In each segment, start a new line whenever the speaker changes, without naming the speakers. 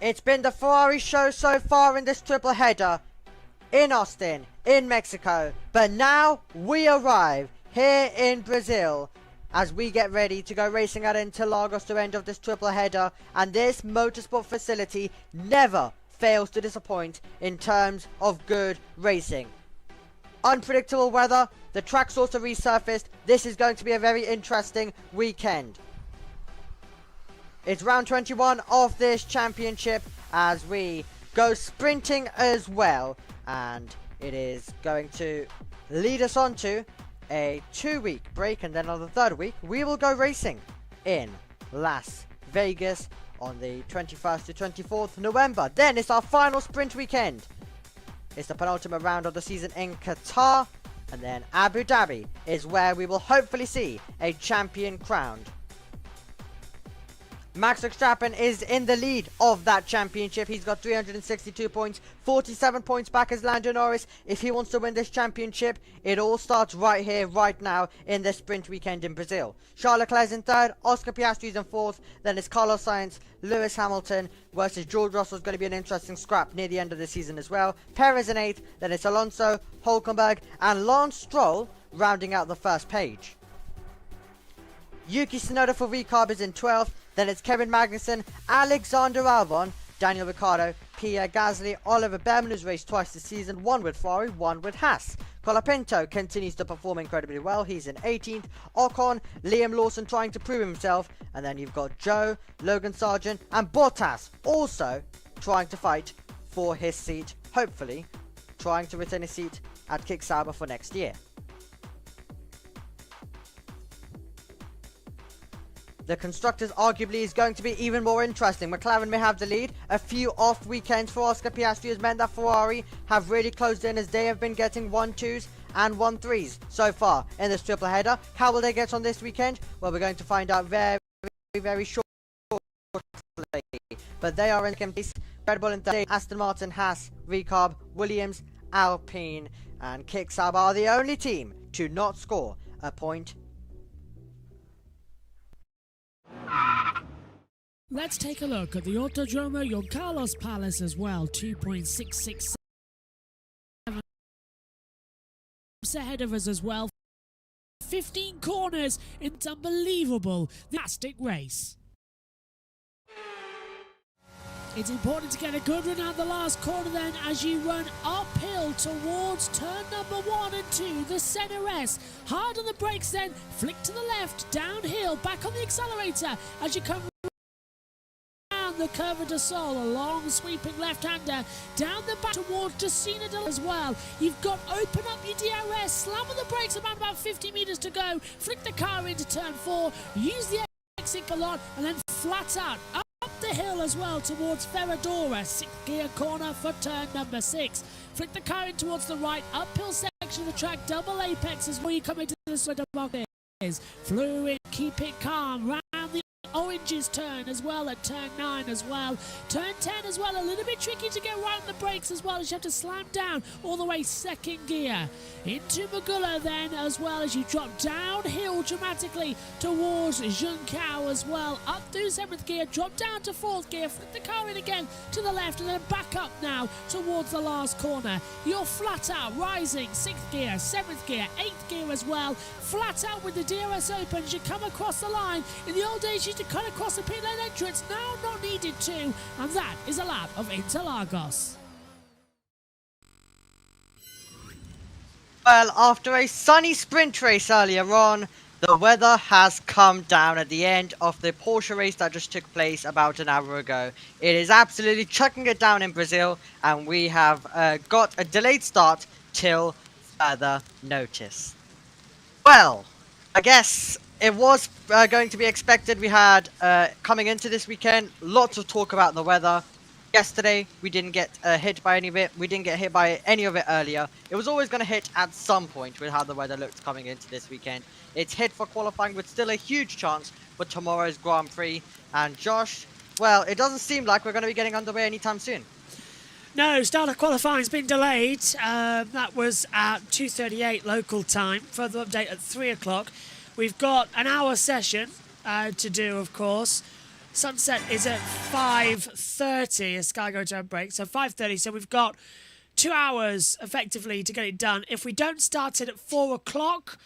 It's been the Ferrari show so far in this triple header in Austin, in Mexico, but now we arrive here in Brazil as we get ready to go racing at Interlagos to end of this triple header, and this motorsport facility never fails to disappoint in terms of good racing. Unpredictable weather, the track's also resurfaced. This is going to be a very interesting weekend. It's round 21 of this championship as we go sprinting as well, and it is going to lead us on to a 2-week break, and then on the third week we will go racing in Las Vegas on the 21st to 24th November. Then it's our final sprint weekend. It's the penultimate round of the season in Qatar, and then Abu Dhabi is where we will hopefully see a champion crowned. Max Verstappen is in the lead of that championship. He's got 362 points, 47 points back as Lando Norris. If he wants to win this championship, it all starts right here, right now, in the sprint weekend in Brazil. Charles Leclerc's in third, Oscar Piastri's in fourth, then it's Carlos Sainz, Lewis Hamilton versus George Russell is going to be an interesting scrap near the end of the season as well. Perez in eighth, then it's Alonso, Hülkenberg, and Lance Stroll rounding out the first page. Yuki Tsunoda for Ricarb is in 12th, then it's Kevin Magnussen, Alexander Albon, Daniel Ricciardo, Pierre Gasly, Oliver Behrman, who's raced twice this season, one with Ferrari, one with Haas. Colapinto continues to perform incredibly well, he's in 18th, Ocon, Liam Lawson trying to prove himself, and then you've got Joe, Logan Sargent, and Bottas also trying to fight for his seat, hopefully trying to retain his seat at Kick Sauber for next year. The Constructors arguably is going to be even more interesting. McLaren may have the lead. A few off weekends for Oscar Piastri has meant that Ferrari have really closed in as they have been getting 1-2s and 1-3s so far in this triple header. How will they get on this weekend? Well, we're going to find out very, very shortly. But they are in second place. Red Bull in third, Aston Martin, Haas, Ricarb, Williams, Alpine, and Kick Sauber are the only team to not score a point.
Let's take a look at the Autodromo Juan Carlos Palace as well. 2.667 ahead of us as well. 15 corners. It's unbelievable. Fantastic race. It's important to get a good run out the last corner then as you run uphill towards turn number 1 and 2, the center S. Hard on the brakes then, flick to the left, downhill, back on the accelerator as you come down the Curva de Sol, a long sweeping left-hander, down the back towards Decina as well. You've got open up your DRS, slam on the brakes about 50 meters to go, flick the car into turn 4, use the exit a lot, and then flat out up the hill as well towards Ferradura, 6th gear corner for turn number 6. Flick the car in towards the right, uphill section of the track, double apex is where you come into the sort of box. Fluid, keep it calm, round the oranges turn as well at turn 9 as well. Turn 10 as well, a little bit tricky to get right on the brakes as well as you have to slam down all the way 2nd gear. Into Magula then as well as you drop downhill dramatically towards Juncao as well. Up through 7th gear, drop down to 4th gear, flip the car in again to the left and then back up now towards the last corner. You're flat out rising, 6th gear, 7th gear, 8th gear as well. Flat out with the DRS open as you come across the line. In the old days you used to cut across the pit lane entrance, now not needed to, and that is a lap of Interlagos.
Well, after a sunny sprint race earlier on, the weather has come down at the end of the Porsche race that just took place about an hour ago. It is absolutely chucking it down in Brazil, and we have got a delayed start till further notice. Well, I guess it was going to be expected. We had, coming into this weekend, lots of talk about the weather. Yesterday, we didn't get hit by any of it. We didn't get hit by any of it earlier. It was always going to hit at some point with how the weather looked coming into this weekend. It's hit for qualifying with still a huge chance for tomorrow's Grand Prix. And Josh, well, it doesn't seem like we're going to be getting underway anytime soon.
No, start of qualifying's been delayed. That was at 2:38 local time. Further update at 3 o'clock. We've got an hour session to do, of course. Sunset is at 5:30 as Sky go to a break. So 5:30. So we've got 2 hours effectively to get it done. If we don't start it at 4 o'clock,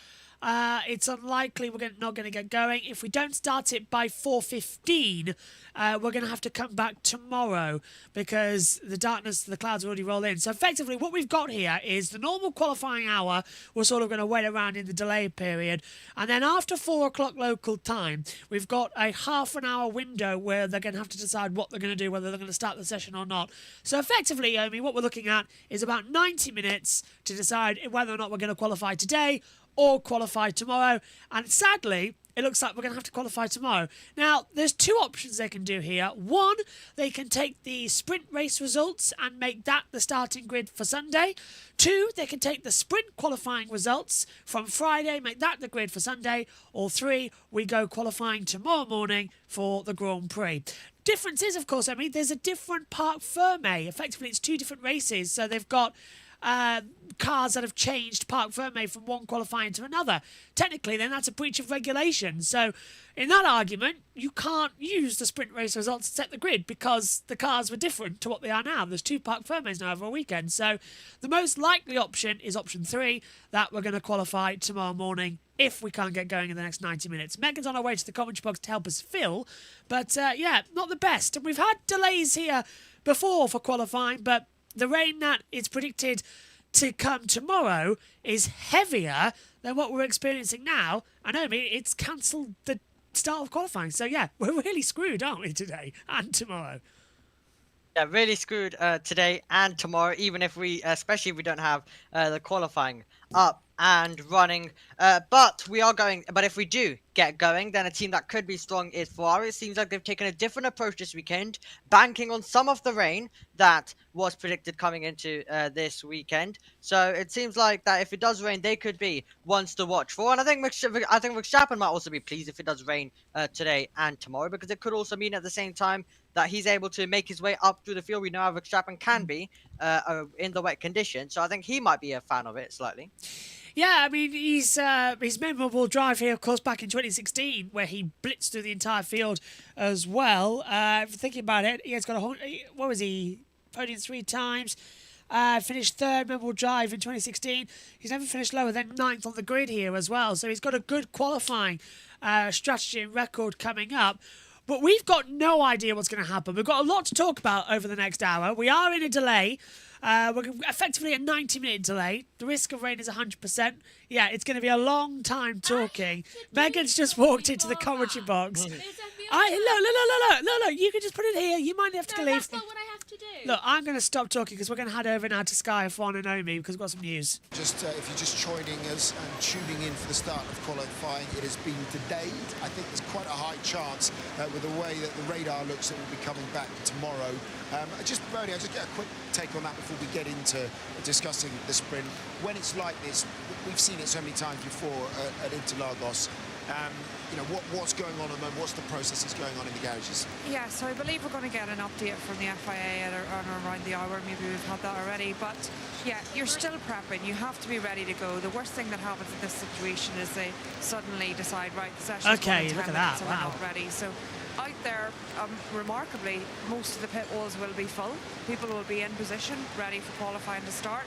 it's unlikely we're not going to get going. If we don't start it by 4:15, we're going to have to come back tomorrow because the darkness, the clouds already roll in. So effectively what we've got here is the normal qualifying hour. We're sort of going to wait around in the delay period. And then after 4 o'clock local time, we've got a half an hour window where they're going to have to decide what they're going to do, whether they're going to start the session or not. So effectively, I mean, what we're looking at is about 90 minutes to decide whether or not we're going to qualify today or qualify tomorrow. And sadly, it looks like we're going to have to qualify tomorrow. Now, there's two options they can do here. One, they can take the sprint race results and make that the starting grid for Sunday. Two, they can take the sprint qualifying results from Friday, make that the grid for Sunday. Or three, we go qualifying tomorrow morning for the Grand Prix. Difference is, of course, I mean, there's a different Parc Fermé. Effectively, it's two different races. So they've got cars that have changed Parc Fermé from one qualifying to another. Technically, then that's a breach of regulation. So in that argument, you can't use the sprint race results to set the grid because the cars were different to what they are now. There's two Parc Fermés now over a weekend. So the most likely option is option 3, that we're going to qualify tomorrow morning if we can't get going in the next 90 minutes. Megan's on her way to the commentary box to help us fill. But yeah, not the best. And we've had delays here before for qualifying, but the rain that is predicted to come tomorrow is heavier than what we're experiencing now. I know, I mean, it's cancelled the start of qualifying. So, yeah, we're really screwed, aren't we, today and tomorrow?
Yeah, really screwed today and tomorrow, even if we, especially if we don't have the qualifying up and running. But if we do get going, then a team that could be strong is Ferrari. It seems like they've taken a different approach this weekend, banking on some of the rain that was predicted coming into this weekend. So it seems like that if it does rain, they could be ones to watch for. And I think Verstappen might also be pleased if it does rain today and tomorrow, because it could also mean at the same time that he's able to make his way up through the field. We know how Verstappen can be in the wet conditions, so I think he might be a fan of it slightly.
Yeah, I mean, his memorable drive here, of course, back in 2016, where he blitzed through the entire field as well. Thinking about it, he has got what was he? Podium 3 times. Finished third memorable drive in 2016. He's never finished lower than 9th on the grid here as well. So he's got a good qualifying strategy and record coming up. But we've got no idea what's going to happen. We've got a lot to talk about over the next hour. We are in a delay. We're effectively a 90-minute delay. The risk of rain is 100%. Yeah, it's going to be a long time talking. Megan's just walked into the commentary box. Look, you can just put it here. You might have to leave.
That's not what I have to do.
Look, I'm going to stop talking because we're going to head over now to Sky F1 and Omi because we've got some news.
Just if you're just joining us and tuning in for the start of qualifying, it has been delayed. I think there's quite a high chance with the way that the radar looks that we'll be coming back tomorrow. Bernie, I'll just get a quick take on that before we get into discussing the sprint. When it's like this, we've seen it so many times before at Interlagos. You know, what's going on at the moment? What's the processes going on in the garages?
Yeah, so I believe we're going to get an update from the FIA at around the hour. Maybe we've had that already. But yeah, you're still prepping. You have to be ready to go. The worst thing that happens in this situation is they suddenly decide, right, the session's
okay,
going
look
to 10
at
minutes,
that.
so
Wow.
we're not ready. So out there, remarkably, most of the pit walls will be full. People will be in position, ready for qualifying to start.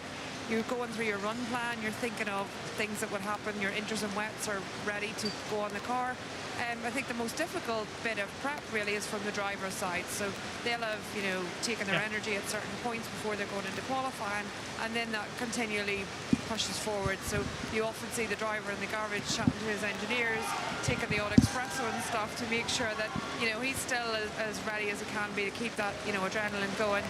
You're going through your run plan, you're thinking of things that would happen, your inters and wets are ready to go on the car. I think the most difficult bit of prep really is from the driver's side. So they'll have, you know, taken their energy at certain points before they're going into qualifying, and then that continually pushes forward. So you often see the driver in the garage chatting to his engineers, taking the odd espresso and stuff to make sure that, you know, he's still as ready as he can be to keep that, you know, adrenaline going.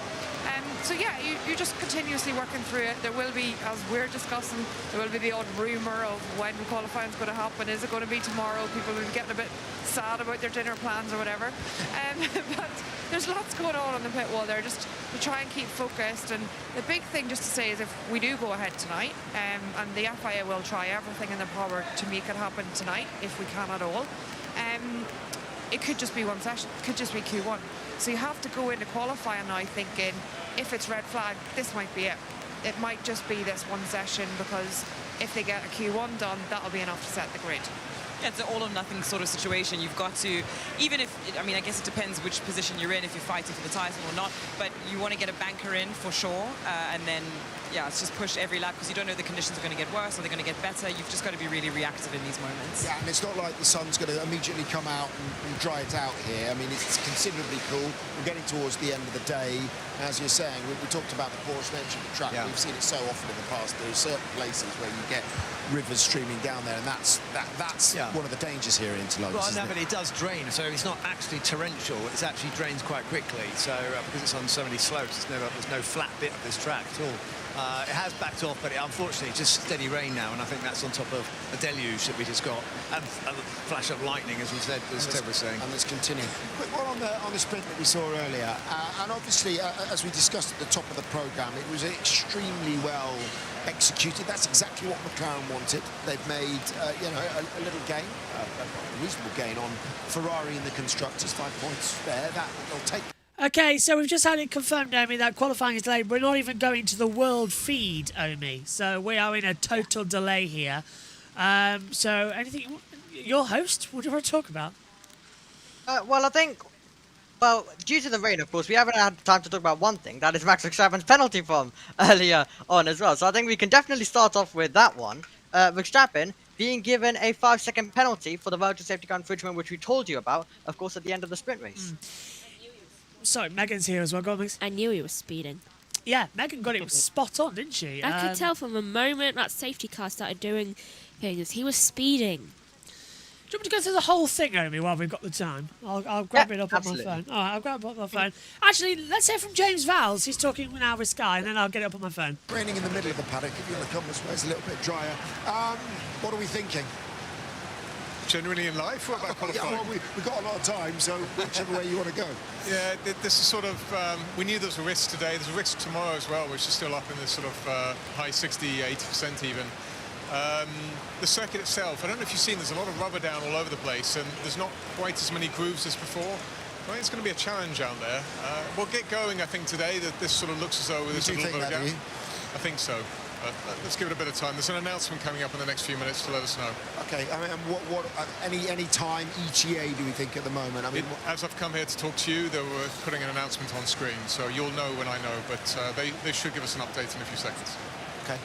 So yeah, you're just continuously working through it. There will be, as we're discussing, there will be the odd rumour of when qualifying is going to happen. Is it going to be tomorrow? People will be getting a bit sad about their dinner plans or whatever. But there's lots going on the pit wall there, just to try and keep focused. And the big thing just to say is, if we do go ahead tonight, and the FIA will try everything in their power to make it happen tonight, if we can at all, it could just be one session, it could just be Q1. So you have to go into qualifying now thinking, if it's red flag, this might be it. It might just be this one session, because if they get a Q1 done, that'll be enough to set the grid.
Yeah, it's an all or nothing sort of situation. You've got to, even if, I mean, I guess it depends which position you're in, if you're fighting for the title or not, but you want to get a banker in for sure, and then, yeah, it's just push every lap, because you don't know the conditions are going to get worse or they're going to get better. You've just got to be really reactive in these moments.
Yeah, and it's not like the sun's going to immediately come out and dry it out here. I mean, it's considerably cool. We're getting towards the end of the day. As you're saying, we talked about the poor stench of the track. Yeah. We've seen it so often in the past. There are certain places where you get rivers streaming down there, and that's one of the dangers here in Interlagos.
Well, no, but it does drain, so it's not actually torrential. It actually drains quite quickly. So because it's on so many slopes, there's no flat bit of this track at all. It has backed off, but unfortunately it's just steady rain now, and I think that's on top of a deluge that we just got, and a flash of lightning, as we said, as Ted was saying. And
let's continue. Quick one on the sprint that we saw earlier, and obviously, as we discussed at the top of the programme, it was extremely well executed. That's exactly what McLaren wanted. They've made you know, a little gain, a reasonable gain on Ferrari in the constructors. 5 points there. That they'll take.
Okay, so we've just had it confirmed, Omi, that qualifying is delayed. We're not even going to the world feed, Omi. So we are in a total delay here. So anything, your host, what do you want to talk about?
Well, I think, well, due to the rain, of course, we haven't had time to talk about one thing. That is Max Verstappen's penalty from earlier on as well. So I think we can definitely start off with that one. Verstappen being given a 5-second penalty for the virtual safety car infringement, which we told you about, of course, at the end of the sprint race.
Sorry, Megan's here as well. Go on, Megan.
I knew he was speeding.
Yeah, Megan got it spot on, didn't she?
I could tell from the moment that safety car started doing things, he was speeding.
Do you want me to go through the whole thing, Omi, while we've got the time? I'll grab it up
absolutely.
on my phone. All right, I'll grab it up on my phone. Actually, let's hear from James Vowles. He's talking now with Sky, and then I'll get it up on my phone.
Raining in the middle of the paddock. If you want to come this way, it's a little bit drier. What are we thinking?
Generally in life, what about qualifying?
Yeah, well, we've got a lot of time, so whichever way you want to go.
Yeah, this is sort of, we knew there was a risk today, there's a risk tomorrow as well, which is still up in this sort of high 60, 80% even. The circuit itself, I don't know if you've seen, there's a lot of rubber down all over the place, and there's not quite as many grooves as before. I think it's going to be a challenge out there. We'll get going, I think, today. That this sort of looks as though there's a little bit of gap. I think so. Let's give it a bit of time. There's an announcement coming up in the next few minutes to let us know.
Okay. I mean, any time ETA do we think at the moment? I mean,
as I've come here to talk to you, they were putting an announcement on screen, so you'll know when I know. But they should give us an update in a few seconds. Okay.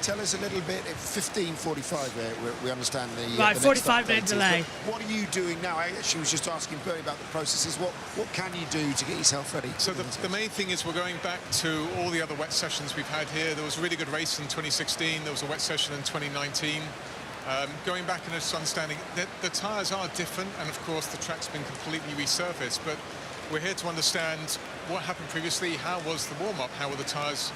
Tell us a little bit. At 15:45, we understand the
right.
The
45-minute delay.
What are you doing now? I actually was just asking Bernie about the processes. What can you do to get yourself ready?
So the main thing is we're going back to all the other wet sessions we've had here. There was a really good race in 2016. There was a wet session in 2019. Going back and just understanding that the tyres are different, and of course the track's been completely resurfaced. But we're here to understand what happened previously. How was the warm-up? How were the tyres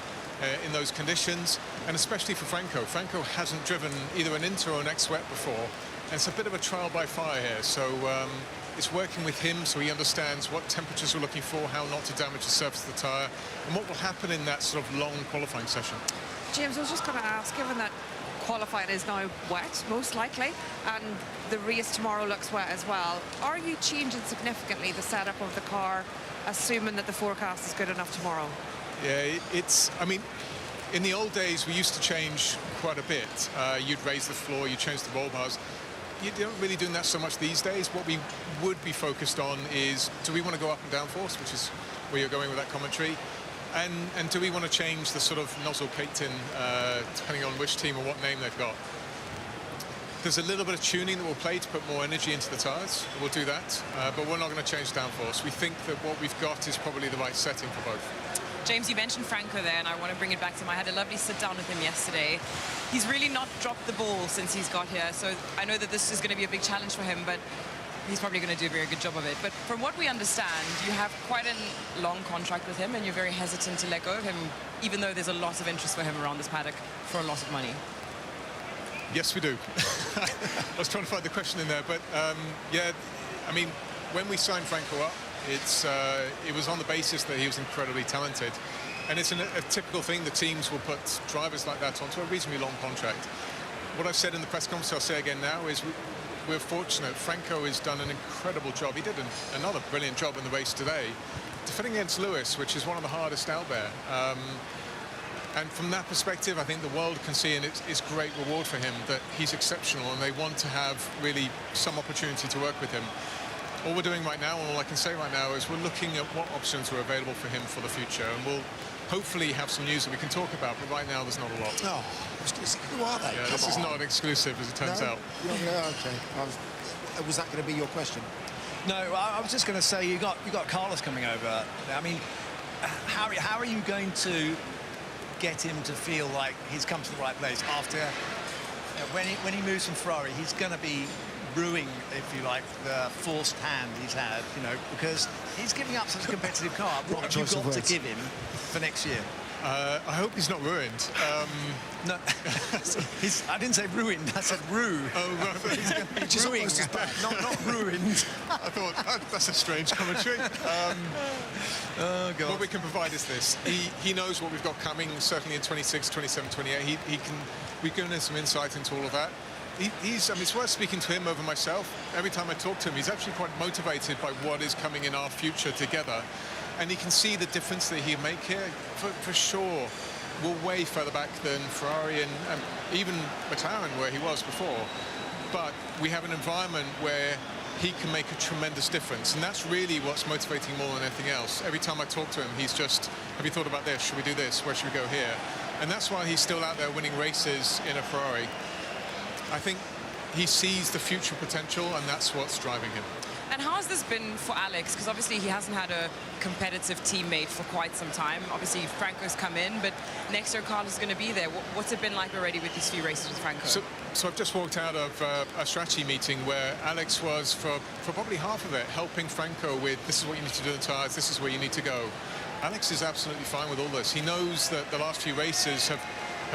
in those conditions? And especially for Franco. Franco hasn't driven either an Inter or an X-Wet before, and it's a bit of a trial by fire here. So it's working with him so he understands what temperatures we're looking for, how not to damage the surface of the tyre, and what will happen in that sort of long qualifying session.
James, I was just going to ask, given that qualifying is now wet, most likely, and the race tomorrow looks wet as well, are you changing significantly the setup of the car, assuming that the forecast is good enough tomorrow?
Yeah, I mean, in the old days, we used to change quite a bit. You'd raise the floor, you'd change the roll bars. You don't really do that so much these days. What we would be focused on is, do we want to go up and down force, which is where you're going with that commentary? And do we want to change the sort of nozzle cake tin, depending on which team or what name they've got? There's a little bit of tuning that we'll play to put more energy into the tyres. We'll do that, but we're not going to change downforce. We think that what we've got is probably the right setting for both.
James, you mentioned Franco there, and I want to bring it back to him. I had a lovely sit-down with him yesterday. He's really not dropped the ball since he's got here, so I know that this is going to be a big challenge for him, but he's probably going to do a very good job of it. But from what we understand, you have quite a long contract with him, and you're very hesitant to let go of him, even though there's a lot of interest for him around this paddock for a lot of money.
Yes, we do. I was trying to find the question in there, but yeah, I mean, when we signed Franco up, it was on the basis that he was incredibly talented. And it's a typical thing, the teams will put drivers like that onto a reasonably long contract. What I've said in the press conference, I'll say again now, is we're fortunate. Franco has done an incredible job. He did another brilliant job in the race today, defending against Lewis, which is one of the hardest out there. And from that perspective, I think the world can see, and it's great reward for him, that he's exceptional, and they want to have really some opportunity to work with him. All we're doing right now, and all I can say right now, is we're looking at what options are available for him for the future, and we'll hopefully have some news that we can talk about, but right now there's not a lot.
Oh, who are they?
Yeah, this is not exclusive, as it turns out.
Yeah, okay. Was that going to be your question?
No, I was just going to say you got Carlos coming over. I mean, how are you going to get him to feel like he's come to the right place after when he moves from Ferrari? He's going to be brewing, if you like, the forced hand he's had, because he's giving up such a competitive car. What have you got to give him for next year?
I hope he's not ruined.
No, I didn't say ruined. I said rue.
Oh, right.
He's going to be ruined, not ruined.
I thought that's a strange commentary.
Oh God.
What we can provide is this: he knows what we've got coming. Certainly in 26, 27, 28, we've given him some insight into all of that. I mean, it's worth speaking to him over myself. Every time I talk to him, he's actually quite motivated by what is coming in our future together. And he can see the difference that he'll make here. For sure, we're way further back than Ferrari and even McLaren, where he was before. But we have an environment where he can make a tremendous difference. And that's really what's motivating more than anything else. Every time I talk to him, he's just, have you thought about this? Should we do this? Where should we go here? And that's why he's still out there winning races in a Ferrari. I think he sees the future potential, and that's what's driving him.
And how has this been for Alex? Because obviously he hasn't had a competitive teammate for quite some time. Obviously Franco's come in, but next year Carlos is going to be there. What's it been like already with these few races with Franco?
So I've just walked out of a strategy meeting where Alex was, for probably half of it, helping Franco with, this is what you need to do in the tyres, this is where you need to go. Alex is absolutely fine with all this. He knows that the last few races have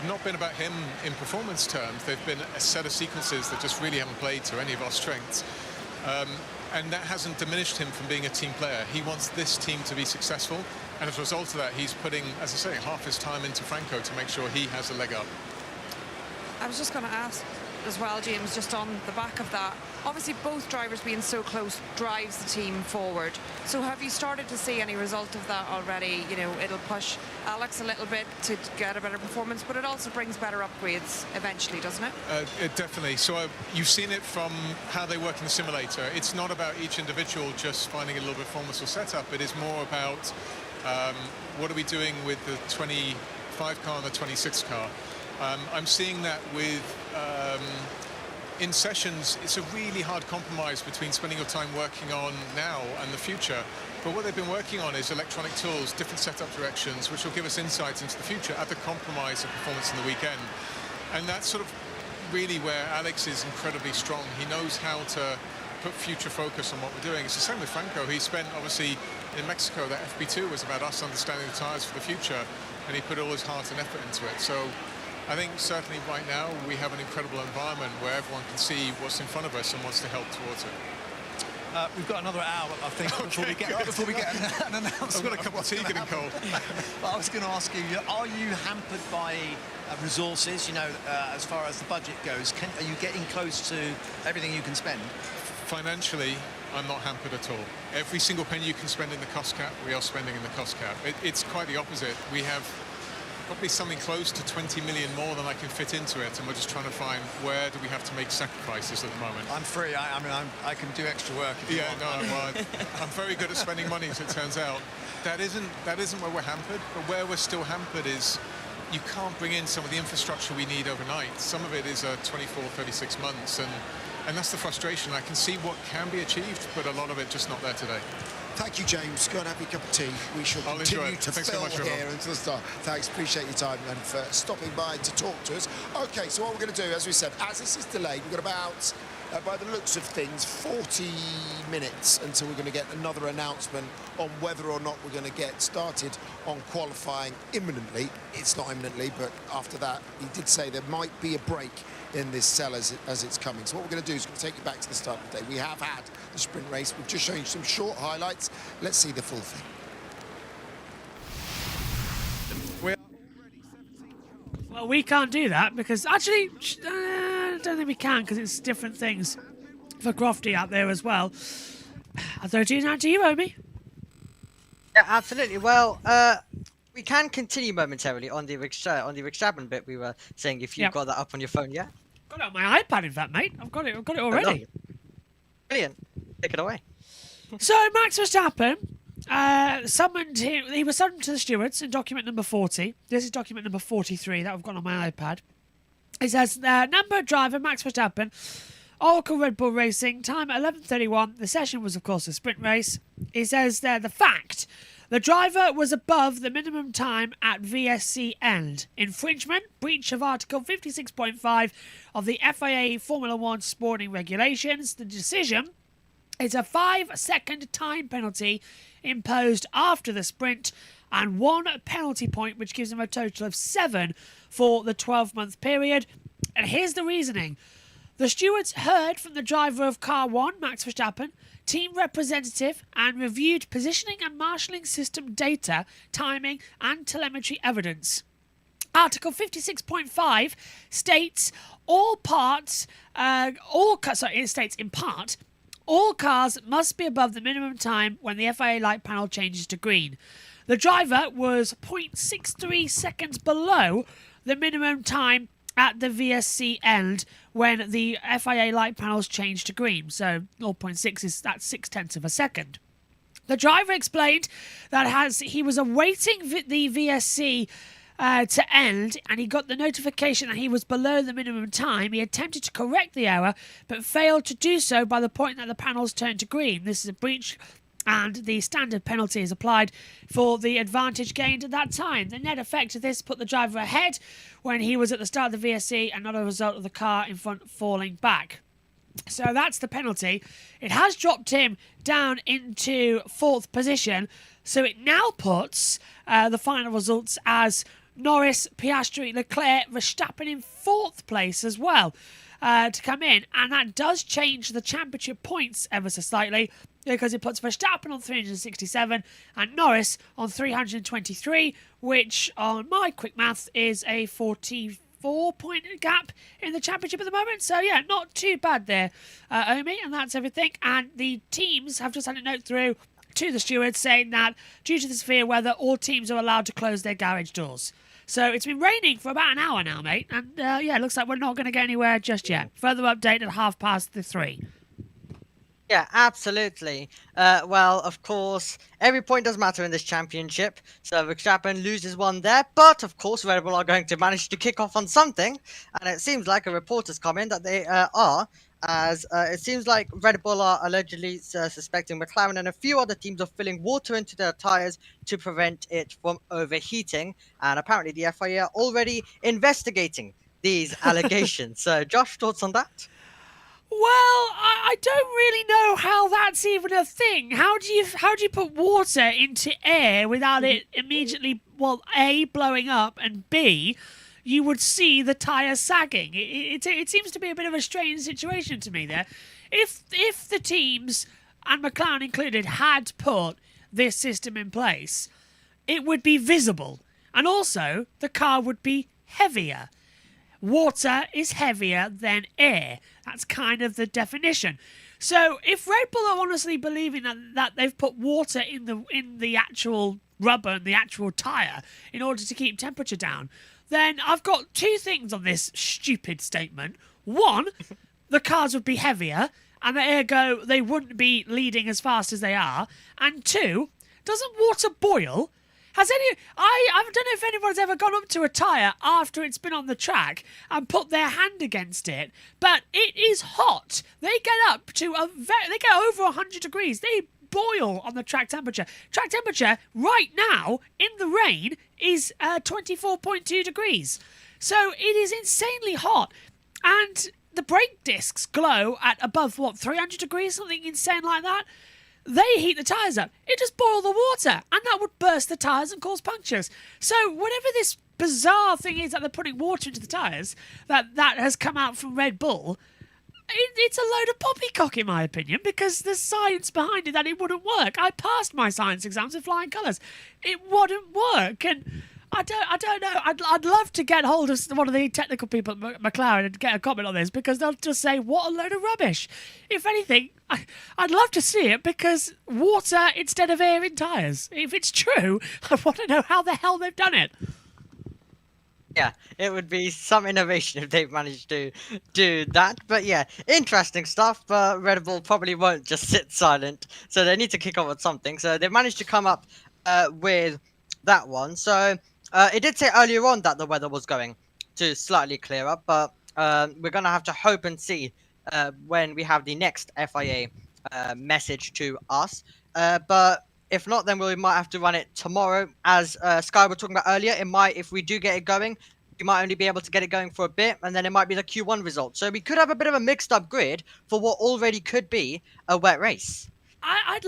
not been about him in performance terms. They've been a set of sequences that just really haven't played to any of our strengths. And that hasn't diminished him from being a team player. He wants this team to be successful, and as a result of that, he's putting, as I say, half his time into Franco to make sure he has a leg up.
I was just going to ask as well, James, just on the back of that, obviously both drivers being so close drives the team forward. So have you started to see any result of that already? It'll push Alex a little bit to get a better performance, but it also brings better upgrades eventually, doesn't it?
It definitely. So you've seen it from how they work in the simulator. It's not about each individual just finding a little bit performance or setup. It is more about what are we doing with the 25 car and the 26 car. I'm seeing that with in sessions. It's a really hard compromise between spending your time working on now and the future. But what they've been working on is electronic tools, different setup directions, which will give us insights into the future at the compromise of performance in the weekend. And that's sort of really where Alex is incredibly strong. He knows how to put future focus on what we're doing. It's the same with Franco. He spent, obviously, in Mexico, that FP2 was about us understanding the tyres for the future, and he put all his heart and effort into it. So I think certainly right now we have an incredible environment where everyone can see what's in front of us and wants to help towards it.
We've got another hour, I think, before we get an announcement.
I've got a cup of tea getting cold.
I was going to ask you, are you hampered by resources, as far as the budget goes? Are you getting close to everything you can spend?
Financially, I'm not hampered at all. Every single penny you can spend in the cost cap, we are spending in the cost cap. It's quite the opposite. We have probably something close to 20 million more than I can fit into it, and we're just trying to find where do we have to make sacrifices at the moment.
I'm free. I can do extra work if you want.
Well, I'm very good at spending money, as it turns out. That isn't where we're hampered, but where we're still hampered is you can't bring in some of the infrastructure we need overnight. Some of it is 24, 36 months, and that's the frustration. I can see what can be achieved, but a lot of it just not there today.
Thank you, James. Go and have your cup of tea. We shall
I'll enjoy
continue
it.
to
Thanks so
fill
much, everyone.
here until the start. Thanks, appreciate your time and for stopping by to talk to us. Okay, so what we're going to do, as we said, as this is delayed, we've got about, by the looks of things, 40 minutes until we're going to get another announcement on whether or not we're going to get started on qualifying imminently. It's not imminently, but after that, he did say there might be a break in this cell as it's coming. So what we're going to do is we're going to take you back to the start of the day. We have had the sprint race. We've just shown you some short highlights. Let's see the full thing.
Well, we can't do that because actually, I don't think we can because it's different things for Crofty out there as well. I'll throw it now to you, Omi.
Yeah, absolutely. Well, we can continue momentarily on the Verstappen bit. We were saying if you've got that up on your phone, yeah.
Got it on my iPad, in fact, mate. I've got it already.
Brilliant. Take it away.
So Max Verstappen summoned him. He was summoned to the stewards in document number 40. This is document number 43 that I've got on my iPad. It says number driver Max Verstappen, Oracle Red Bull Racing, time at 11:31. The session was, of course, a sprint race. It says there the fact. The driver was above the minimum time at VSC end. Infringement, breach of Article 56.5 of the FIA Formula 1 sporting regulations. The decision is a 5-second time penalty imposed after the sprint and 1 penalty point, which gives him a total of 7 for the 12-month period. And here's the reasoning. The stewards heard from the driver of Car 1, Max Verstappen, team representative, and reviewed positioning and marshalling system data, timing, and telemetry evidence. Article 56.5 states it states in part, all cars must be above the minimum time when the FIA light panel changes to green. The driver was 0.63 seconds below the minimum time at the VSC end when the FIA light panels change to green. So 0.6 that's 0.6 of a second. The driver explained that he was awaiting the VSC to end and he got the notification that he was below the minimum time. He attempted to correct the error but failed to do so by the point that the panels turned to green. This is a breach and the standard penalty is applied for the advantage gained at that time. The net effect of this put the driver ahead when he was at the start of the VSC and not a result of the car in front falling back. So that's the penalty. It has dropped him down into 4th position, so it now puts the final results as Norris, Piastri, Leclerc, Verstappen in 4th place as well to come in, and that does change the championship points ever so slightly because it puts Verstappen on 367 and Norris on 323, which on my quick math is a 44-point gap in the championship at the moment. So yeah, not too bad there, Omi, and that's everything. And the teams have just had a note through to the stewards saying that due to the severe weather, all teams are allowed to close their garage doors. So it's been raining for about an hour now, mate, and yeah, it looks like we're not going to get anywhere just yet. Further update at 3:30.
Yeah, absolutely. Well, of course, every point does matter in this championship. So Verstappen loses one there, but of course Red Bull are going to manage to kick off on something. And it seems like a reporter's comment that they are, as it seems like Red Bull are allegedly suspecting McLaren and a few other teams of filling water into their tyres to prevent it from overheating. And apparently the FIA are already investigating these allegations. So Josh, thoughts on that?
Well, I don't really know how that's even a thing. How do you put water into air without it immediately, well, A, blowing up, and B, you would see the tyre sagging? It seems to be a bit of a strange situation to me there. If the teams, and McLaren included, had put this system in place, it would be visible. And also, the car would be heavier. Water is heavier than air. That's kind of the definition. So if Red Bull are honestly believing that they've put water in the actual rubber and the actual tyre in order to keep temperature down, then I've got 2 things on this stupid statement. 1, the cars would be heavier, and ergo they wouldn't be leading as fast as they are. And 2, doesn't water boil? I don't know if anyone's ever gone up to a tyre after it's been on the track and put their hand against it, but it is hot. They get up to they get over 100 degrees. They boil on the track temperature. Track temperature right now in the rain is 24.2 degrees. So it is insanely hot. And the brake discs glow at above, 300 degrees, something insane like that. They heat the tyres up. It just boils the water, and that would burst the tyres and cause punctures. So whatever this bizarre thing is that they're putting water into the tyres, that has come out from Red Bull, it's a load of poppycock in my opinion, because there's science behind it that it wouldn't work. I passed my science exams with flying colours. It wouldn't work, and I don't know. I'd love to get hold of one of the technical people at McLaren and get a comment on this, because they'll just say, what a load of rubbish. If anything, I'd love to see it, because water instead of air in tyres. If it's true, I want to know how the hell they've done it.
Yeah, it would be some innovation if they've managed to do that. But yeah, interesting stuff. But Red Bull probably won't just sit silent, so they need to kick off with something. So they've managed to come up with that one. So it did say earlier on that the weather was going to slightly clear up, but we're going to have to hope and see when we have the next FIA message to us. But if not, then we might have to run it tomorrow. As Sky were talking about earlier, it might, if we do get it going, we might only be able to get it going for a bit, and then it might be the Q1 result. So we could have a bit of a mixed up grid for what already could be a wet race.
I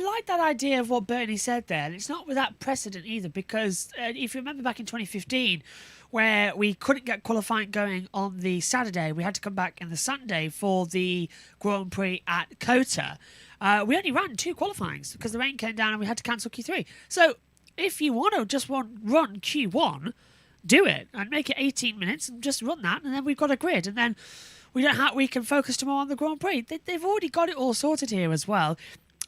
like that idea of what Bernie said there, and it's not without precedent either, because if you remember back in 2015, where we couldn't get qualifying going on the Saturday, we had to come back in the Sunday for the Grand Prix at Kota. We only ran 2 qualifyings because the rain came down and we had to cancel Q3. So if you want to just run Q1, do it and make it 18 minutes and just run that, and then we've got a grid, and then we can focus tomorrow on the Grand Prix. They've already got it all sorted here as well.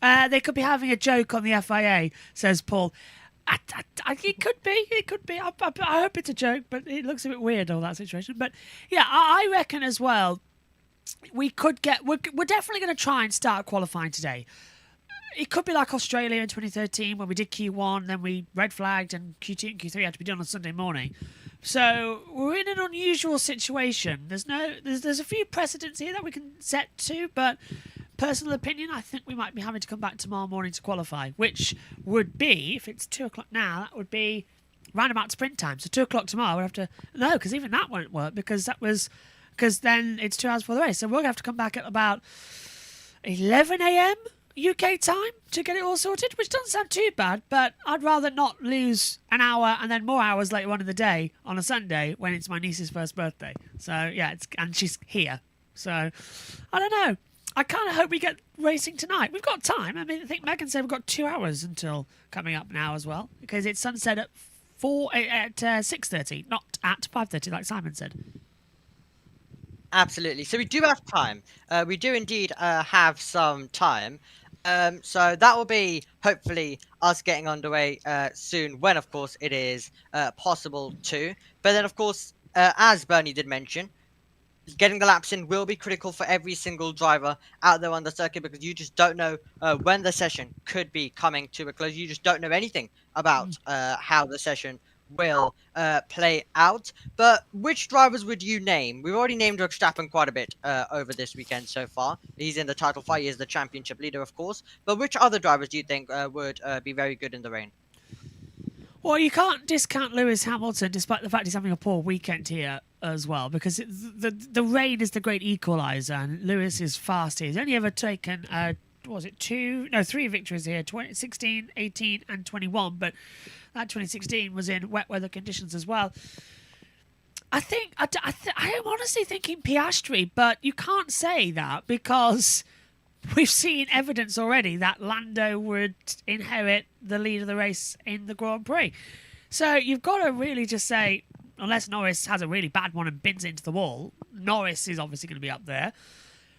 They could be having a joke on the FIA, says Paul. It could be. I hope it's a joke, but it looks a bit weird, all that situation. But yeah, I reckon as well, we're definitely going to try and start qualifying today. It could be like Australia in 2013 when we did Q1, then we red flagged, and Q2 and Q3 had to be done on Sunday morning. So we're in an unusual situation. There's a few precedents here that we can set to, but personal opinion, I think we might be having to come back tomorrow morning to qualify, which would be, if it's 2 o'clock now, that would be round about sprint time. So 2 o'clock tomorrow we'll have to, no, because even that won't work, because then it's 2 hours before the race. So we're going to have to come back at about 11 a.m. UK time to get it all sorted, which doesn't sound too bad, but I'd rather not lose an hour and then more hours later on in the day on a Sunday when it's my niece's first birthday. So yeah, and she's here. So I don't know. I kind of hope we get racing tonight. We've got time. I mean, I think Megan said we've got 2 hours until coming up now as well, because it's sunset at 6:30, not at 5:30 like Simon said.
Absolutely. So we do have time. We do indeed have some time. So that will be hopefully us getting underway soon, when of course it is possible to. But then of course, as Bernie did mention, getting the laps in will be critical for every single driver out there on the circuit, because you just don't know when the session could be coming to a close. You just don't know anything about how the session will play out. But which drivers would you name? We've already named Verstappen quite a bit over this weekend so far. He's in the title fight. He is the championship leader, of course. But which other drivers do you think would be very good in the rain?
Well, you can't discount Lewis Hamilton, despite the fact he's having a poor weekend here as well, because the rain is the great equaliser, and Lewis is fast here. He's only ever taken, 3 victories here, 2016, 18 and 21, but that 2016 was in wet weather conditions as well. I am honestly thinking Piastri, but you can't say that because we've seen evidence already that Lando would inherit the lead of the race in the Grand Prix. So you've got to really just say, unless Norris has a really bad one and bins it into the wall, Norris is obviously going to be up there.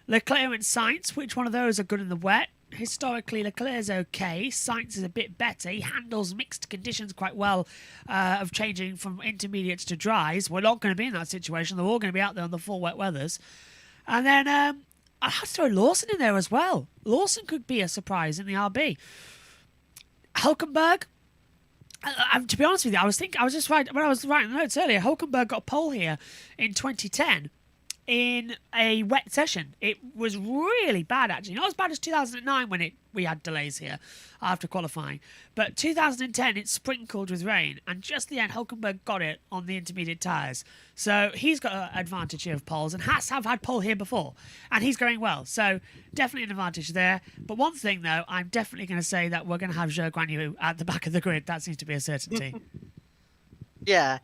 Leclerc and Sainz, which one of those are good in the wet? Historically, Leclerc's okay. Sainz is a bit better. He handles mixed conditions quite well, of changing from intermediates to dries. We're not going to be in that situation. They're all going to be out there on the full wet weathers. And then I'd have to throw Lawson in there as well. Lawson could be a surprise in the RB. Hulkenberg, to be honest with you, when I was writing the notes earlier, Hulkenberg got a pole here in 2010. in a wet session. It was really bad, actually. Not as bad as 2009 when we had delays here after qualifying. But 2010, it sprinkled with rain. And just the end, Hulkenberg got it on the intermediate tyres. So he's got an advantage here of poles. And Haas have had pole here before. And he's going well. So definitely an advantage there. But one thing, though, I'm definitely going to say that we're going to have Zhou Guanyu at the back of the grid. That seems to be a certainty.
Yeah,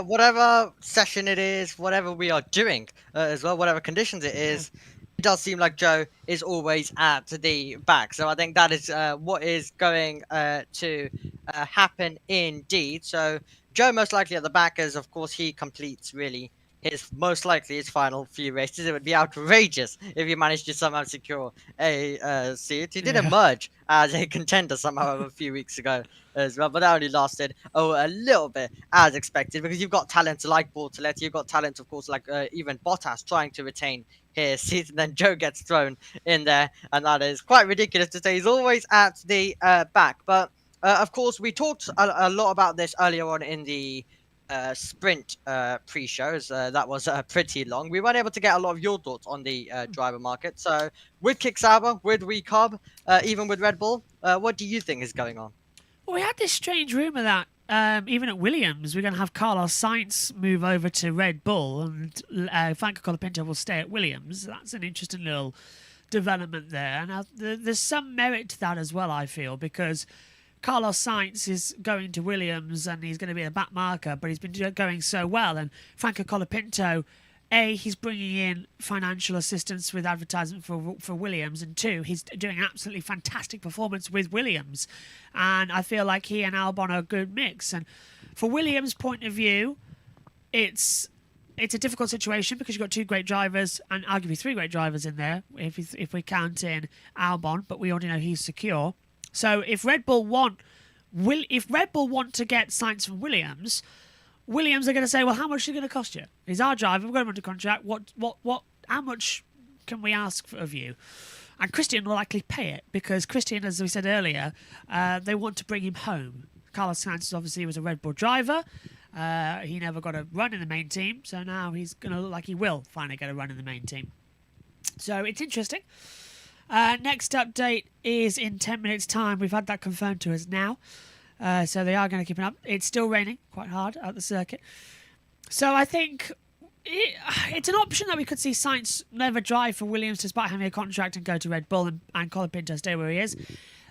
whatever session it is, whatever we are doing as well, whatever conditions it is, it does seem like Joe is always at the back. So I think that is what is going to happen indeed. So Joe most likely at the back, as of course he completes really most likely his final few races. It would be outrageous if he managed to somehow secure a seat. He did emerge as a contender somehow a few weeks ago as well, but that only lasted a little bit as expected, because you've got talents like Bortoletti, you've got talents of course like even Bottas trying to retain his seat, and then Joe gets thrown in there, and that is quite ridiculous to say. He's always at the back. But of course we talked a lot about this earlier on in the sprint pre-shows. That was pretty long. We weren't able to get a lot of your thoughts on the driver market. So with Kick Sauber, with Recob, even with Red Bull, what do you think is going on?
Well, we had this strange rumour that even at Williams, we're going to have Carlos Sainz move over to Red Bull, and Franco Colapinto will stay at Williams. That's an interesting little development there. Now, there's some merit to that as well, I feel, because Carlos Sainz is going to Williams and he's going to be a back marker, but he's been going so well. And Franco Colapinto, he's bringing in financial assistance with advertisement for Williams, and two, he's doing an absolutely fantastic performance with Williams. And I feel like he and Albon are a good mix. And for Williams' point of view, it's a difficult situation because you've got two great drivers and arguably three great drivers in there if we count in Albon, but we already know he's secure. So if Red Bull want to get Sainz from Williams are going to say, well, how much is it going to cost you? He's our driver. We're going to run the contract. How much can we ask of you? And Christian will likely pay it, because Christian, as we said earlier, they want to bring him home. Carlos Sainz obviously was a Red Bull driver. He never got a run in the main team, so now he's going to look like he will finally get a run in the main team. So it's interesting. Next update is in 10 minutes' time. We've had that confirmed to us now. So they are going to keep it up. It's still raining quite hard at the circuit. So I think it's an option that we could see Sainz never drive for Williams despite having a contract and go to Red Bull, and Colapinto stay where he is.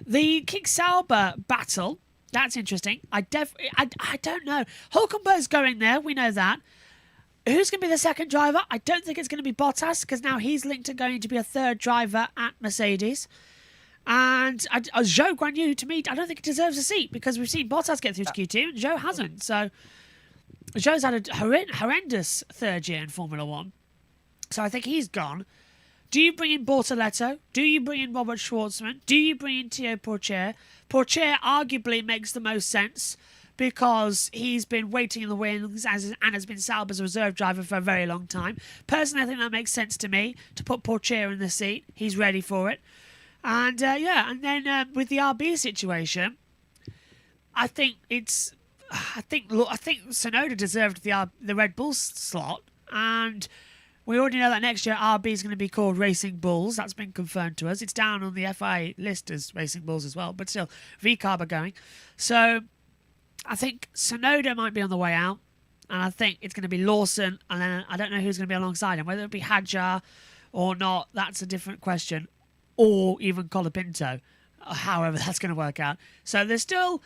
The Kick Sauber battle, that's interesting. I don't know. Hulkenberg's going there. We know that. Who's going to be the second driver? I don't think it's going to be Bottas, because now he's linked to going to be a third driver at Mercedes. And Zhou Guanyu, to me, I don't think he deserves a seat, because we've seen Bottas get through to Q2 and Zhou hasn't. So Zhou's had a horrendous third year in Formula 1. So I think he's gone. Do you bring in Bortoletti? Do you bring in Robert Schwartzman? Do you bring in Théo Pourchaire? Pourchaire arguably makes the most sense, because he's been waiting in the wings and has been Sauber's reserve driver for a very long time. Personally, I think that makes sense to me, to put Pourchaire in the seat. He's ready for it. And and then with the RB situation, I think Tsunoda deserved the Red Bull slot, and we already know that next year RB is going to be called Racing Bulls. That's been confirmed to us. It's down on the FIA list as Racing Bulls as well, but still, VCARB are going. So I think Tsunoda might be on the way out, and I think it's going to be Lawson, and then I don't know who's going to be alongside him. Whether it be Hadjar or not, that's a different question, or even Colapinto, however that's going to work out. So there's still,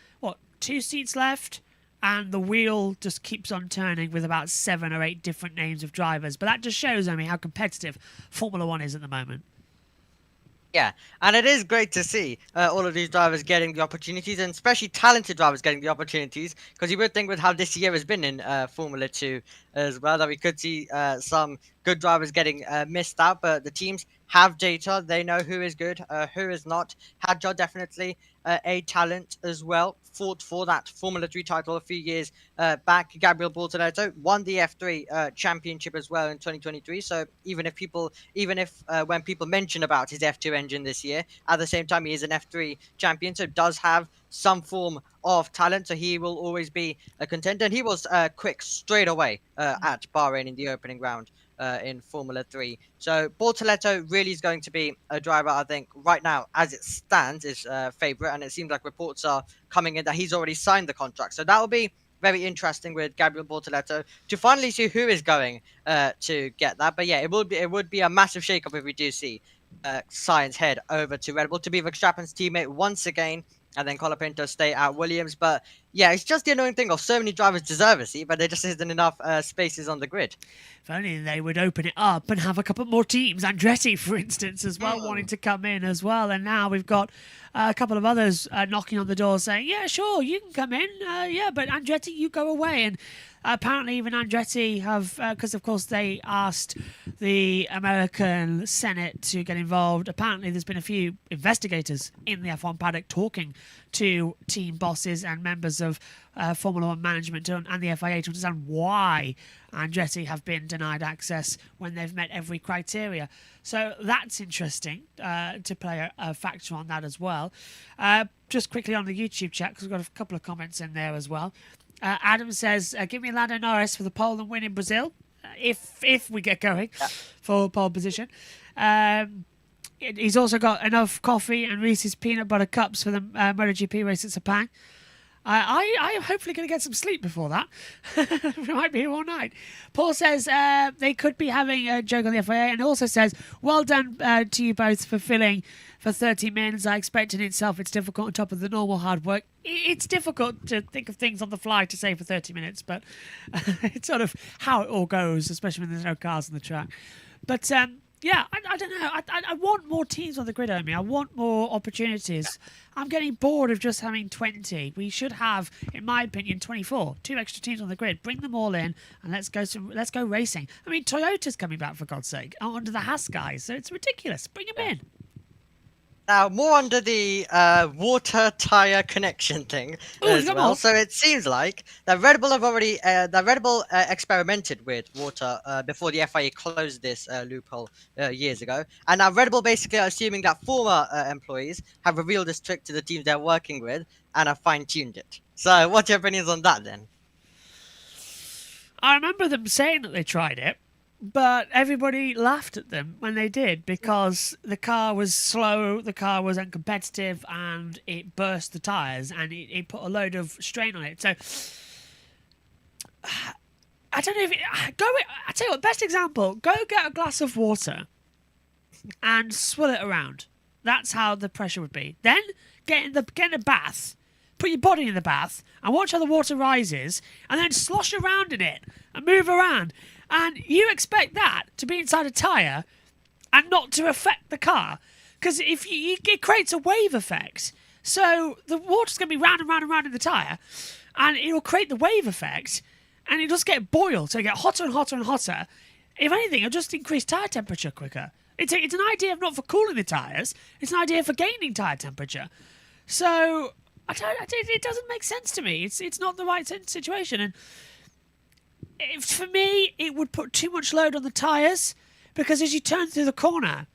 2 seats left, and the wheel just keeps on turning with about 7 or 8 different names of drivers. But that just shows, how competitive Formula 1 is at the moment.
Yeah, and it is great to see all of these drivers getting the opportunities, and especially talented drivers getting the opportunities, because you would think with how this year has been in Formula 2 as well, that we could see some good drivers getting missed out, but the teams have data. They know who is good, who is not. Hadjar definitely a talent as well. Fought for that Formula 3 title a few years back. Gabriel Bortoletti won the F3 championship as well in 2023. So even if when people mention about his F2 engine this year, at the same time he is an F3 champion, so does have some form of talent. So he will always be a contender. And he was quick straight away at Bahrain in the opening round in Formula 3. So Bortoleto really is going to be a driver, I think, right now, as it stands, is favourite. And it seems like reports are coming in that he's already signed the contract. So that will be very interesting with Gabriel Bortoleto to finally see who is going to get that. But yeah, it would be a massive shake-up if we do see Sainz head over to Red Bull to be Verstappen's teammate once again, and then Colapinto stay at Williams. But yeah, it's just the annoying thing of so many drivers deserve a seat, but there just isn't enough spaces on the grid.
If only they would open it up and have a couple more teams. Andretti, for instance, as well, wanting to come in as well. And now we've got a couple of others knocking on the door saying, yeah, sure, you can come in. Yeah, but Andretti, you go away. And apparently even Andretti have, because of course they asked the American Senate to get involved. Apparently there's been a few investigators in the F1 paddock talking to team bosses and members of Formula One management and the FIA to understand why Andretti have been denied access when they've met every criteria. So that's interesting to play a factor on that as well. Just quickly on the YouTube chat, because we've got a couple of comments in there as well. Adam says, give me Lando Norris for the pole and win in Brazil, if we get going for pole position. He's also got enough coffee and Reese's peanut butter cups for the MotoGP race at Sepang. I'm hopefully going to get some sleep before that. We might be here all night. Paul says they could be having a joke on the FIA, and also says, well done to you both for filling for 30 minutes. I expect in itself it's difficult on top of the normal hard work. It's difficult to think of things on the fly to say for 30 minutes, but it's sort of how it all goes, especially when there's no cars on the track. But yeah, I don't know. I want more teams on the grid, Omi. I want more opportunities. I'm getting bored of just having 20. We should have, in my opinion, 24. 2 extra teams on the grid. Bring them all in and let's go racing. I mean, Toyota's coming back, for God's sake, under the Haas guys, so it's ridiculous. Bring them in.
Now, more under the water tire connection thing as well. So it seems like that Red Bull have already experimented with water before the FIA closed this loophole years ago, and now Red Bull basically are assuming that former employees have revealed this trick to the teams they're working with and have fine-tuned it. So, what's your opinions on that then?
I remember them saying that they tried it, but everybody laughed at them when they did because the car was slow, the car was uncompetitive, and it burst the tyres and it put a load of strain on it. So, I don't know if... I tell you what, best example, go get a glass of water and swill it around. That's how the pressure would be. Then get in a bath, put your body in the bath, and watch how the water rises, and then slosh around in it and move around. And you expect that to be inside a tyre and not to affect the car. Because it creates a wave effect. So the water's going to be round and round and round in the tyre. And it'll create the wave effect. And it'll just get boiled. So it'll get hotter and hotter and hotter. If anything, it'll just increase tyre temperature quicker. It's an idea not for cooling the tyres. It's an idea for gaining tyre temperature. So it doesn't make sense to me. It's not the right situation. And for me, it would put too much load on the tyres because as you turn through the corner,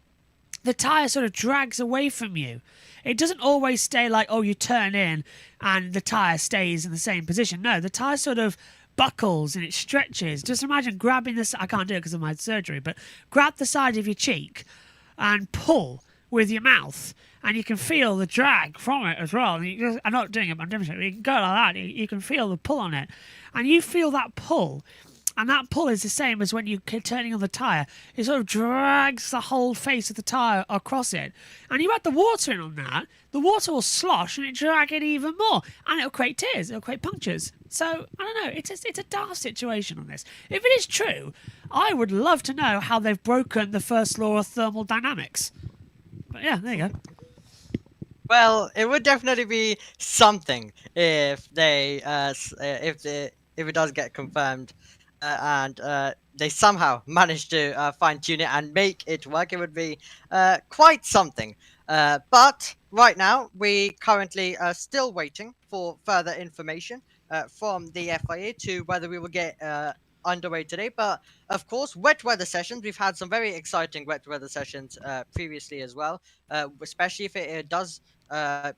the tyre sort of drags away from you. It doesn't always stay like, oh, you turn in and the tyre stays in the same position. No, the tyre sort of buckles and it stretches. Just imagine grabbing this. I can't do it because of my surgery, but grab the side of your cheek and pull with your mouth. And you can feel the drag from it as well. I'm not doing it, but I'm demonstrating. You can go like that. You can feel the pull on it. And you feel that pull. And that pull is the same as when you're turning on the tyre. It sort of drags the whole face of the tyre across it. And you add the water in on that, the water will slosh and it drag it even more. And it'll create tears. It'll create punctures. So, I don't know. It's a daft situation on this. If it is true, I would love to know how they've broken the first law of thermodynamics. But yeah, there you go.
Well, it would definitely be something if they, if it does get confirmed, and they somehow manage to fine-tune it and make it work. It would be quite something. But right now, we currently are still waiting for further information from the FIA to whether we will get underway today. But of course, wet weather sessions, we've had some very exciting wet weather sessions previously as well, especially if it does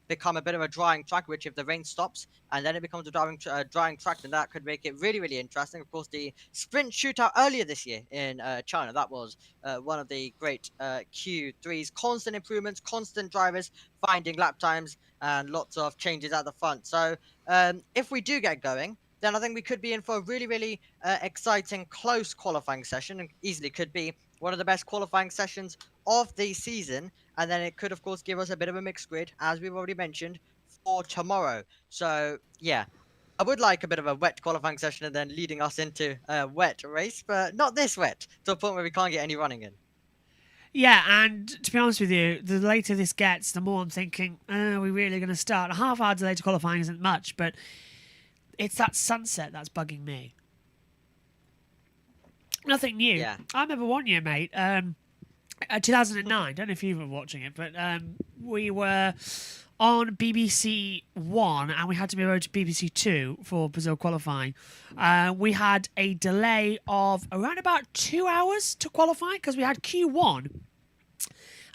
become a bit of a drying track, which if the rain stops and then it becomes a drying track, then that could make it really, really interesting. Of course, the sprint shootout earlier this year in China, that was one of the great Q3s. Constant improvements, constant drivers finding lap times, and lots of changes at the front. So if we do get going, then I think we could be in for a really, really exciting, close qualifying session, and easily could be one of the best qualifying sessions of the season. And then it could, of course, give us a bit of a mixed grid, as we've already mentioned, for tomorrow. So, yeah, I would like a bit of a wet qualifying session and then leading us into a wet race, but not this wet, to a point where we can't get any running in.
Yeah, and to be honest with you, the later this gets, the more I'm thinking, are we really going to start? A half-hour delay to qualifying isn't much, but it's that sunset that's bugging me. Nothing new.
Yeah.
I remember one year, mate, 2009, don't know if you were watching it, but we were on BBC One and we had to move over to BBC Two for Brazil qualifying. We had a delay of around about 2 hours to qualify because we had Q1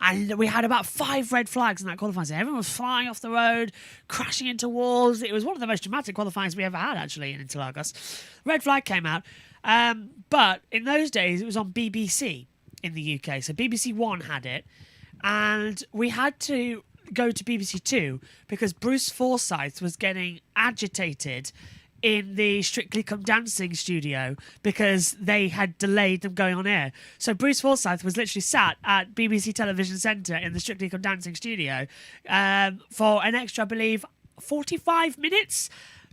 and we had about 5 red flags in that qualifying. So everyone was flying off the road, crashing into walls. It was one of the most dramatic qualifyings we ever had, actually, in Interlagos. Red flag came out. But in those days, it was on BBC in the UK. So BBC One had it. And we had to go to BBC Two because Bruce Forsyth was getting agitated in the Strictly Come Dancing studio because they had delayed them going on air. So Bruce Forsyth was literally sat at BBC Television Centre in the Strictly Come Dancing studio for an extra, I believe, 45 minutes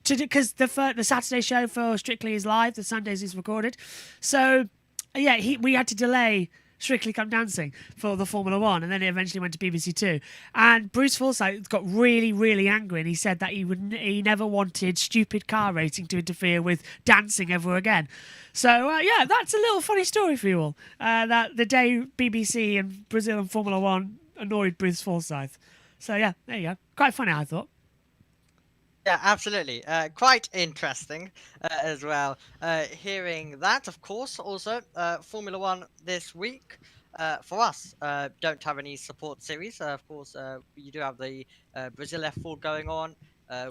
because the Saturday show for Strictly is live, the Sundays is recorded. So, yeah, we had to delay Strictly Come Dancing for the Formula One, and then it eventually went to BBC Two. And Bruce Forsyth got really, really angry, and he said that he never wanted stupid car racing to interfere with dancing ever again. So yeah, that's a little funny story for you all. That the day BBC and Brazil and Formula One annoyed Bruce Forsyth. So yeah, there you go. Quite funny, I thought.
Yeah, absolutely. Quite interesting as well. Hearing that, of course, also Formula One this week for us don't have any support series. Of course, you do have the Brazil F4 going on,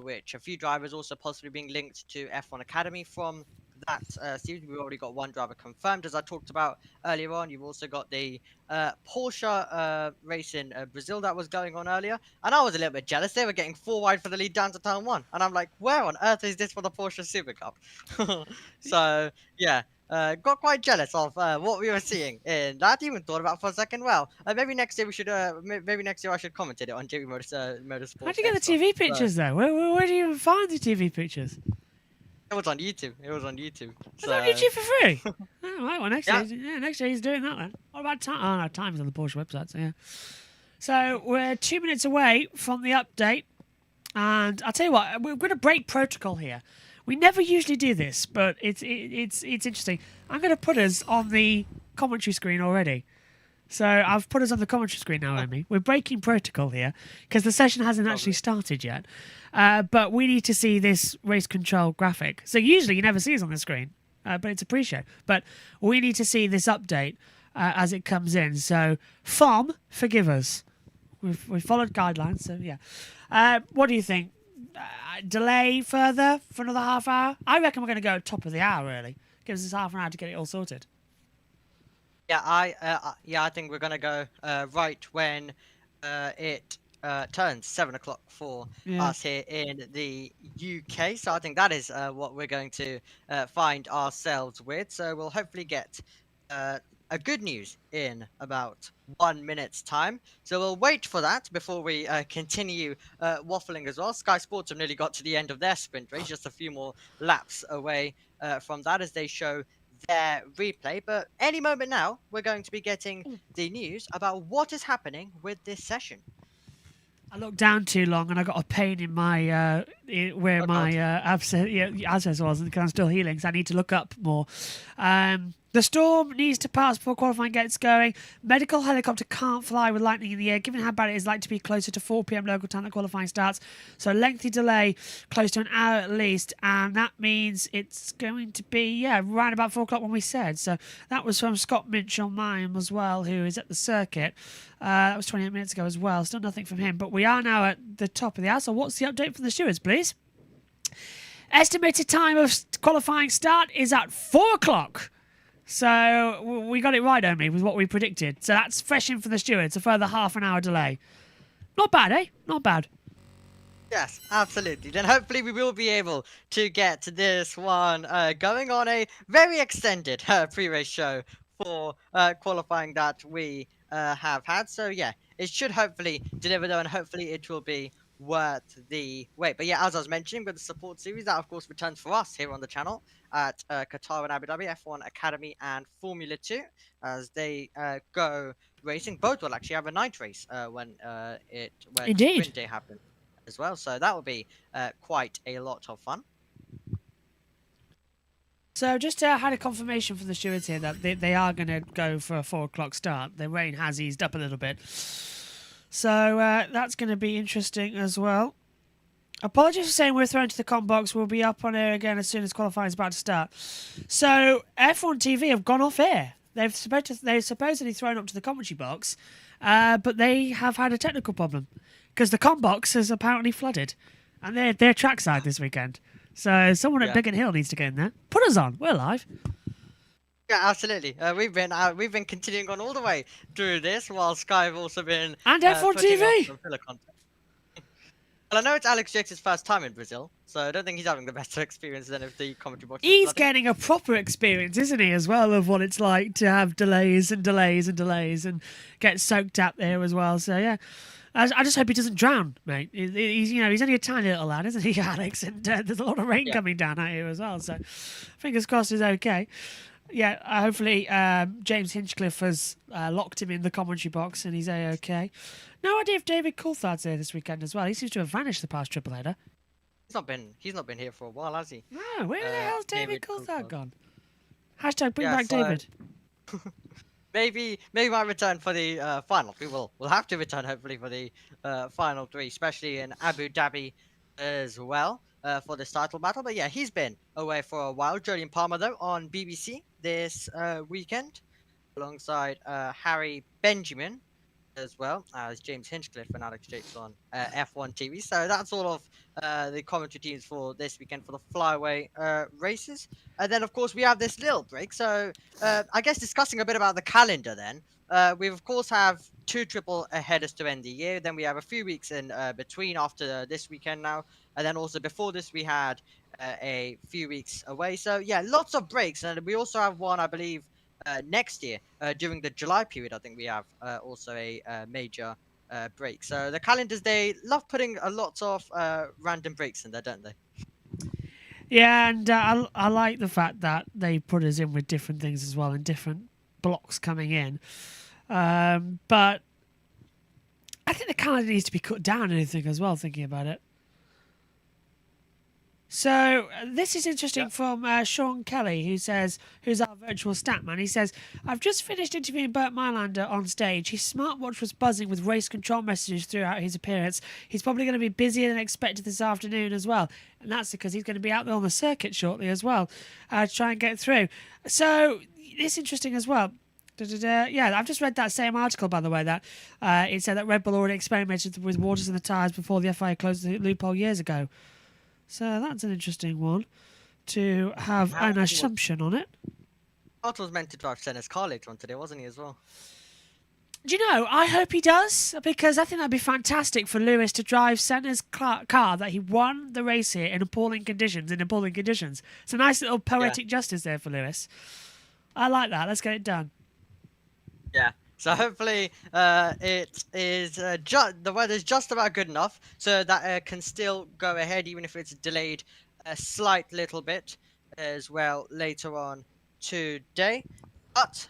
which a few drivers also possibly being linked to F1 Academy from that series. We've already got one driver confirmed, as I talked about earlier on. You've also got the Porsche race in Brazil that was going on earlier, and I was a little bit jealous. They were getting 4 wide for the lead down to turn 1, and I'm like, where on earth is this for the Porsche Super Cup? So yeah, got quite jealous of what we were seeing in that. Even thought about for a second, well, maybe next year we should maybe next year I should commentate it on JB Motorsports.
How'd you get the TV pictures though? Where do you even find the TV pictures?
It was on YouTube.
It's on YouTube for free. Oh, right, well, next year he's doing that then. What about time? Oh, no, time's on the Porsche website, so yeah. So we're 2 minutes away from the update, and I'll tell you what, we're going to break protocol here. We never usually do this, but it's interesting. I'm going to put us on the commentary screen already. So I've put us on the commentary screen now, Amy. We're breaking protocol here because the session hasn't actually started yet. But we need to see this race control graphic. So usually you never see us on the screen, but it's a pre-show. But we need to see this update as it comes in. So, FOM, forgive us. We've followed guidelines, so yeah. What do you think? Delay further for another half hour? I reckon we're going to go top of the hour, really. Gives us half an hour to get it all sorted.
Yeah, I think we're gonna go right when it turns 7 o'clock for us here in the UK. So I think that is what we're going to find ourselves with. So we'll hopefully get a good news in about 1 minute's time. So we'll wait for that before we continue waffling as well. Sky Sports have nearly got to the end of their sprint race, just a few more laps away from that as they show their replay. But any moment now we're going to be getting the news about what is happening with this session.
I looked down too long and I got a pain in my my abscess was, because I'm still healing, so I need to look up more. The storm needs to pass before qualifying gets going. Medical helicopter can't fly with lightning in the air, given how bad it is like to be closer to 4 p.m. local time that qualifying starts. So lengthy delay, close to an hour at least, and that means it's going to be, right about 4 o'clock when we said. So that was from Scott Minch on mine as well, who is at the circuit. That was 28 minutes ago as well. Still nothing from him, but we are now at the top of the hour. So what's the update from the stewards, please? Estimated time of qualifying start is at 4 o'clock. So we got it right, only with what we predicted. So that's fresh in for the stewards, a further half an hour delay. Not bad, eh? Not bad.
Yes, absolutely. Then hopefully we will be able to get this one going on a very extended pre-race show for qualifying that we have had. So yeah, it should hopefully deliver though, and hopefully it will be worth the wait. But yeah, as I was mentioning, with the support series that of course returns for us here on the channel at Qatar and Abu Dhabi, F1 Academy and Formula 2, as they go racing. Both will actually have a night race when
Indeed.
Sprint Day happens as well. So that will be quite a lot of fun.
So just had a confirmation from the stewards here that they are going to go for a 4 o'clock start. The rain has eased up a little bit. So that's going to be interesting as well. Apologies for saying we're thrown to the com box. We'll be up on air again as soon as qualifying is about to start. So F1 TV have gone off air. They've supposedly thrown up to the commentary box, but they have had a technical problem because the com box is apparently flooded, and they're trackside this weekend. So someone at Biggin Hill needs to get in there. Put us on. We're live.
Yeah, absolutely. We've been continuing on all the way through this, while Sky have also been
and F1 TV.
Well, I know it's Alex Jakes' first time in Brazil, so I don't think he's having the better experience than if the commentary box.
He's getting a proper experience, isn't he, as well, of what it's like to have delays and delays and delays and get soaked up there as well. So yeah, I just hope he doesn't drown, mate. He's only a tiny little lad, isn't he, Alex? And there's a lot of rain coming down out here as well. So fingers crossed he's okay. Yeah, hopefully James Hinchcliffe has locked him in the commentary box and he's okay. No idea if David Coulthard's there this weekend as well. He seems to have vanished the past triple header.
He's not been here for a while, has he?
No, where the hell's David Coulthard gone? Hashtag bring back David.
Maybe might return for the final. We'll have to return hopefully for the final 3, especially in Abu Dhabi as well. For this title battle, but yeah, he's been away for a while. Jolyon Palmer though on BBC this weekend, alongside Harry Benjamin as well as James Hinchcliffe and Alex Jakes on F1 TV. So that's all of the commentary teams for this weekend for the flyaway races. And then of course we have this little break. So I guess discussing a bit about the calendar then. We of course have 2 triple headers to end the year. Then we have a few weeks in between after this weekend now. And then also before this, we had a few weeks away. So yeah, lots of breaks. And we also have one, I believe, next year during the July period. I think we have also a major break. So the calendars, they love putting a lot of random breaks in there, don't they?
Yeah, and I like the fact that they put us in with different things as well and different blocks coming in. But I think the calendar needs to be cut down, I think, as well, thinking about it. So this is interesting from Sean Kelly, who's our virtual stat man. He says, I've just finished interviewing Burt Mylander on stage. His smartwatch was buzzing with race control messages throughout his appearance. He's probably going to be busier than expected this afternoon as well. And that's because he's going to be out there on the circuit shortly as well to try and get through. So it's interesting as well. Yeah, I've just read that same article, by the way, that it said that Red Bull already experimented with waters in the tyres before the FIA closed the loophole years ago. So that's an interesting one to have an assumption on it.
Otto was meant to drive Senna's car later on today, wasn't he, as well?
Do you know, I hope he does, because I think that'd be fantastic for Lewis to drive Senna's car that he won the race here in appalling conditions. It's a nice little poetic justice there for Lewis. I like that. Let's get it done.
Yeah. So hopefully it is the weather's just about good enough so that can still go ahead, even if it's delayed a slight little bit as well later on today. But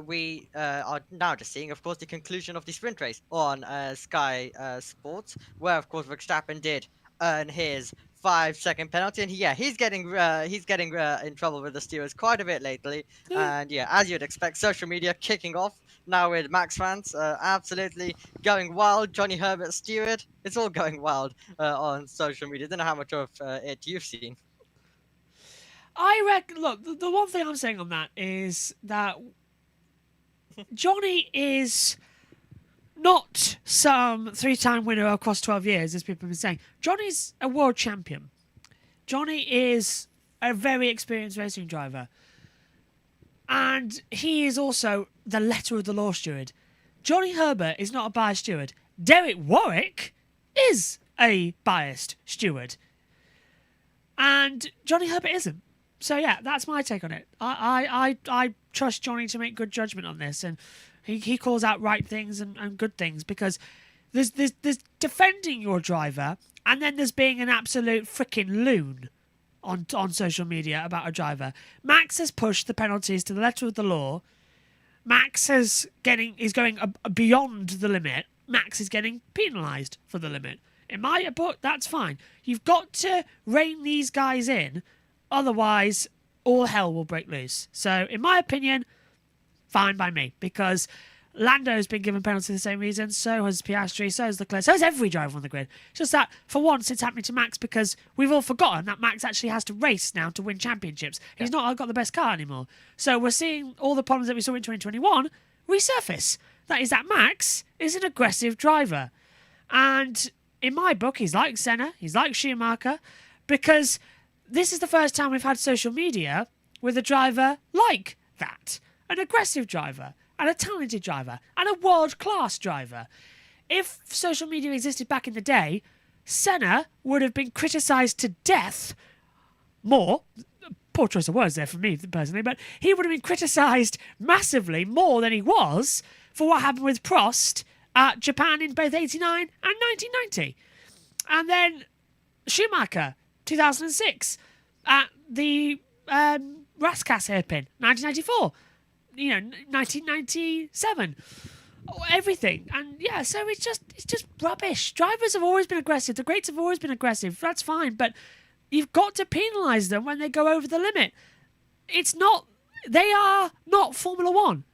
we are now just seeing, of course, the conclusion of the sprint race on Sky Sports, where, of course, Verstappen did earn his 5-second penalty, and he's getting in trouble with the stewards quite a bit lately. And yeah, as you'd expect, social media kicking off now with Max fans absolutely going wild. Johnny Herbert steward, it's all going wild on social media. Don't know how much of it you've seen.
I reckon. Look, the one thing I'm saying on that is that Johnny is not some 3-time winner across 12 years, as people have been saying. Johnny's a world champion. Johnny is a very experienced racing driver. And he is also the letter of the law steward. Johnny Herbert is not a biased steward. Derek Warwick is a biased steward. And Johnny Herbert isn't. So yeah, that's my take on it. I trust Johnny to make good judgment on this, and he calls out right things and good things, because there's defending your driver, and then there's being an absolute freaking loon on social media about a driver. Max has pushed the penalties to the letter of the law. Max is going beyond the limit. Max is getting penalised for the limit. In my book, that's fine. You've got to rein these guys in, otherwise all hell will break loose. So, in my opinion, fine by me, because Lando's been given penalties for the same reason, so has Piastri, so has Leclerc, so has every driver on the grid. It's just that, for once, it's happening to Max because we've all forgotten that Max actually has to race now to win championships. He's not got the best car anymore. So we're seeing all the problems that we saw in 2021 resurface. That is that Max is an aggressive driver. And in my book, he's like Senna, he's like Schumacher, because this is the first time we've had social media with a driver like that. An aggressive driver, and a talented driver, and a world-class driver. If social media existed back in the day, Senna would have been criticised to death more. Poor choice of words there from me, personally, but he would have been criticised massively more than he was for what happened with Prost at Japan in both 89 and 1990. And then Schumacher, 2006, at the Rascasse hairpin, 1994. 1997, everything. And yeah, so it's just rubbish. Drivers have always been aggressive. The greats have always been aggressive. That's fine, but you've got to penalise them when they go over the limit. They are not Formula One.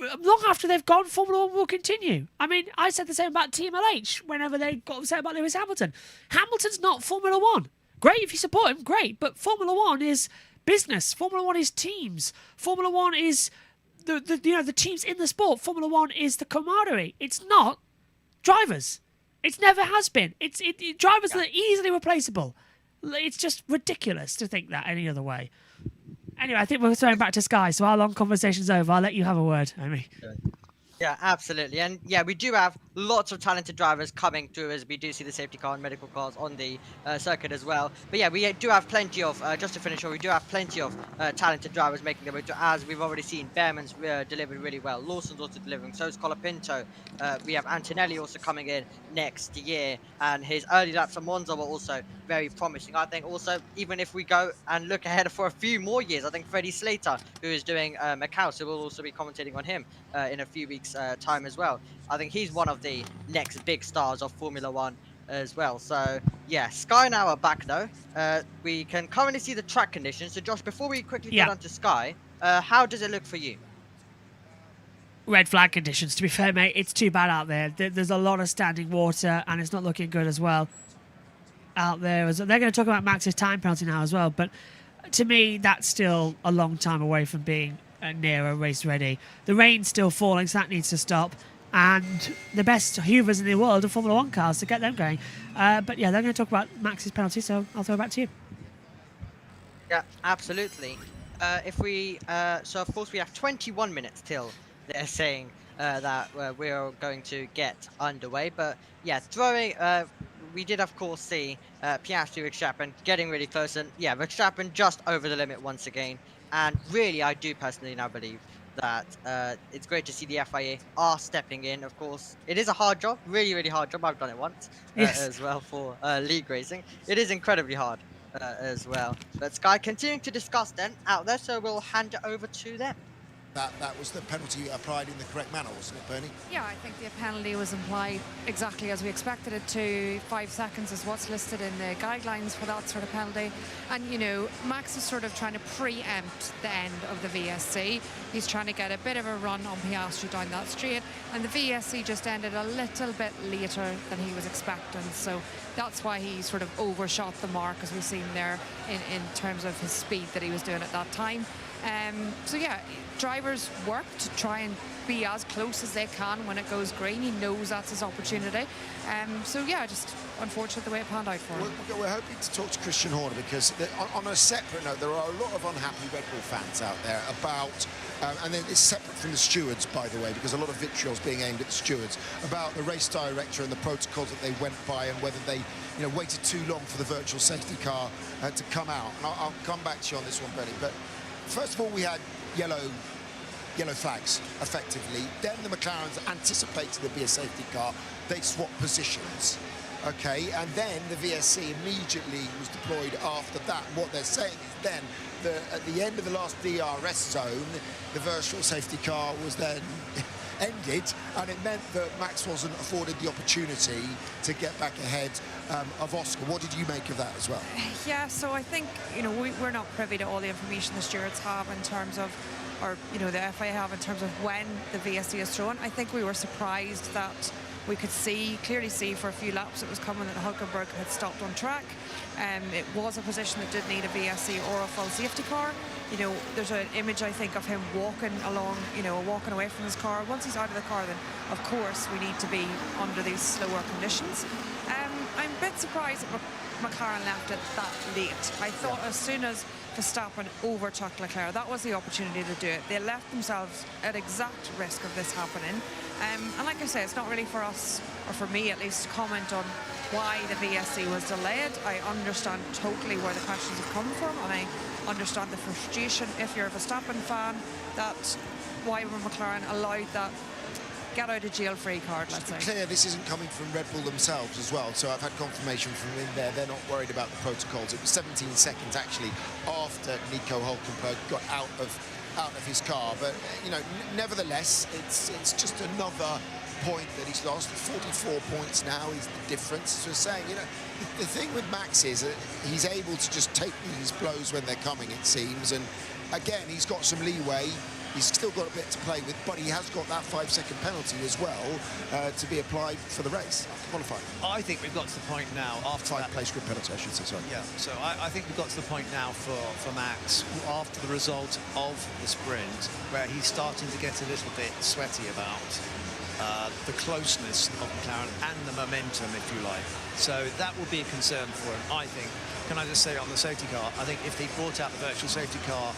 Long after they've gone, Formula One will continue. I mean, I said the same about Team LH whenever they got upset about Lewis Hamilton. Hamilton's not Formula One. Great if you support him, great, but Formula One is business. Formula One is teams. Formula One is the teams in the sport. Formula One is the camaraderie. It's not drivers. It never has been. Drivers that are easily replaceable. It's just ridiculous to think that any other way. Anyway, I think we're throwing back to Sky, so our long conversation's over. I'll let you have a word, Amy.
Yeah, absolutely. And yeah, we do have lots of talented drivers coming through, as we do see the safety car and medical cars on the circuit as well. But yeah, we do have plenty of, just to finish off, we do have plenty of talented drivers making their way through, as we've already seen. Behrman's delivered really well. Lawson's also delivering. So is Colapinto. We have Antonelli also coming in next year, and his early laps at Monza were also very promising. I think also, even if we go and look ahead for a few more years, I think Freddie Slater, who is doing Macau, so we'll also be commentating on him in a few weeks time as well. I think he's one of the next big stars of Formula One as well. So yeah, Sky now are back though. We can currently see the track conditions. So Josh, before we quickly get on to Sky, how does it look for you?
Red flag conditions, to be fair, mate. It's too bad out there. There's a lot of standing water, and it's not looking good as well out there. They're going to talk about Max's time penalty now as well, but to me, that's still a long time away from being near a race ready. The rain's still falling, so that needs to stop. And the best hoovers in the world are Formula One cars to get them going. But yeah, they're going to talk about Max's penalty, so I'll throw it back to you.
Yeah, absolutely. So of course we have 21 minutes till they're saying that we're going to get underway. But yeah, we did of course see Piastri, Verstappen getting really close, and yeah, Verstappen just over the limit once again. And really, I do personally now believe that it's great to see the FIA are stepping in. Of course, it is a hard job, really, really hard job. I've done it once as well for league racing. It is incredibly hard as well. But Sky continuing to discuss then out there, so we'll hand it over to them.
that was the penalty applied in the correct manner, wasn't it, Bernie?
Yeah, I think the penalty was implied exactly as we expected it to. 5 seconds is what's listed in the guidelines for that sort of penalty. And, you know, Max is sort of trying to preempt the end of the VSC. He's trying to get a bit of a run on Piastri down that straight. And the VSC just ended a little bit later than he was expecting. So that's why he sort of overshot the mark, as we've seen there, in terms of his speed that he was doing at that time. So yeah, drivers work to try and be as close as they can when it goes green. He knows that's his opportunity. So yeah, just unfortunate the way it panned out for him.
We're hoping to talk to Christian Horner, because on a separate note, there are a lot of unhappy Red Bull fans out there about, and then it's separate from the stewards, by the way, because a lot of vitriol's being aimed at the stewards, about the race director and the protocols that they went by, and whether they, you know, waited too long for the virtual safety car to come out. And I'll come back to you on this one, Bernie. But first of all, we had yellow flags, effectively. Then the McLarens anticipated there'd be a safety car. They swapped positions, okay? And then the VSC immediately was deployed after that. What they're saying is then, at the end of the last DRS zone, the virtual safety car was then ended, and it meant that Max wasn't afforded the opportunity to get back ahead of Oscar. What did you make of that as well?
Yeah, so I think, you know, we're not privy to all the information the stewards have in terms of, or, you know, the FIA have in terms of when the VSC is thrown. I think we were surprised that we could clearly see for a few laps it was coming that Hülkenberg had stopped on track. It was a position that did need a VSC or a full safety car. You know, there's an image, I think, of him walking along, you know, walking away from his car. Once he's out of the car, then, of course, we need to be under these slower conditions. I'm a bit surprised that McLaren left it that late. I thought as soon as Verstappen overtook Leclerc, that was the opportunity to do it. They left themselves at exact risk of this happening. And like I say, it's not really for us, or for me at least, to comment on why the VSC was delayed. I understand totally where the questions have come from, and I understand the frustration, if you're a Verstappen fan, that why McLaren allowed that get out of jail free card, let's say.
To be clear, this isn't coming from Red Bull themselves as well, so I've had confirmation from in there. They're not worried about the protocols. It was 17 seconds actually after Nico Hülkenberg got out of his car, but you know, nevertheless, it's just another point that he's lost. 44 points now is the difference. So saying, you know, the thing with Max is that he's able to just take these blows when they're coming, it seems, and again, he's got some leeway. He's still got a bit to play with, but he has got that 5-second penalty as well to be applied for the race after qualifying.
I think we've got to the point now after that
place grid penalty, I should say. Sorry.
Yeah. So I think we've got to the point now for Max after the result of the sprint, where he's starting to get a little bit sweaty about the closeness of McLaren and the momentum, if you like. So that will be a concern for him, I think. Can I just say on the safety car, I think if they brought out the virtual safety car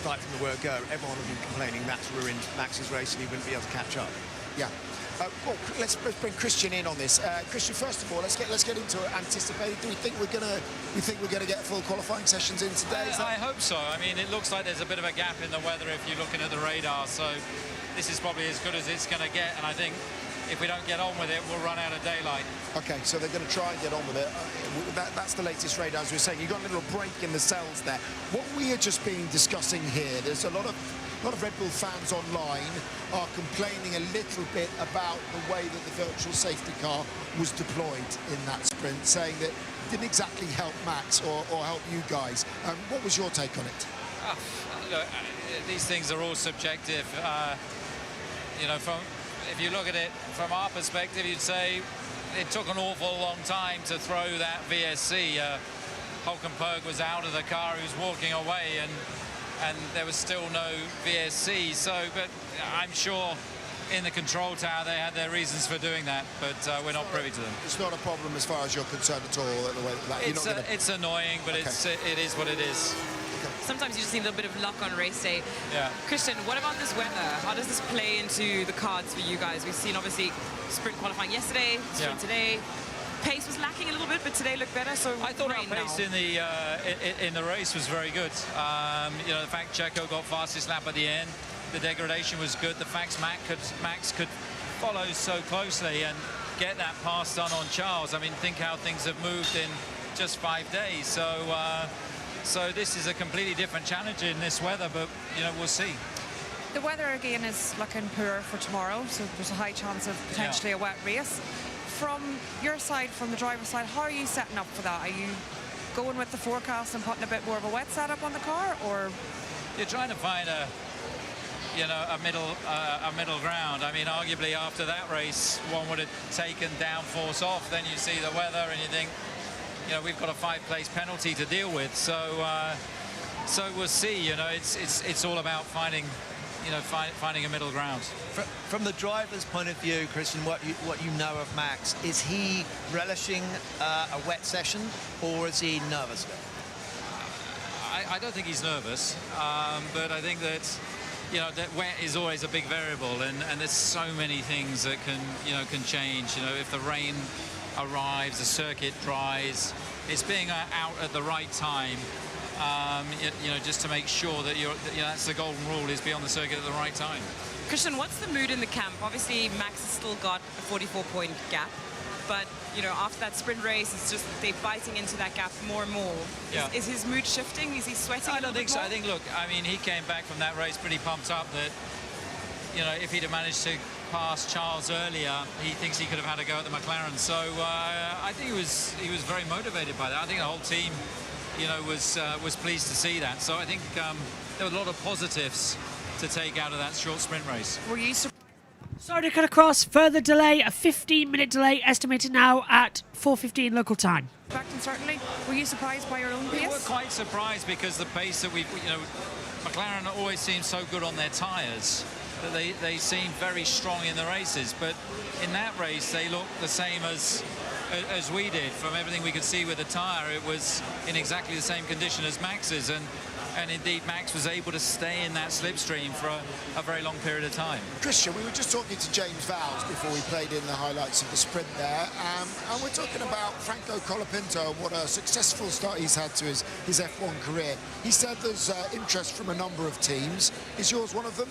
right from the word go, everyone would be complaining that's ruined Max's race and he wouldn't be able to catch up.
Yeah. Well, let's bring Christian in on this. Christian, first of all, let's get into anticipating. Do we think we're gonna get full qualifying sessions in today?
I hope so. I mean, it looks like there's a bit of a gap in the weather if you're looking at the radar. So this is probably as good as it's going to get. And I think if we don't get on with it, we'll run out of daylight.
Okay, so they're going to try and get on with it. That's the latest radar, as we were saying. You've got a little break in the cells there. What we are just been discussing here, there's a lot of Red Bull fans online are complaining a little bit about the way that the virtual safety car was deployed in that sprint, saying that it didn't exactly help Max or help you guys. What was your take on it?
Look, these things are all subjective. You know, if you look at it from our perspective, you'd say it took an awful long time to throw that VSC. Hülkenberg was out of the car, he was walking away, and there was still no VSC. So, but I'm sure in the control tower they had their reasons for doing that, but we're not privy to them.
It's not a problem as far as you're concerned at all. The way that
it's annoying, but
okay.
it is what it is.
Sometimes you just need a little bit of luck on race day.
Yeah.
Christian, what about this weather? How does this play into the cards for you guys? We've seen, obviously, sprint qualifying yesterday, sprint today. Pace was lacking a little bit, but today looked better. So
I thought our pace in the race was very good. You know, the fact Checo got fastest lap at the end, the degradation was good. The fact Max could follow so closely and get that pass done on Charles. I mean, think how things have moved in just 5 days. So this is a completely different challenge in this weather, but, you know, we'll see.
The weather again is looking poor for tomorrow, so there's a high chance of potentially a wet race. From your side, from the driver's side, how are you setting up for that? Are you going with the forecast and putting a bit more of a wet setup on the car, or
you're trying to find a middle ground? I mean, arguably after that race, one would have taken downforce off. Then you see the weather and you think, you know, we've got a 5-place penalty to deal with. So we'll see. You know, it's all about finding a middle ground.
From the driver's point of view, Christian, what you know of Max, is he relishing a wet session, or is he nervous?
I don't think he's nervous, but I think that, you know, that wet is always a big variable, and there's so many things that can change. You know, if the rain arrives, the circuit dries, it's being out at the right time. You know, just to make sure that that's the golden rule, is be on the circuit at the right time.
Christian, what's the mood in the camp? Obviously, Max has still got a 44-point gap, but you know, after that sprint race, it's just they're biting into that gap more and more.
Yeah.
Is his mood shifting? Is he sweating?
I don't think so. I think, look, I mean, he came back from that race pretty pumped up that, you know, if he'd have managed to pass Charles earlier, he thinks he could have had a go at the McLaren. So I think he was very motivated by that. I think the whole team, you know, was pleased to see that. So I think there were a lot of positives to take out of that short sprint race.
were you
Sorry to cut across. Further delay, a 15-minute delay estimated now at 4:15 local time.
expecting, certainly? Were you surprised by your own pace?
We were quite surprised, because the pace that McLaren always seems so good on their tyres that they seem very strong in the races, but in that race they looked the same as we did. From everything we could see with the tyre, it was in exactly the same condition as Max's, and indeed Max was able to stay in that slipstream for a very long period of time.
Christian, we were just talking to James Vowles before we played in the highlights of the sprint there, and we're talking about Franco Colapinto, what a successful start he's had to his F1 career. He said there's interest from a number of teams. Is yours one of them?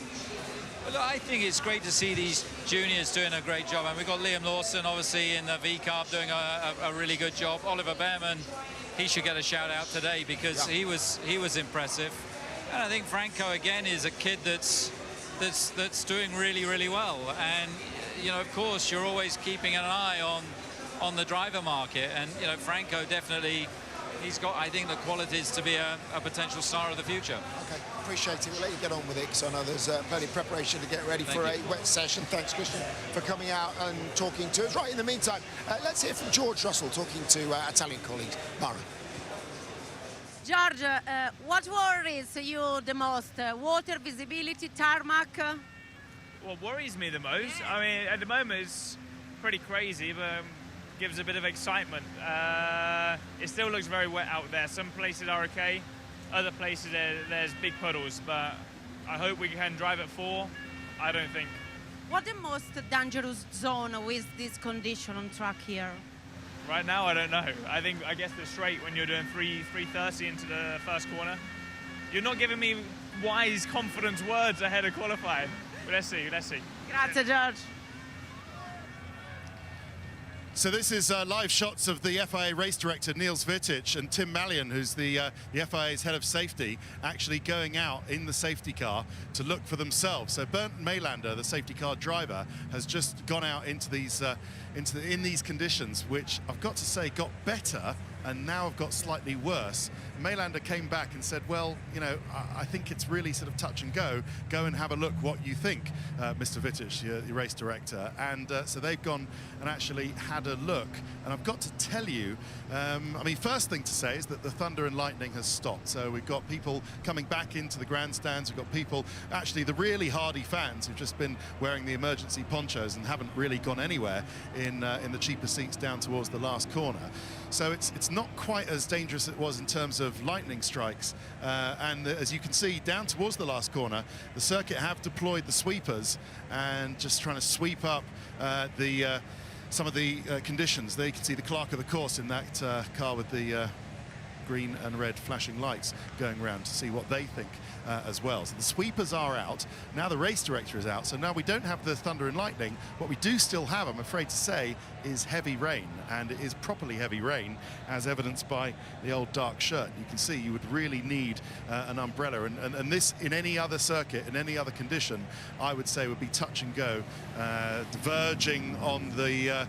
Well, I think it's great to see these juniors doing a great job, and we've got Liam Lawson obviously in the V-Carb doing a really good job. Oliver Behrman, he should get a shout out today, because he was impressive. And I think Franco again is a kid that's doing really, really well. And you know, of course, you're always keeping an eye on the driver market, and you know, Franco definitely, he's got, I think, the qualities to be a potential star of the future.
Okay, appreciate it. We'll let you get on with it, because I know there's plenty of preparation to get ready for a wet session. Thanks, Christian, for coming out and talking to us. Right, in the meantime, let's hear from George Russell talking to Italian colleague Mara.
George, what worries you the most? Water, visibility, tarmac?
What worries me the most? I mean, at the moment it's pretty crazy, but gives a bit of excitement. It still looks very wet out there. Some places are okay, other places there's big puddles, but I hope we can drive at 4. I don't think.
What the most dangerous zone with this condition on track here?
Right now, I don't know. I guess the straight, when you're doing 330 into the first corner. You're not giving me wise, confident words ahead of qualifying. But let's see.
Grazie, George.
So this is live shots of the FIA race director, Niels Vittich, and Tim Mallion, who's the FIA's head of safety, actually going out in the safety car to look for themselves. So Bernd Maylander, the safety car driver, has just gone out into these in these conditions, which I've got to say got better and now have got slightly worse. Maylander came back and said, well, you know, I think it's really sort of touch and go. Go and have a look what you think, Mr. Vittich, your race director. And so they've gone and actually had a look. And I've got to tell you, I mean, first thing to say is that the thunder and lightning has stopped. So we've got people coming back into the grandstands. We've got people, actually the really hardy fans who've just been wearing the emergency ponchos and haven't really gone anywhere in the cheaper seats down towards the last corner. So it's not quite as dangerous as it was in terms of lightning strikes. And as you can see, down towards the last corner, the circuit have deployed the sweepers and just trying to sweep up some of the conditions. There you can see the clerk of the course in that car with the green and red flashing lights going around to see what they think as well. So the sweepers are out. Now the race director is out. So now we don't have the thunder and lightning. What we do still have, I'm afraid to say, is heavy rain. And it is properly heavy rain, as evidenced by the old dark shirt. You can see you would really need an umbrella. And this, in any other circuit, in any other condition, I would say would be touch and go, verging on the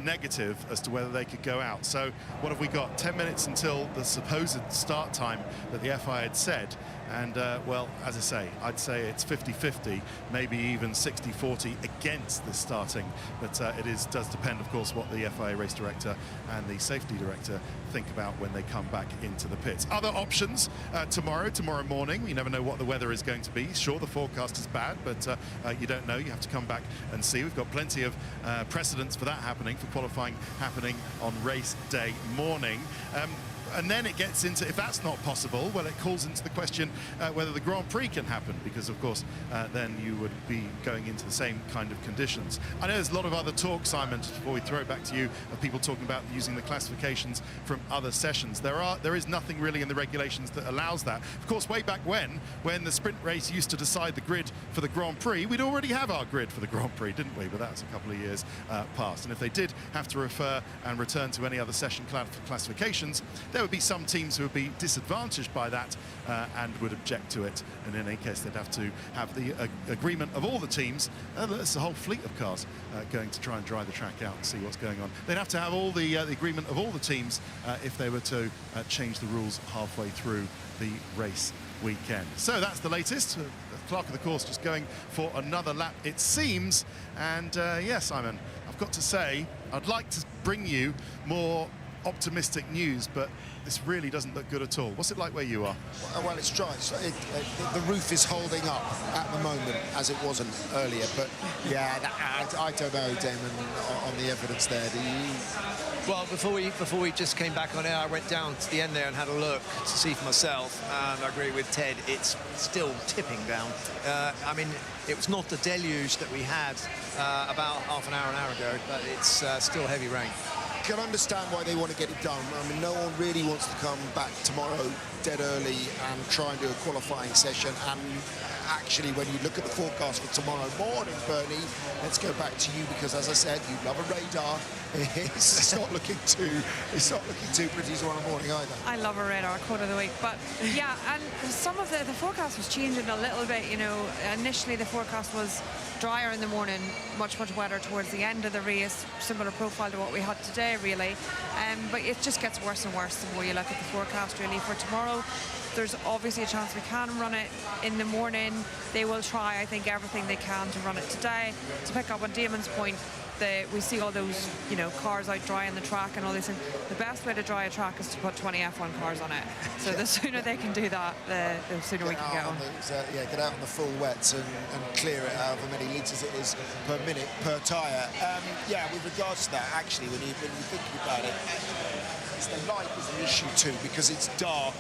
negative as to whether they could go out. So what have we got? 10 minutes until the supposed start time that the FIA had said. And, well, as I say, I'd say it's 50-50, maybe even 60-40 against the starting. But it does depend, of course, what the FIA race director and the safety director think about when they come back into the pits. Other options tomorrow morning. You never know what the weather is going to be. Sure, the forecast is bad, but you don't know. You have to come back and see. We've got plenty of precedents for that happening, for qualifying happening on race day morning. And then it gets into, if that's not possible, well, it calls into the question whether the Grand Prix can happen, because, of course, then you would be going into the same kind of conditions. I know there's a lot of other talk, Simon, before we throw it back to you, of people talking about using the classifications from other sessions. There is nothing really in the regulations that allows that. Of course, way back when the sprint race used to decide the grid for the Grand Prix, we'd already have our grid for the Grand Prix, didn't we? But that was a couple of years past. And if they did have to refer and return to any other session classifications, there would be some teams who would be disadvantaged by that and would object to it. And in any case, they'd have to have the agreement of all the teams. There's a whole fleet of cars going to try and dry the track out and see what's going on. They'd have to have all the agreement of all the teams if they were to change the rules halfway through the race weekend. So that's the latest. The clerk of the course just going for another lap, it seems. And yes, Simon, I've got to say, I'd like to bring you more optimistic news, but this really doesn't look good at all. What's it like where you are?
Well, it's dry. The roof is holding up at the moment, as it wasn't earlier. But yeah, I don't know, Damon, on the evidence there. Do you?
Well, before we just came back on air, I went down to the end there and had a look to see for myself, and I agree with Ted. It's still tipping down. I mean, it was not the deluge that we had about half an hour ago, but it's still heavy rain.
Can understand why they want to get it done. I mean, no one really wants to come back tomorrow dead early and try and do a qualifying session. And actually, when you look at the forecast for tomorrow morning, Bernie, let's go back to you, because as I said, you love a radar. It's not looking too pretty tomorrow morning either.
I love a radar, quote of the week. But yeah, and some of the forecast was changing a little bit. You know, initially the forecast was drier in the morning, much wetter towards the end of the race, similar profile to what we had today, really. But it just gets worse and worse the more you look at the forecast, really. For tomorrow, there's obviously a chance we can run it in the morning. They will try, I think, everything they can to run it today. To pick up on Damon's point, we see all those, you know, cars out drying the track and all this, and the best way to dry a track is to put 20 F1 cars on it. So the sooner they can do that, the sooner we can get on.
Get out on the full wets and clear it however many litres it is per minute per tyre. Yeah, with regards to that, actually, when you think about it, the light is an issue too, because it's dark.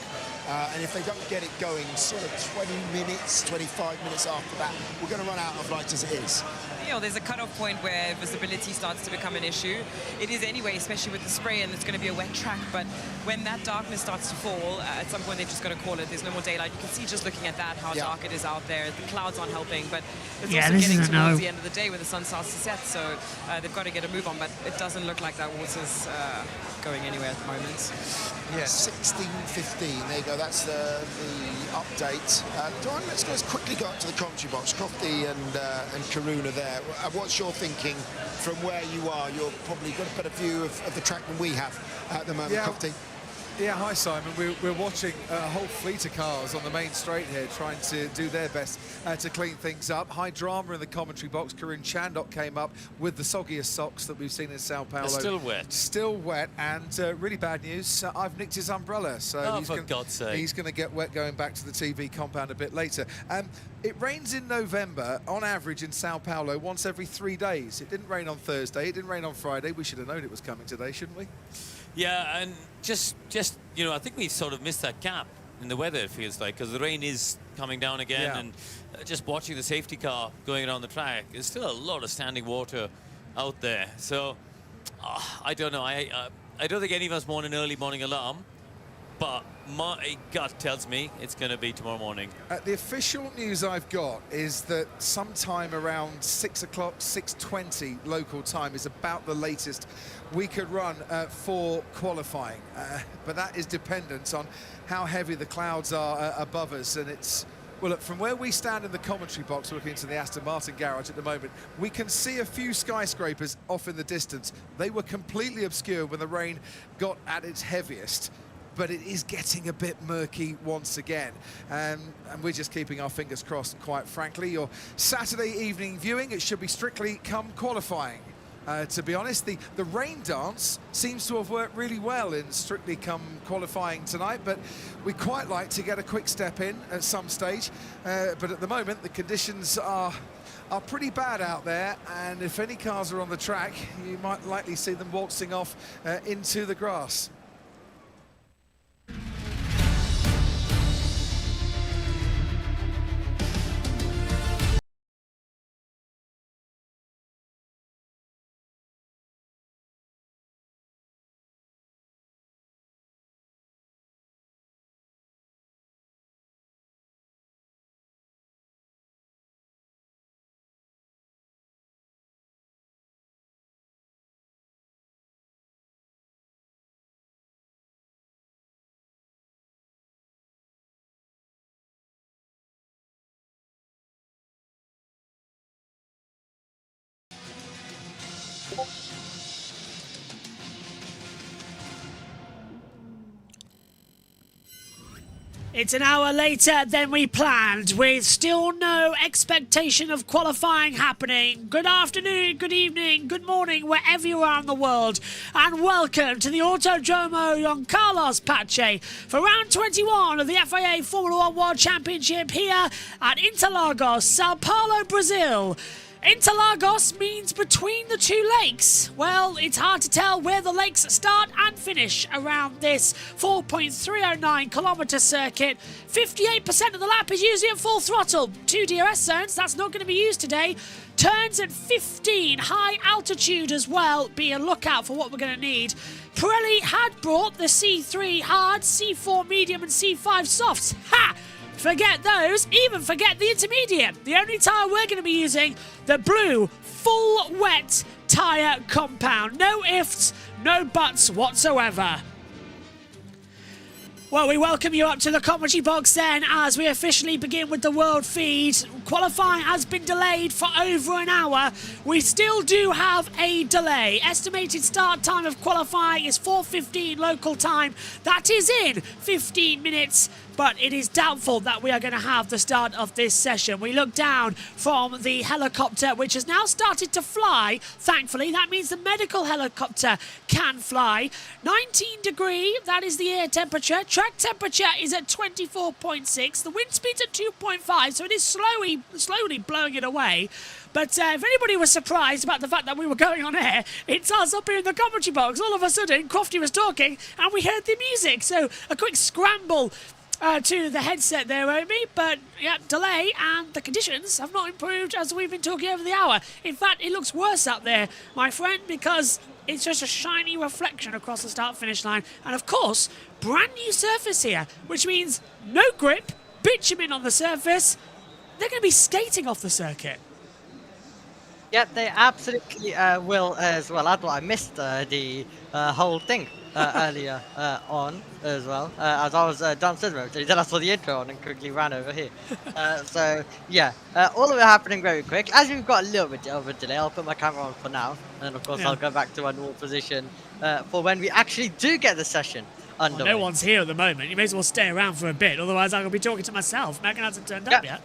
And if they don't get it going sort of 20 minutes, 25 minutes after that, we're going to run out of light as it is.
You know, there's a cutoff point where visibility starts to become an issue. It is anyway, especially with the spray, and it's going to be a wet track. But when that darkness starts to fall, at some point they've just got to call it. There's no more daylight. You can see just looking at that how dark it is out there. The clouds aren't helping, but it's also getting towards the end of the day when the sun starts to set. So they've got to get a move on. But it doesn't look like that water's going anywhere at the moment.
Yeah, 16:15. There you go. That's the update. Don, let's quickly go up to the commentary box. Crofty and Karuna there. What's your thinking from where you are? You've probably got a better view of the track than we have at the moment, Crofty.
Yeah, hi Simon. We're watching a whole fleet of cars on the main straight here trying to do their best to clean things up. High drama in the commentary box. Karun Chandok came up with the soggiest socks that we've seen in Sao Paulo.
They're still wet.
Still wet, and really bad news. I've nicked his umbrella, so
for God's sake.
He's going to get wet going back to the TV compound a bit later. It rains in November, on average, in Sao Paulo once every 3 days. It didn't rain on Thursday. It didn't rain on Friday. We should have known it was coming today, shouldn't we?
Yeah, and just you know, I think we sort of missed that gap in the weather, it feels like, because the rain is coming down again, and just watching the safety car going around the track, there's still a lot of standing water out there. So I don't know. I don't think any of us want an early morning alarm. but my gut tells me it's going to be tomorrow morning.
The official news I've got is that sometime around 6 o'clock, 6:20 local time is about the latest we could run for qualifying. But that is dependent on how heavy the clouds are above us, and it's... Well, look, from where we stand in the commentary box looking into the Aston Martin garage at the moment, we can see a few skyscrapers off in the distance. They were completely obscured when the rain got at its heaviest, but it is getting a bit murky once again. And we're just keeping our fingers crossed, quite frankly. Your Saturday evening viewing, it should be strictly come qualifying. To be honest, the rain dance seems to have worked really well in Strictly Come qualifying tonight, but we quite like to get a quick step in at some stage. But at the moment, the conditions are pretty bad out there, and if any cars are on the track, you might likely see them waltzing off into the grass.
It's an hour later than we planned, with still no expectation of qualifying happening. Good afternoon, good evening, good morning, wherever you are in the world, and welcome to the Autodromo Juan Carlos Pache for round 21 of the FIA Formula 1 World Championship here at Interlagos, Sao Paulo, Brazil. Interlagos means between the two lakes. Well, it's hard to tell where the lakes start and finish around this 4.309 kilometre circuit. 58% of the lap is usually at full throttle. 2 DRS zones, that's not going to be used today. Turns at 15, high altitude as well. Be a lookout for what we're going to need. Pirelli had brought the C3 hard, C4 medium and C5 softs. Ha! Forget those, even forget the intermediate. The only tyre we're going to be using, the blue full wet tyre compound. No ifs, no buts whatsoever. Well, we welcome you up to the commentary box then as we officially begin with the world feed. Qualifying has been delayed for over an hour. We still do have a delay. Estimated start time of qualifying is 4:15 local time. That is in 15 minutes. But it is doubtful that we are going to have the start of this session. We look down from the helicopter, which has now started to fly. Thankfully, that means the medical helicopter can fly. 19 degree, that is the air temperature. Track temperature is at 24.6. The wind speed's at 2.5, so it is slowly blowing it away. But if anybody was surprised about the fact that we were going on air, it's us up here in the commentary box. All of a sudden, Crofty was talking, and we heard the music. So a quick scramble to the headset there, Omi, but yeah, delay, and the conditions have not improved as we've been talking over the hour. In fact, it looks worse up there, my friend, because it's just a shiny reflection across the start-finish line, and of course, brand new surface here, which means no grip, bitumen on the surface. They're going to be skating off the circuit.
Yep, they absolutely will as well. I missed the whole thing earlier on as well, as I was downstairs. Then I saw the intro on and quickly ran over here. So yeah, all of it happening very quick. As we've got a little bit of a delay, I'll put my camera on for now, and of course I'll go back to my normal position for when we actually do get the session underway.
Well, no one's here at the moment. You may as well stay around for a bit, otherwise I'm going to be talking to myself. Megan hasn't turned up yet.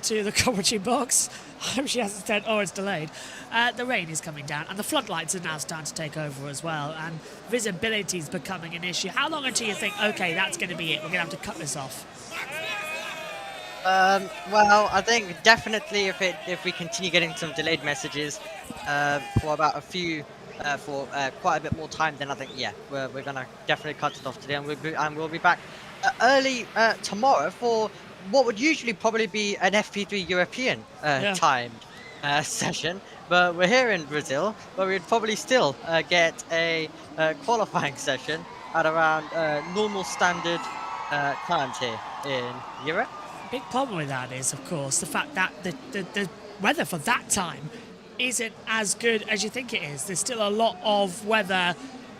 To the commentary box. I hope she hasn't said, oh, it's delayed. The rain is coming down, and the floodlights are now starting to take over as well, and visibility is becoming an issue. How long until you think, okay, that's going to be it, we're going to have to cut this off?
Well, I think definitely if we continue getting some delayed messages for about a few, for quite a bit more time, then I think, yeah, we're going to definitely cut it off today, and we'll be back early tomorrow for what would usually probably be an FP3 European timed session, but we're here in Brazil, but we'd probably still get a qualifying session at around normal standard times here in Europe.
Big problem with that is, of course, the fact that the weather for that time isn't as good as you think it is. There's still a lot of weather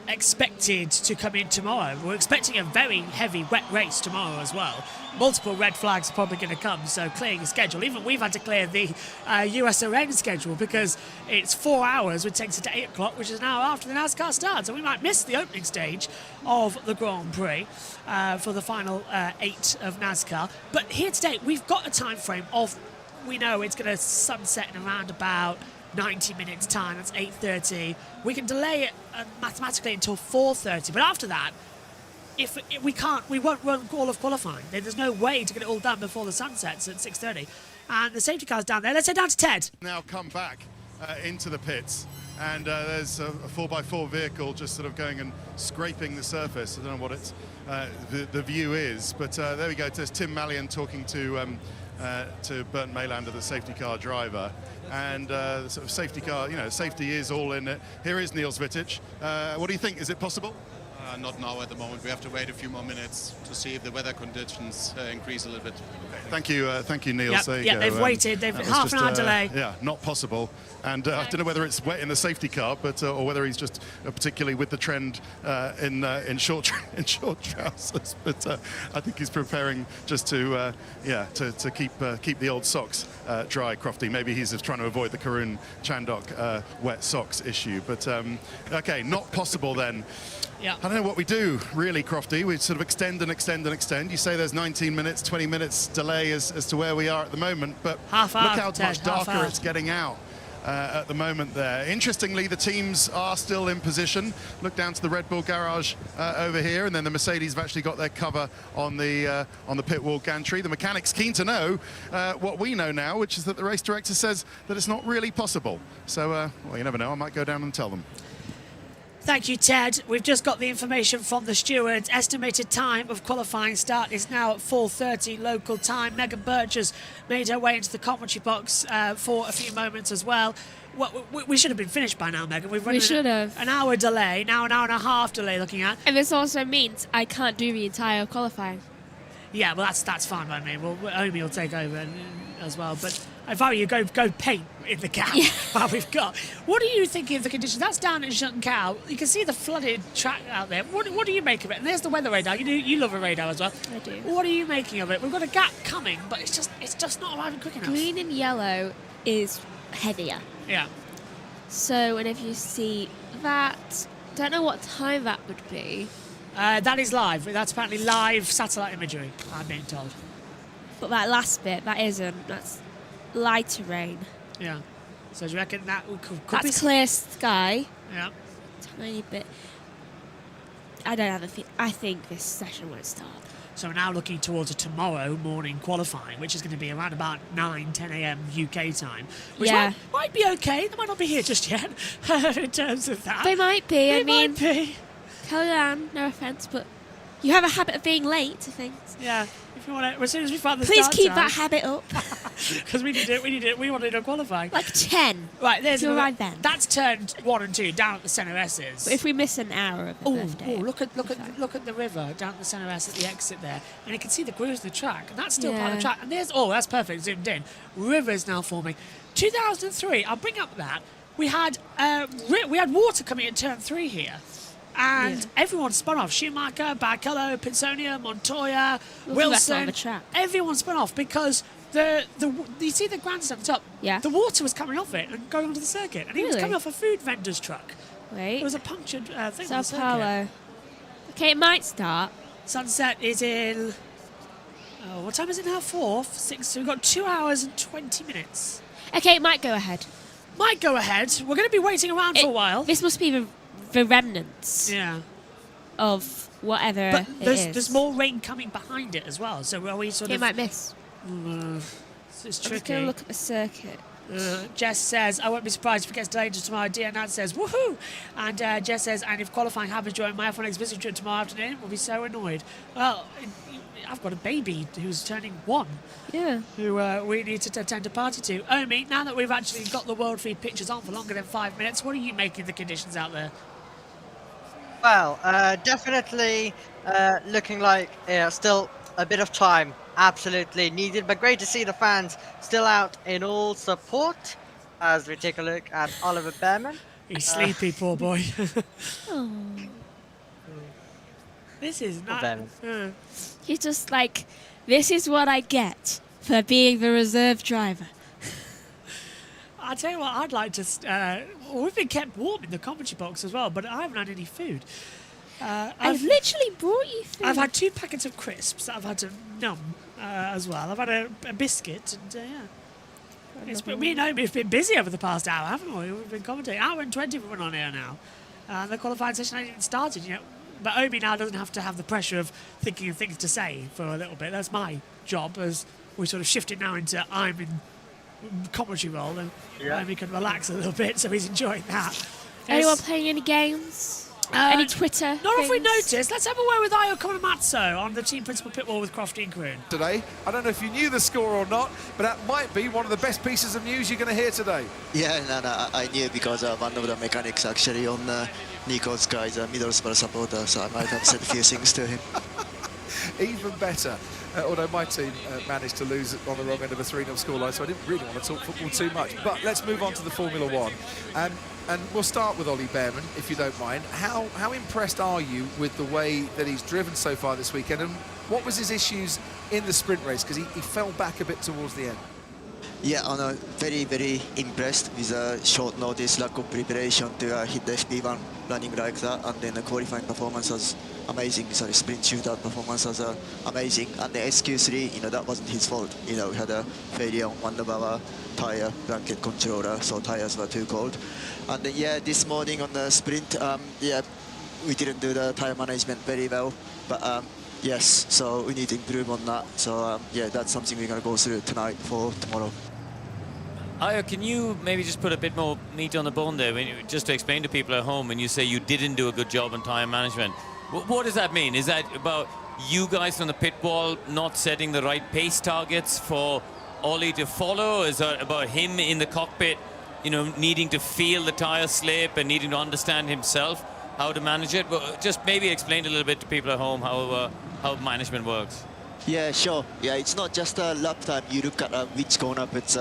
expected to come in tomorrow. We're expecting a very heavy wet race tomorrow as well. Multiple red flags are probably going to come, so clearing the schedule. Even we've had to clear the USRN schedule because it's 4 hours, which takes it to 8 o'clock, which is an hour after the NASCAR starts. And we might miss the opening stage of the Grand Prix for the final 8 of NASCAR. But here today, we've got a time frame of, we know it's going to sunset in around about 90 minutes time. That's 8:30. We can delay it mathematically until 4:30, but after that, if we won't run all of qualifying. There's no way to get it all done before the sun sets at 6:30. And the safety car's down there. Let's head down to Ted.
Now come back into the pits, and there's a 4x4 vehicle just sort of going and scraping the surface. I don't know what it's the view is, but there we go. There's Tim Mallion talking to Bernd Maylander, the safety car driver. And the sort of safety car, safety is all in it. Here is Niels Wittich. What do you think? Is it possible?
Not now at the moment. We have to wait a few more minutes to see if the weather conditions increase a little bit.
Thank you, Niels.
Yeah, they've waited. They've half an hour delay.
Yeah, not possible. And I don't know whether it's wet in the safety car, but or whether he's just particularly with the trend in short trousers. But I think he's preparing just to keep the old socks dry. Crofty. Maybe he's just trying to avoid the Karun Chandhok wet socks issue. But okay, not possible then.
Yeah.
I don't know what we do, really, Crofty. We sort of extend and extend and extend. You say there's 19 minutes, 20 minutes delay as to where we are at the moment, but look how much darker it's getting out at the moment there. Interestingly, the teams are still in position. Look down to the Red Bull garage over here, and then the Mercedes have actually got their cover on the pit wall gantry. The mechanics keen to know what we know now, which is that the race director says that it's not really possible. So, well, you never know. I might go down and tell them.
Thank you, Ted. We've just got the information from the stewards. Estimated time of qualifying start is now at 4:30 local time. Megan Birch has made her way into the commentary box for a few moments as well. We should have been finished by now, Megan.
We should have.
An hour delay, now an hour and a half delay looking at.
And this also means I can't do the entire qualifying.
Yeah, well, that's fine by me. Well, Omi will take over as well. But if I were you, go paint in the gap while we've got. What are you thinking of the conditions? That's down in Shutten. You can see the flooded track out there. What do you make of it? And there's the weather radar. You love a radar as well.
I do.
What are you making of it? We've got a gap coming, but it's just not arriving quick enough.
Green and yellow is heavier.
Yeah.
So, and if you see that, don't know what time that would be.
That is live. That's apparently live satellite imagery, I'm being told.
But that last bit, that isn't. That's lighter rain.
Yeah. So do you reckon that could
that's
be
clear sky.
Yeah.
Tiny bit. I don't have a feel. I think this session won't start.
So we're now looking towards a tomorrow morning qualifying, which is going to be around about 10 a.m. UK time. Which might be okay. They might not be here just yet in terms of that.
They might be.
They might be.
Kelly-Ann, no offence, but you have a habit of being late to things.
Yeah. If you want to, as soon as we find the
Please
start
keep
time,
that habit up.
Because we need it. We want to do qualifying.
Like 10.
Right, there's
to arrive then.
That's turned 1 and 2 down at the Centre S's.
But if we miss an hour of the birthday.
Look at the river down at the Centre S at the exit there, and you can see the grooves of the track, and that's still part of the track. And there's that's perfect zoomed in. Rivers now forming. 2003. I'll bring up that we had water coming at turn 3 here. And everyone spun off. Schumacher, Barrichello, Pinsonia, Montoya, Wilson. Everyone spun off because you see the grandstand at the top?
Yeah.
The water was coming off it and going onto the circuit. And it was coming off a food vendor's truck.
Wait.
It was a punctured thing on the
Sao
circuit.
Paulo. Okay, it might start.
Sunset is in... what time is it now? 4? 6? So we've got 2 hours and 20 minutes.
Okay, it might go ahead.
Might go ahead. We're going to be waiting around for a while.
This must be the remnants of whatever
but
it is.
There's more rain coming behind it as well, so are we sort of...
It might miss.
It's tricky.
I'm just going to look at the circuit.
Jess says, I won't be surprised if it gets delayed to tomorrow. Nat says, woohoo! And Jess says, and if qualifying happens during my F1 exhibition trip tomorrow afternoon, we'll be so annoyed. Well, I've got a baby who's turning 1.
Yeah.
Who we need to attend a party to. Omi, now that we've actually got the World Feed pictures on for longer than 5 minutes, what are you making the conditions out there?
Well, definitely looking like still a bit of time absolutely needed, but great to see the fans still out in all support as we take a look at Oliver Behrman.
He's sleepy, poor boy. This is not...
He's just like, this is what I get for being the reserve driver.
I'll tell you what, I'd like to... we've been kept warm in the commentary box as well, but I haven't had any food.
I've literally brought you food.
I've had 2 packets of crisps that I've had to numb as well. I've had a biscuit and, me and Omi have been busy over the past hour, haven't we? We've been commentating. Hour and 20 we've been on here now. The qualifying session hasn't even started, you know. But Omi now doesn't have to have the pressure of thinking of things to say for a little bit. That's my job, as we sort of shifted now into I'm in commentary role, and Omi can relax a little bit, so he's enjoying that.
Anyone playing any games? Any Twitter
Not
things?
if we noticed. Let's have a word with Ayo Konamatsu on the team principal pit wall with Crofty and Kroon.
Today, I don't know if you knew the score or not, but that might be one of the best pieces of news you're going to hear today.
Yeah, I knew because one of the mechanics actually on Nico's guy's middle spell supporter, so I might have said a few things to him.
Even better. Although my team managed to lose on the wrong end of a 3-0 scoreline, so I didn't really want to talk football too much. But let's move on to the Formula One. And we'll start with Ollie Behrman, if you don't mind. How impressed are you with the way that he's driven so far this weekend? And what was his issues in the sprint race? Because he fell back a bit towards the end.
Yeah, very, very impressed with a short notice, lack of preparation to hit the FP1 running like that. And then the qualifying performance was amazing. Sorry, sprint shootout performance was amazing. And the SQ3, that wasn't his fault. We had a failure on one of our tire blanket controller, so tires were too cold. And then, this morning on the sprint, we didn't do the tire management very well. But yes, so we need to improve on that. So that's something we're going to go through tonight for tomorrow.
Ayo, can you maybe just put a bit more meat on the bone there, just to explain to people at home when you say you didn't do a good job on tire management? What does that mean? Is that about you guys from the pit wall not setting the right pace targets for Ollie to follow? Is that about him in the cockpit, needing to feel the tire slip and needing to understand himself how to manage it? But just maybe explain a little bit to people at home how management works.
Yeah, sure. Yeah, it's not just a lap time. You look at which corner puts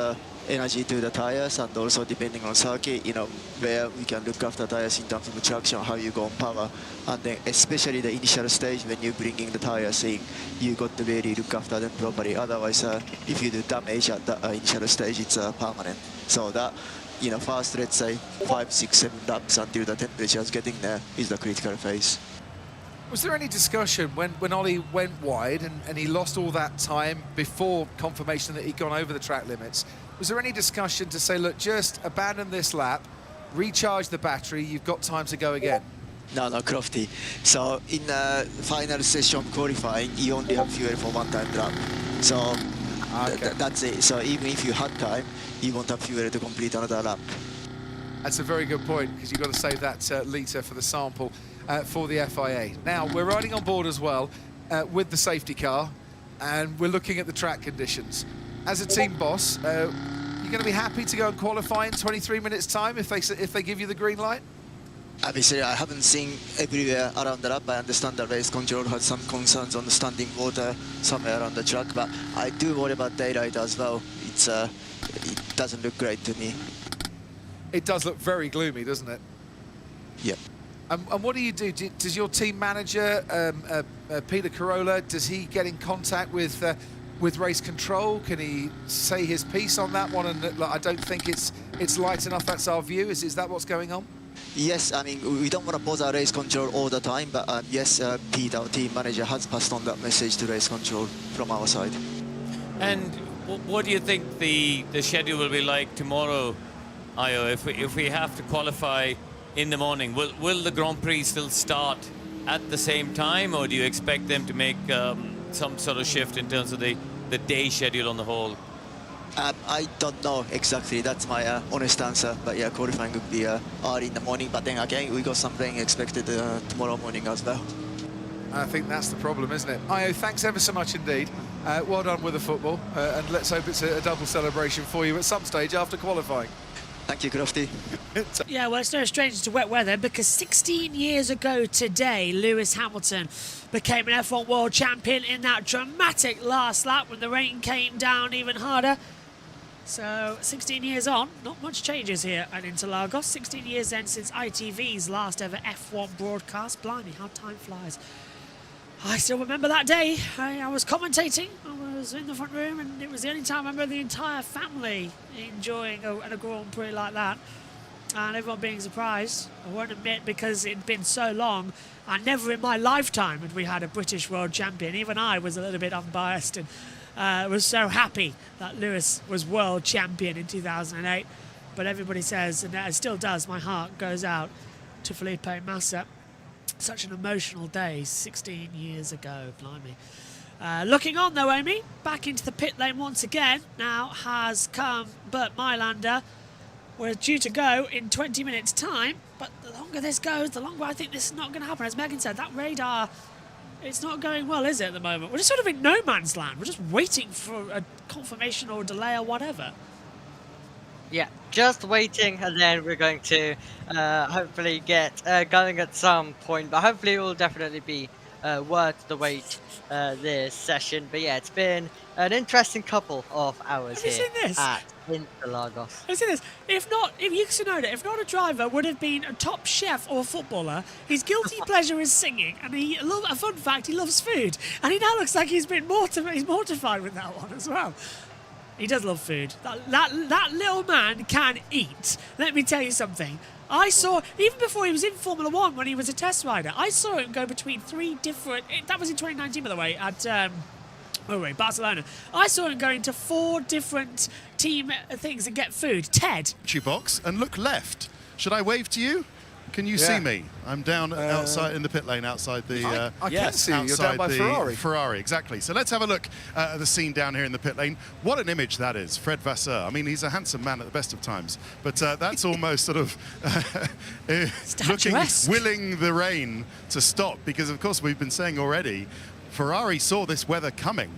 energy to the tires, and also depending on circuit, where we can look after tires in terms of traction, how you go on power, and then especially the initial stage when you're bringing the tires in, you got to really look after them properly. Otherwise, if you do damage at the initial stage, it's permanent. So that, first, let's say 5, 6, 7 laps until the temperature is getting there is the critical phase.
Was there any discussion when Ollie went wide and he lost all that time before confirmation that he'd gone over the track limits? Was there any discussion to say, look, just abandon this lap, recharge the battery, you've got time to go again?
No, Crofty. So in the final session qualifying, you only have fuel for one time lap. So that's it. So even if you had time, you won't have fuel to complete another lap.
That's a very good point, because you've got to save that litre for the sample for the FIA. Now, we're riding on board as well with the safety car, and we're looking at the track conditions. As a team boss, you're going to be happy to go and qualify in 23 minutes' time if they give you the green light?
Obviously, I haven't seen everywhere around the lap. I understand the race control had some concerns on the standing water somewhere around the track, but I do worry about daylight as well. It doesn't look great to me.
It does look very gloomy, doesn't it?
Yeah.
And what do you do? Does your team manager, Peter Corolla, does he get in contact with race control? Can he say his piece on that one? And I don't think it's light enough. That's our view. Is that what's going on?
Yes, I mean, we don't want to bother race control all the time, but yes, Pete, our team manager, has passed on that message to race control from our side.
And what do you think the schedule will be like tomorrow, Ayo, if we have to qualify in the morning? Will the Grand Prix still start at the same time, or do you expect them to make some sort of shift in terms of the day schedule on the whole?
I don't know exactly. That's my honest answer. But yeah, qualifying would be early in the morning. But then again, we got some rain expected tomorrow morning as well.
I think that's the problem, isn't it? Ayo, thanks ever so much indeed. Well done with the football, and let's hope it's a double celebration for you at some stage after qualifying.
Thank you, Crofty.
Yeah, well, it's no stranger to wet weather because 16 years ago today, Lewis Hamilton became an F1 World Champion in that dramatic last lap when the rain came down even harder. So, 16 years on, not much changes here at Interlagos. 16 years then since ITV's last ever F1 broadcast. Blimey, how time flies. I still remember that day. I was commentating. I was in the front room, and it was the only time I remember the entire family enjoying a Grand Prix like that. And everyone being surprised. I won't admit, because it'd been so long, and never in my lifetime had we had a British world champion. Even I was a little bit unbiased and was so happy that Lewis was world champion in 2008. But everybody says, and it still does, my heart goes out to Felipe Massa. Such an emotional day 16 years ago, blimey. Looking on though, Amy, back into the pit lane once again now has come Bert Mailander. We're due to go in 20 minutes time, but the longer this goes, the longer I think this is not going to happen. As Megan said, that radar, it's not going well, is it, at the moment? We're just sort of in no man's land. We're just waiting for a confirmation or a delay or whatever.
Yeah, just waiting, and then we're going to hopefully get going at some point, but hopefully it will definitely be worth the wait this session. But yeah, it's been an interesting couple of hours here at Interlagos.
Have you seen this? If Yuki Tsunoda, if not a driver, would have been a top chef or footballer, his guilty pleasure is singing, and a fun fact, he loves food, and he now looks like he's mortified with that one as well. He does love food. That little man can eat. Let me tell you something. I saw, even before he was in Formula 1 when he was a test rider, I saw him go between 3 different... That was in 2019, by the way, at Barcelona. I saw him going to 4 different team things and get food. Ted.
Box and look left. Should I wave to you? Can you see me? I'm down outside in the pit lane outside the...
I can see you. You're down by Ferrari.
Ferrari, exactly. So let's have a look at the scene down here in the pit lane. What an image that is, Fred Vasseur. I mean, he's a handsome man at the best of times, but that's almost sort of willing the rain to stop, because, of course, we've been saying already, Ferrari saw this weather coming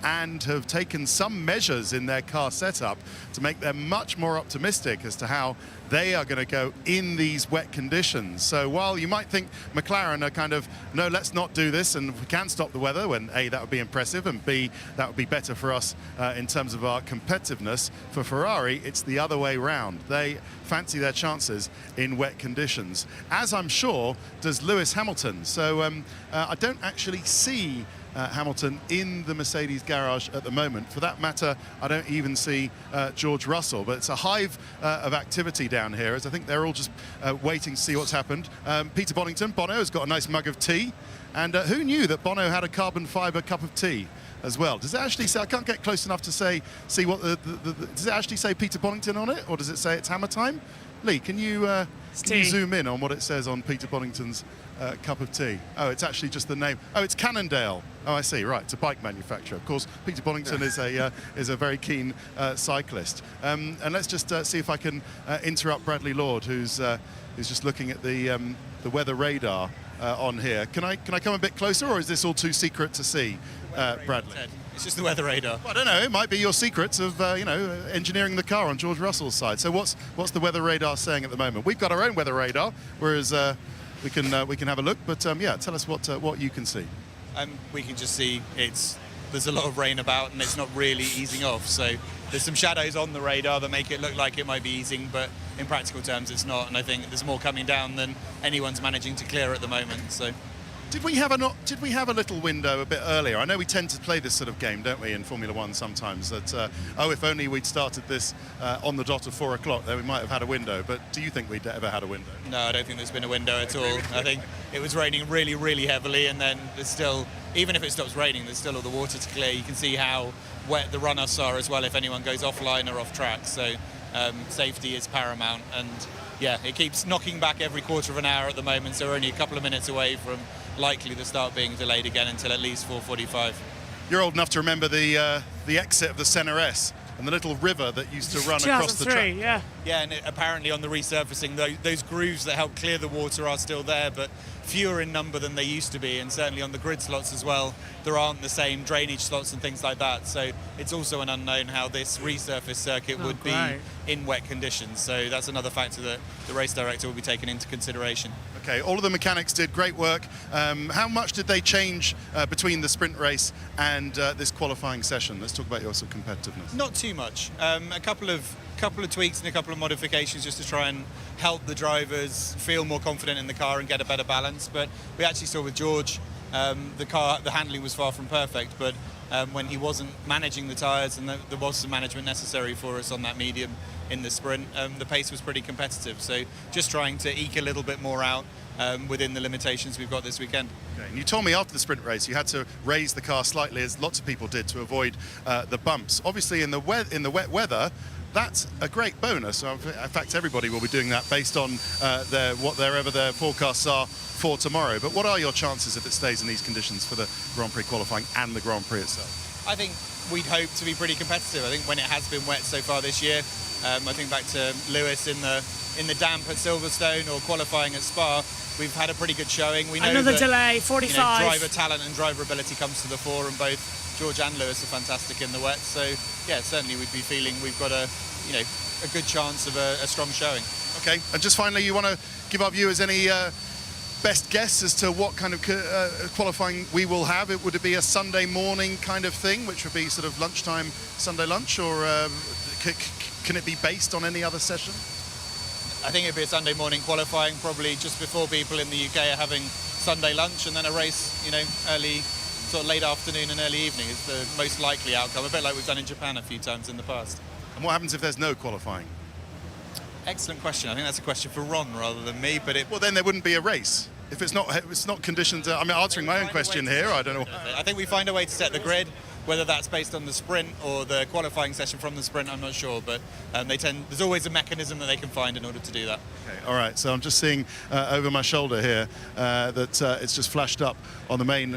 and have taken some measures in their car setup to make them much more optimistic as to how they are going to go in these wet conditions. So while you might think McLaren are kind of, no, let's not do this, and if we can stop the weather, when A, that would be impressive, and B, that would be better for us in terms of our competitiveness, for Ferrari, it's the other way round. They fancy their chances in wet conditions, as I'm sure does Lewis Hamilton. So I don't actually see Hamilton in the Mercedes garage at the moment. For that matter, I don't even see George Russell, but it's a hive of activity down here, as I think they're all just waiting to see what's happened. Peter Bonington, Bono, has got a nice mug of tea, and who knew that Bono had a carbon fibre cup of tea as well? Does it actually say, I can't get close enough to see what does it actually say Peter Bonington on it, or does it say it's hammer time? Lee, can you zoom in on what it says on Peter Bonington's cup of tea? Oh, it's actually just the name. Oh, it's Cannondale. Oh, I see. Right, it's a bike manufacturer. Of course, Peter Bonington is a very keen cyclist. And let's just see if I can interrupt Bradley Lord, who's just looking at the weather radar on here. Can I come a bit closer, or is this all too secret to see, Bradley?
It's just the weather radar.
Well, I don't know. It might be your secrets of engineering the car on George Russell's side. So what's the weather radar saying at the moment? We've got our own weather radar, whereas we can have a look. But yeah, tell us what you can see.
We can just see there's a lot of rain about, and it's not really easing off. So there's some shadows on the radar that make it look like it might be easing, but in practical terms, it's not. And I think there's more coming down than anyone's managing to clear at the moment. So.
Did we have a little window a bit earlier? I know we tend to play this sort of game, don't we, in Formula 1 sometimes, that, if only we'd started this on the dot of 4 o'clock, then we might have had a window. But do you think we'd ever had a window?
No, I don't think there's been a window at all. I think it was raining really, really heavily, and then there's still, even if it stops raining, there's still all the water to clear. You can see how wet the runners are as well if anyone goes offline or off track. So safety is paramount, and yeah, it keeps knocking back every quarter of an hour at the moment, so we're only a couple of minutes away from likely the start being delayed again until at least 4:45.
You're old enough to remember the exit of the Senna S and the little river that used to run across the track.
Yeah.
Yeah, and apparently on the resurfacing, those grooves that help clear the water are still there, but fewer in number than they used to be, and certainly on the grid slots as well, there aren't the same drainage slots and things like that. So it's also an unknown how this resurface circuit would be in wet conditions. So that's another factor that the race director will be taking into consideration.
Okay, all of the mechanics did great work. How much did they change between the sprint race and this qualifying session? Let's talk about your sort of competitiveness.
Not too much. A couple of tweaks and a couple of modifications just to try and help the drivers feel more confident in the car and get a better balance. But we actually saw with George, the handling was far from perfect, but when he wasn't managing the tyres, and there was some management necessary for us on that medium in the sprint, the pace was pretty competitive. So just trying to eke a little bit more out within the limitations we've got this weekend.
Okay. And you told me after the sprint race you had to raise the car slightly, as lots of people did, to avoid the bumps. Obviously in the wet weather, that's a great bonus. In fact, everybody will be doing that based on whatever their forecasts are for tomorrow. But what are your chances if it stays in these conditions for the Grand Prix qualifying and the Grand Prix itself?
I think we'd hope to be pretty competitive. I think when it has been wet so far this year, I think back to Lewis in the damp at Silverstone or qualifying at Spa, we've had a pretty good showing. We know
another
that,
delay, 45.
Driver talent and driver ability comes to the fore, and both George and Lewis are fantastic in the wet. So yeah, certainly we'd be feeling we've got a good chance of a strong showing.
Okay, and just finally, you want to give our viewers any best guess as to what kind of qualifying we will have? Would it be a Sunday morning kind of thing, which would be sort of lunchtime Sunday lunch, or can it be based on any other session?
I think it'd be a Sunday morning qualifying, probably just before people in the UK are having Sunday lunch, and then a race, early, sort of late afternoon and early evening is the most likely outcome, a bit like we've done in Japan a few times in the past.
And what happens if there's no qualifying?
Excellent question. I think that's a question for Ron rather than me, but
well, then there wouldn't be a race. If it's not conditioned. I'm answering my own question here. I don't know.
I think we find a way to set the grid. Whether that's based on the sprint or the qualifying session from the sprint, I'm not sure, but there's always a mechanism that they can find in order to do that.
Okay, all right, so I'm just seeing over my shoulder here that it's just flashed up on the main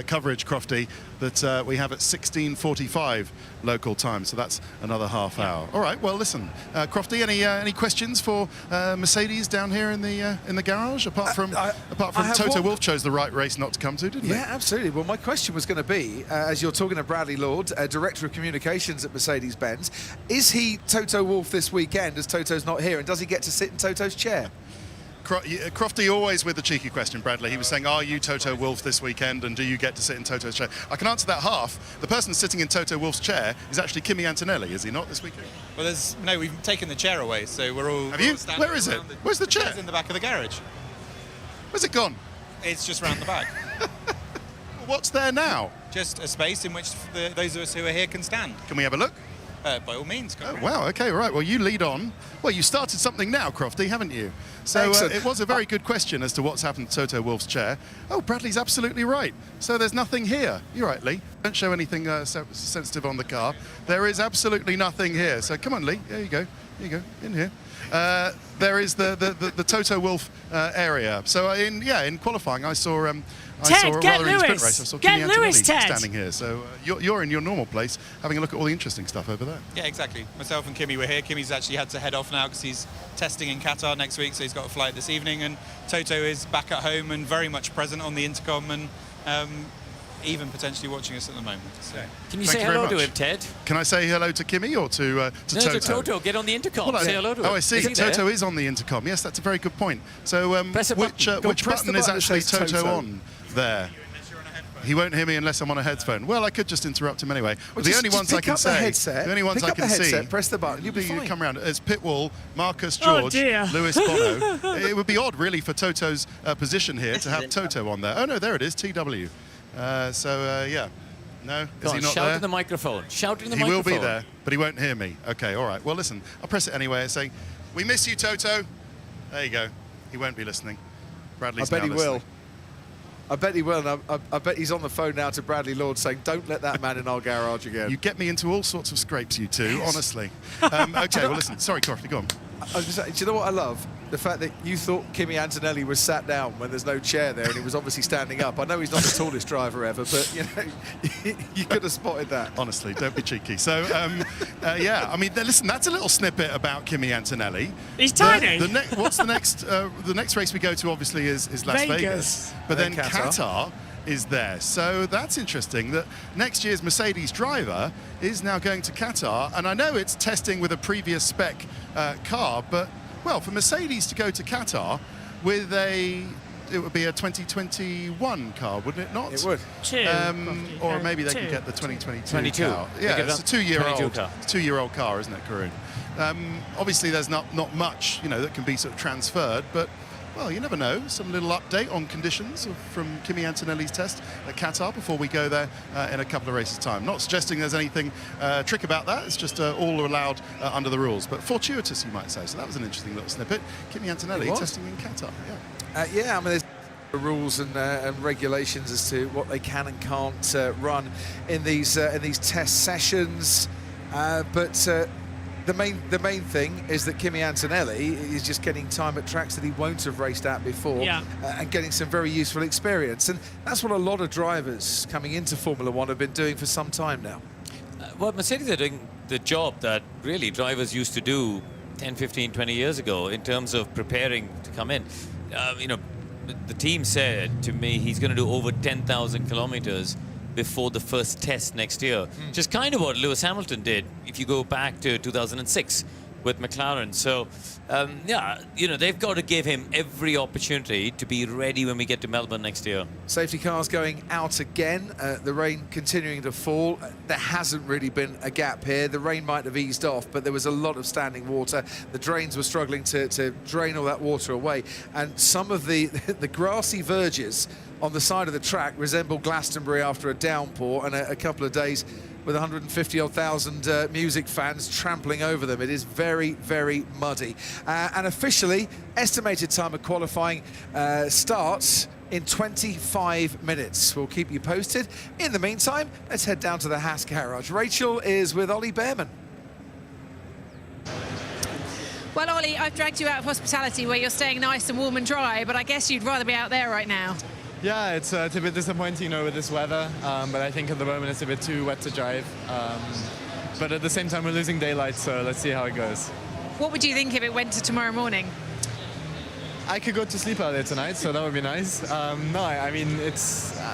coverage, Crofty, that we have at 16:45 local time, so that's another half hour. All right, well, listen, Crofty, any questions for Mercedes down here in the garage? Apart from Toto Wolff chose the right race not to come to, didn't he?
Yeah, absolutely. Well, my question was going to be, as you're talking to Bradley Lord, Director of Communications at Mercedes-Benz, is he Toto Wolff this weekend as Toto's not here, and does he get to sit in Toto's chair?
Crofty always with the cheeky question, Bradley. He was saying, are you Toto Wolff this weekend, and do you get to sit in Toto's chair? I can answer that half. The person sitting in Toto Wolff's chair is actually Kimi Antonelli, is he not, this weekend?
Well, we've taken the chair away, so we're all...
Have you? Where is it? Where's the chair?
It's in the back of the garage.
Where's it gone?
It's just round the back.
What's there now?
Just a space in which those of us who are here can stand.
Can we have a look?
By all means.
Oh, wow, okay, right. Well, you lead on. Well, you started something now, Crofty, haven't you? So it was a very good question as to what's happened to Toto Wolff's chair. Oh, Bradley's absolutely right. So there's nothing here. You're right, Lee. Don't show anything sensitive on the car. There is absolutely nothing here. So come on, Lee. There you go. Here you go. In here. There is the Toto Wolff area. So in qualifying, I saw...
Ted, get
Lewis.
Lewis.
Race. I saw
get
Kimi
Lewis,
Antonelli
Ted.
standing here. So you're in your normal place, having a look at all the interesting stuff over there.
Yeah, exactly. Myself and Kimi were here. Kimi's actually had to head off now because he's testing in Qatar next week, so he's got a flight this evening. And Toto is back at home and very much present on the intercom and even potentially watching us at the moment. So.
Can you say hello to him, Ted?
Can I say hello to Kimi or to Toto?
To Toto. Get on the intercom. Say hello to him.
Oh, I see. Toto is on the intercom. Yes, that's a very good point. So which button is actually Toto on there? He won't hear me unless I'm on a headphone. Well, I could just interrupt him anyway.
Well,
the only ones I can say,
the only ones I can see, press the button. You'll be fine.
Come around. It's Pitwall, Marcus George, Lewis Bono. It would be odd, really, for Toto's position here to have Toto on there. Oh no, there it is, TW. Yeah. No, is he not
shout
there?
in the microphone. Shout in the
he
microphone.
He will be there, but he won't hear me. Okay, all right. Well, listen, I'll press it anyway and say, "We miss you, Toto." There you go. He won't be listening. Bradley's
I bet
now
he
listening.
will. I bet he will, and I bet he's on the phone now to Bradley Lord saying, don't let that man in our garage again.
You get me into all sorts of scrapes, you two, honestly. Okay, well, listen. Sorry, Crofty, go on.
I was just saying, do you know what I love? the fact that you thought Kimi Antonelli was sat down when there's no chair there and he was obviously standing up. I know he's not the tallest driver ever, but you know, you could have spotted that.
Honestly, don't be cheeky. So, yeah, I mean, listen, that's a little snippet about Kimi Antonelli.
He's tiny.
What's the next? The next race we go to obviously is Las Vegas, but then Qatar is there. So that's interesting that next year's Mercedes driver is now going to Qatar, and I know it's testing with a previous spec car, but well, for Mercedes to go to Qatar with it would be a 2021 car, wouldn't it not?
It would.
Or maybe they could get the 2022 car.
Yeah,
it's a two-year-old car, isn't it, Karun? Obviously, there's not much, you know, that can be sort of transferred, but well, you never know. Some little update on conditions from Kimi Antonelli's test at Qatar before we go there in a couple of races' time. Not suggesting there's anything trick about that. It's just all allowed under the rules. But fortuitous, you might say. So that was an interesting little snippet. Kimi Antonelli testing in Qatar.
Yeah, I mean, there's rules and regulations as to what they can and can't run in these test sessions. But the main thing is that Kimi Antonelli is just getting time at tracks that he won't have raced at before, and getting some very useful experience. And that's what a lot of drivers coming into Formula One have been doing for some time now.
Well, Mercedes are doing the job that really drivers used to do 10, 15, 20 years ago in terms of preparing to come in. You know, the team said to me he's going to do over 10,000 kilometers before the first test next year, which is kind of what Lewis Hamilton did if you go back to 2006 with McLaren. So, yeah, you know, they've got to give him every opportunity to be ready when we get to Melbourne next year.
Safety cars going out again, the rain continuing to fall. There hasn't really been a gap here. The rain might have eased off, but there was a lot of standing water. The drains were struggling to drain all that water away, and some of the grassy verges on the side of the track resemble Glastonbury after a downpour and a couple of days with 150,000 music fans trampling over them. It is very, very muddy. And officially, estimated time of qualifying starts in 25 minutes. We'll keep you posted. In the meantime, let's head down to the Haas garage. Rachel is with Ollie Behrman.
Well, Ollie, I've dragged you out of hospitality where you're staying nice and warm and dry, but I guess you'd rather be out there right now.
Yeah, it's a bit disappointing, you know, with this weather, but I think at the moment it's a bit too wet to drive. But at the same time, we're losing daylight, so let's see how it goes.
What would you think if it went to tomorrow morning?
I could go to sleep earlier tonight, so that would be nice. No, I mean,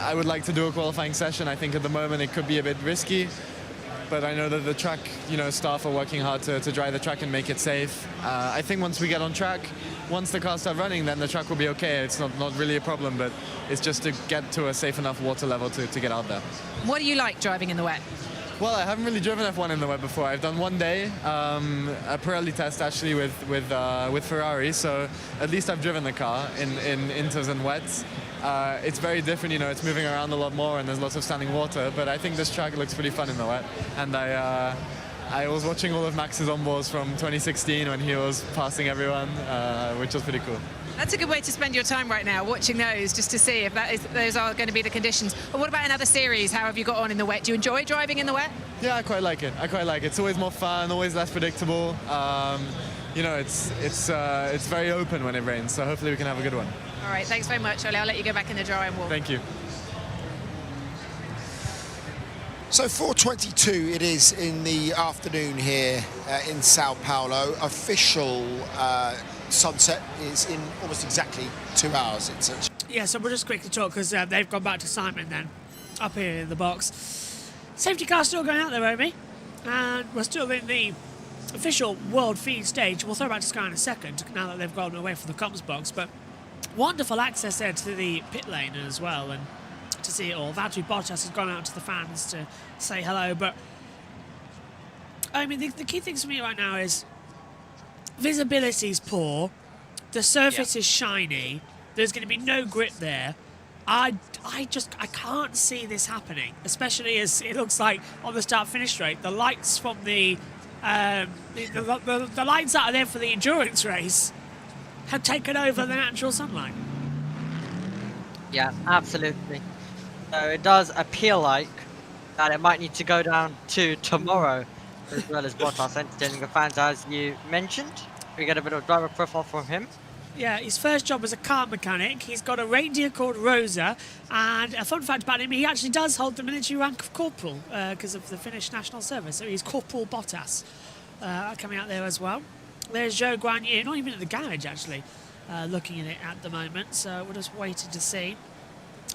I would like to do a qualifying session. I think at the moment it could be a bit risky, but I know that the track, you know, staff are working hard to dry the track and make it safe. I think once we get on track, once the cars start running, then the track will be okay. It's not really a problem, but it's just to get to a safe enough water level to get out there.
What do you like driving in the wet?
Well, I haven't really driven F1 in the wet before. I've done one day, a Pirelli test actually with Ferrari, so at least I've driven the car in inters and wets. It's very different, you know, it's moving around a lot more and there's lots of standing water, but I think this track looks pretty fun in the wet. And I was watching all of Max's onboards from 2016 when he was passing everyone, which was pretty cool.
That's a good way to spend your time right now, watching those, just to see if those are going to be the conditions. But what about another series? How have you got on in the wet? Do you enjoy driving in the wet?
Yeah, I quite like it. It's always more fun, always less predictable. You know, it's very open when it rains, so hopefully we can have a good one.
All right, thanks very much, Ollie. I'll let you go back in the dry and warm.
Thank you.
So 4:22 it is in the afternoon here in Sao Paulo. Official sunset is in almost exactly 2 hours.
Yeah, so we'll just quickly talk because they've gone back to Simon then, up here in the box. Safety car's still going out there, Omi, and we're still in the official world feed stage. We'll throw back to Sky in a second now that they've gone away from the comms box, but wonderful access there to the pit lane as well, and to see it all. Valtteri Bottas has gone out to the fans to say hello, but I mean, the key things for me right now is visibility is poor, the surface is shiny, there's going to be no grip there. I can't see this happening, especially as it looks like on the start-finish straight, the lights from the lights that are there for the endurance race have taken over the natural sunlight.
Yeah, absolutely. So it does appear like that it might need to go down to tomorrow, as well as Bottas entertaining the fans, as you mentioned. We get a bit of driver profile from him.
his first job was a car mechanic. He's got a reindeer called Rosa, and a fun fact about him, he actually does hold the military rank of corporal because of the Finnish national service. So he's Corporal Bottas coming out there as well. There's Joe Guanyu, not even at the garage actually, looking at it at the moment. So we're just waiting to see.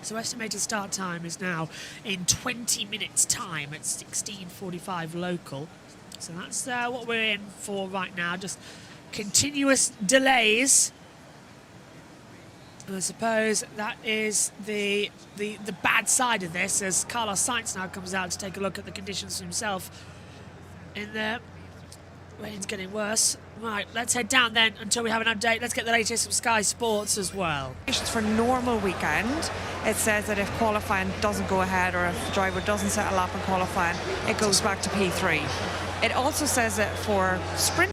So estimated start time is now in 20 minutes time at 16:45 local. So that's what we're in for right now, just continuous delays. And I suppose that is the bad side of this, as Carlos Sainz now comes out to take a look at the conditions himself in there. Rain's getting worse. Right, let's head down then until we have an update. Let's get the latest from Sky Sports as well.
For normal weekend, it says that if qualifying doesn't go ahead or if the driver doesn't set a lap in qualifying, it goes back to P3. It also says that for sprint,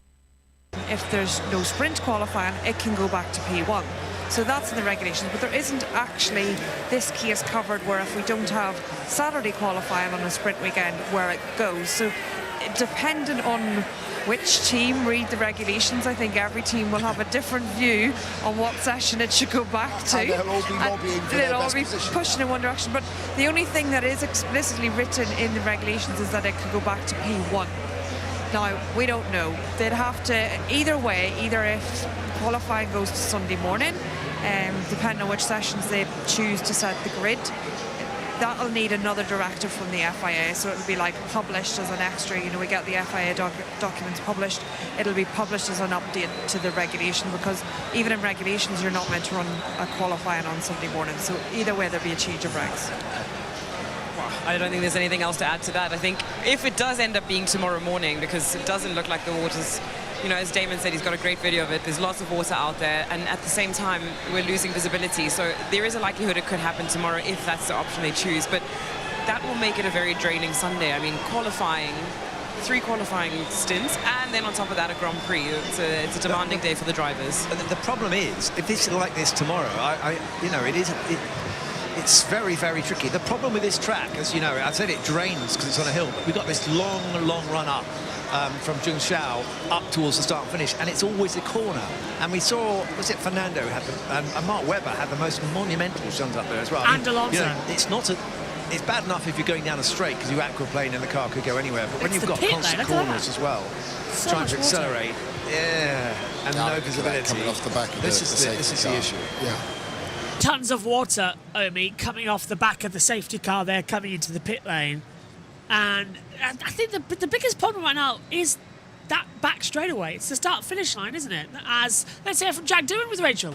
if there's no sprint qualifying, it can go back to P1. So that's in the regulations, but there isn't actually this case covered where if we don't have Saturday qualifying on a sprint weekend, where it goes. So depending on which team read the regulations, I think every team will have a different view on what session it should go back to.
And they'll all be lobbying for their best position.
Pushing in one direction. But the only thing that is explicitly written in the regulations is that it could go back to P1. Now, we don't know. They'd have to, either way, either if qualifying goes to Sunday morning, depending on which sessions they choose to set the grid, that'll need another directive from the FIA, so it'll be like published as an extra. You know, we get the FIA documents published, it'll be published as an update to the regulation, because even in regulations you're not meant to run a qualifying on Sunday morning, so either way there'll be a change of regs.
I don't think there's anything else to add to that. I think if it does end up being tomorrow morning, because it doesn't look like the water's, you know, as Damon said, he's got a great video of it. There's lots of water out there, and at the same time, we're losing visibility. So there is a likelihood it could happen tomorrow if that's the option they choose. But that will make it a very draining Sunday. I mean, qualifying, 3 qualifying stints, and then on top of that, a Grand Prix. It's a demanding day for the drivers.
The problem is, if it's like this tomorrow, you know, it's very, very tricky. The problem with this track, as you know, I said it drains because it's on a hill, but we've got this long run up from Zhengzhou up towards the start and finish, and it's always a corner. And we saw, was it Fernando had and Mark Webber had the most monumental shunt up there as well.
And Alonso.
You know, it's bad enough if you're going down a straight because you aquaplane and the car could go anywhere, but when you've got constant corners as well, trying to accelerate, and no visibility.
Coming off the back of
this is the issue.
Yeah.
Tons of water, Omi, coming off the back of the safety car there, coming into the pit lane. And I think the biggest problem right now is that back straightaway. It's the start-finish line, isn't it? As, let's hear from Jack Doohan with Rachel.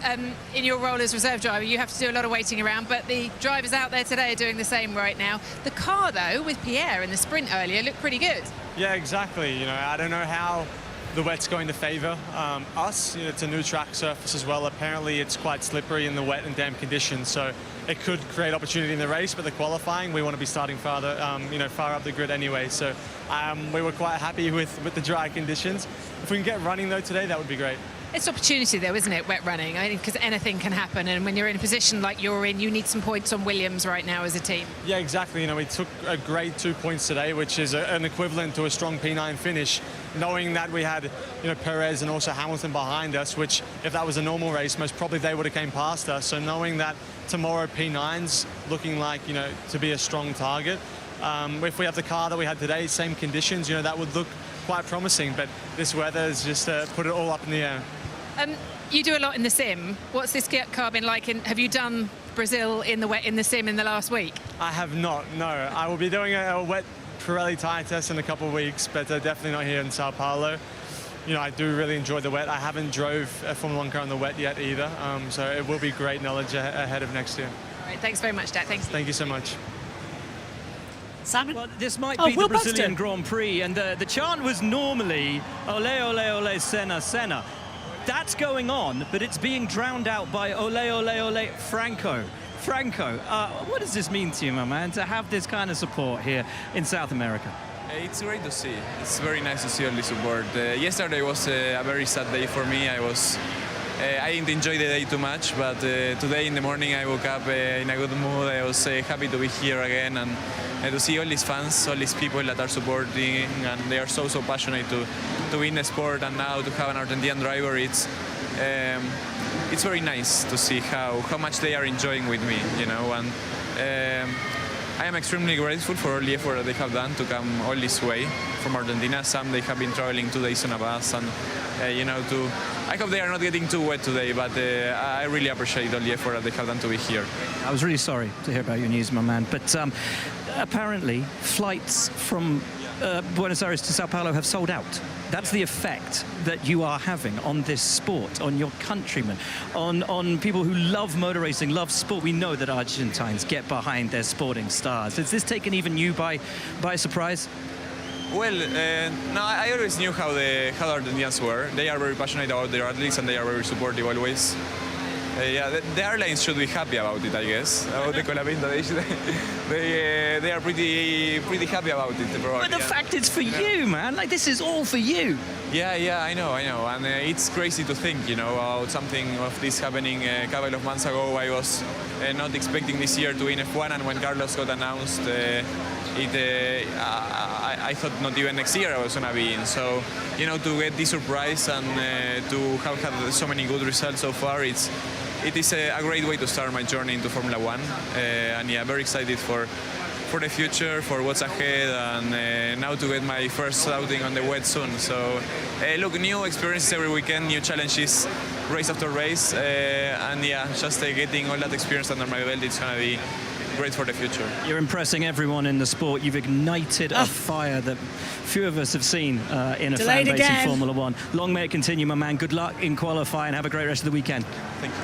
In your role as reserve driver, you have to do a lot of waiting around, but the drivers out there today are doing the same right now. The car, though, with Pierre in the sprint earlier, looked pretty good.
Yeah, exactly. You know, I don't know how the wet's going to favour us. You know, it's a new track surface as well. Apparently it's quite slippery in the wet and damp conditions, so it could create opportunity in the race, but the qualifying, we want to be starting farther, far up the grid anyway. So we were quite happy with the dry conditions. If we can get running though today, that would be great.
It's opportunity though, isn't it, wet running? I mean, because anything can happen, and when you're in a position like you're in, you need some points on Williams right now as a team.
Yeah, exactly. You know, we took a great 2 points today, which is an equivalent to a strong P9 finish, knowing that we had, you know, Perez and also Hamilton behind us, which if that was a normal race, most probably they would have came past us. So knowing that tomorrow P9's looking like, you know, to be a strong target. If we have the car that we had today, same conditions, you know, that would look quite promising, but this weather has just put it all up in the air.
You do a lot in the sim. What's this car been like? Have you done Brazil in the sim in the last week?
I have not, no. I will be doing a wet Pirelli tyre test in a couple of weeks, but definitely not here in Sao Paulo. You know, I do really enjoy the wet. I haven't drove a Formula 1 car in the wet yet either, so it will be great knowledge ahead of next year.
All right, thanks very much, Jack. Thanks.
Thank you so much.
Simon?
Well, this might be the Brazilian Grand Prix, and the chant was normally ole, ole, ole, Senna, Senna. That's going on, but it's being drowned out by ole, ole, ole, Franco. Franco, what does this mean to you, my man, to have this kind of support here in South America?
It's great to see. It's very nice to see all the support. Yesterday was a very sad day for me. I didn't enjoy the day too much, but today in the morning I woke up in a good mood. I was happy to be here again and to see all these fans, all these people that are supporting, and they are so passionate to win the sport, and now to have an Argentinian driver, it's it's very nice to see how much they are enjoying with me, you know. And I am extremely grateful for all the effort that they have done to come all this way from Argentina. Some they have been traveling 2 days on a bus, and you know, I hope they are not getting too wet today, but I really appreciate all the effort that they have done to be here.
I was really sorry to hear about your news, my man, but apparently flights from Buenos Aires to Sao Paulo have sold out. That's the effect that you are having on this sport, on your countrymen, on people who love motor racing, love sport. We know that Argentines get behind their sporting stars. Has this taken even you by surprise?
Well, no, I always knew how the Argentinians were. They are very passionate about their athletes, and they are very supportive always. Yeah, the airlines should be happy about it, I guess. About the Colapinta, they are pretty happy about it, probably.
But the fact it's for you, man. Like, this is all for you.
Yeah, I know. And it's crazy to think, you know, about something of this happening a couple of months ago. I was not expecting this year to win F1, and when Carlos got announced, I thought not even next year I was going to be in. So, you know, to get this surprise and to have had so many good results so far, it is a great way to start my journey into Formula One. And yeah, very excited for the future, for what's ahead, and now to get my first outing on the wet soon. So look, new experiences every weekend, new challenges, race after race, and yeah, just getting all that experience under my belt, it's going to be great for the future.
You're impressing everyone in the sport. You've ignited a fire that few of us have seen in a fan base in Formula One. Long may it continue, my man. Good luck in qualifying. Have a great rest of the weekend.
Thank you.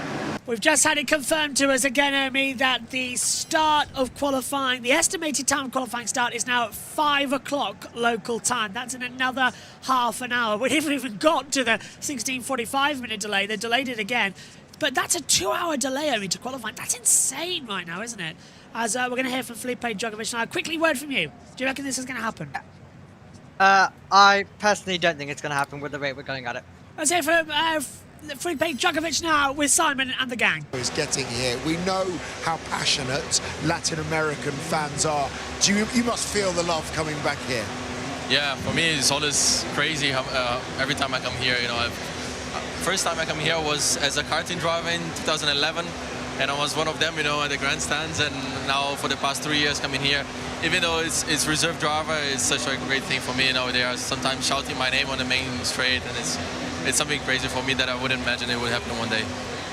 We've just had it confirmed to us again, Omi, that the start of qualifying, the estimated time of qualifying start is now at 5 o'clock local time. That's in another half an hour. We haven't even got to the 16:45-minute delay. They delayed it again. But that's a 2-hour delay, Omi, to qualifying. That's insane right now, isn't it? As we're going to hear from Felipe Drugovich now. Quickly, word from you. Do you reckon this is going to happen?
I personally don't think it's going to happen with the rate we're going at it.
Let's hear from Felipe Drugovich now with Simon and the gang.
Is getting here. We know how passionate Latin American fans are. You must feel the love coming back here.
Yeah, for me it's always crazy how, every time I come here. You know, first time I come here was as a karting driver in 2011, and I was one of them, you know, at the grandstands. And now for the past 3 years coming here, even though it's reserve driver, it's such a great thing for me. You know, they are sometimes shouting my name on the main straight, and it's something crazy for me that I wouldn't imagine it would happen one day.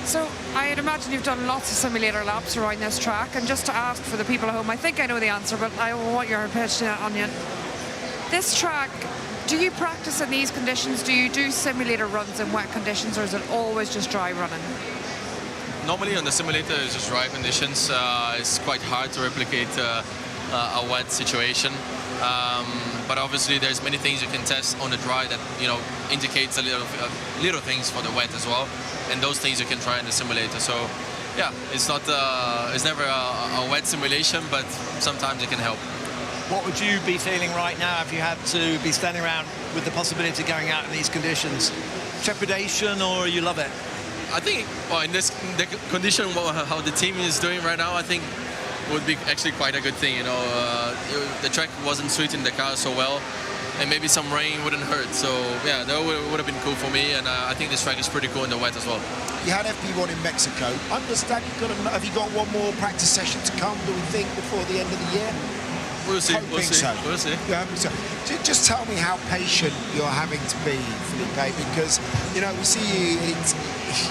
So I'd imagine you've done lots of simulator laps around this track, and just to ask for the people at home, I think I know the answer, but I want your opinion on it. This track, do you practice in these conditions? Do you do simulator runs in wet conditions, or is it always just dry running?
Normally on the simulator it's just dry conditions. It's quite hard to replicate a wet situation. But obviously there's many things you can test on the dry that, you know, indicates a little things for the wet as well, and those things you can try in the simulator. So yeah, it's never a wet simulation, but sometimes it can help.
What would you be feeling right now if you had to be standing around with the possibility of going out in these conditions? Trepidation, or you love it?
I think, well, in the condition, how the team is doing right now, I think would be actually quite a good thing. You know, the track wasn't suiting the car so well, and maybe some rain wouldn't hurt. So yeah, that would have been cool for me, and I think this track is pretty cool in the wet as well.
You had FP1 in Mexico. Understand have you got one more practice session to come, do we think, before the end of the year?
We'll see. We'll see.
So.
We'll see.
So just tell me how patient you're having to be, Felipe, because, you know, we see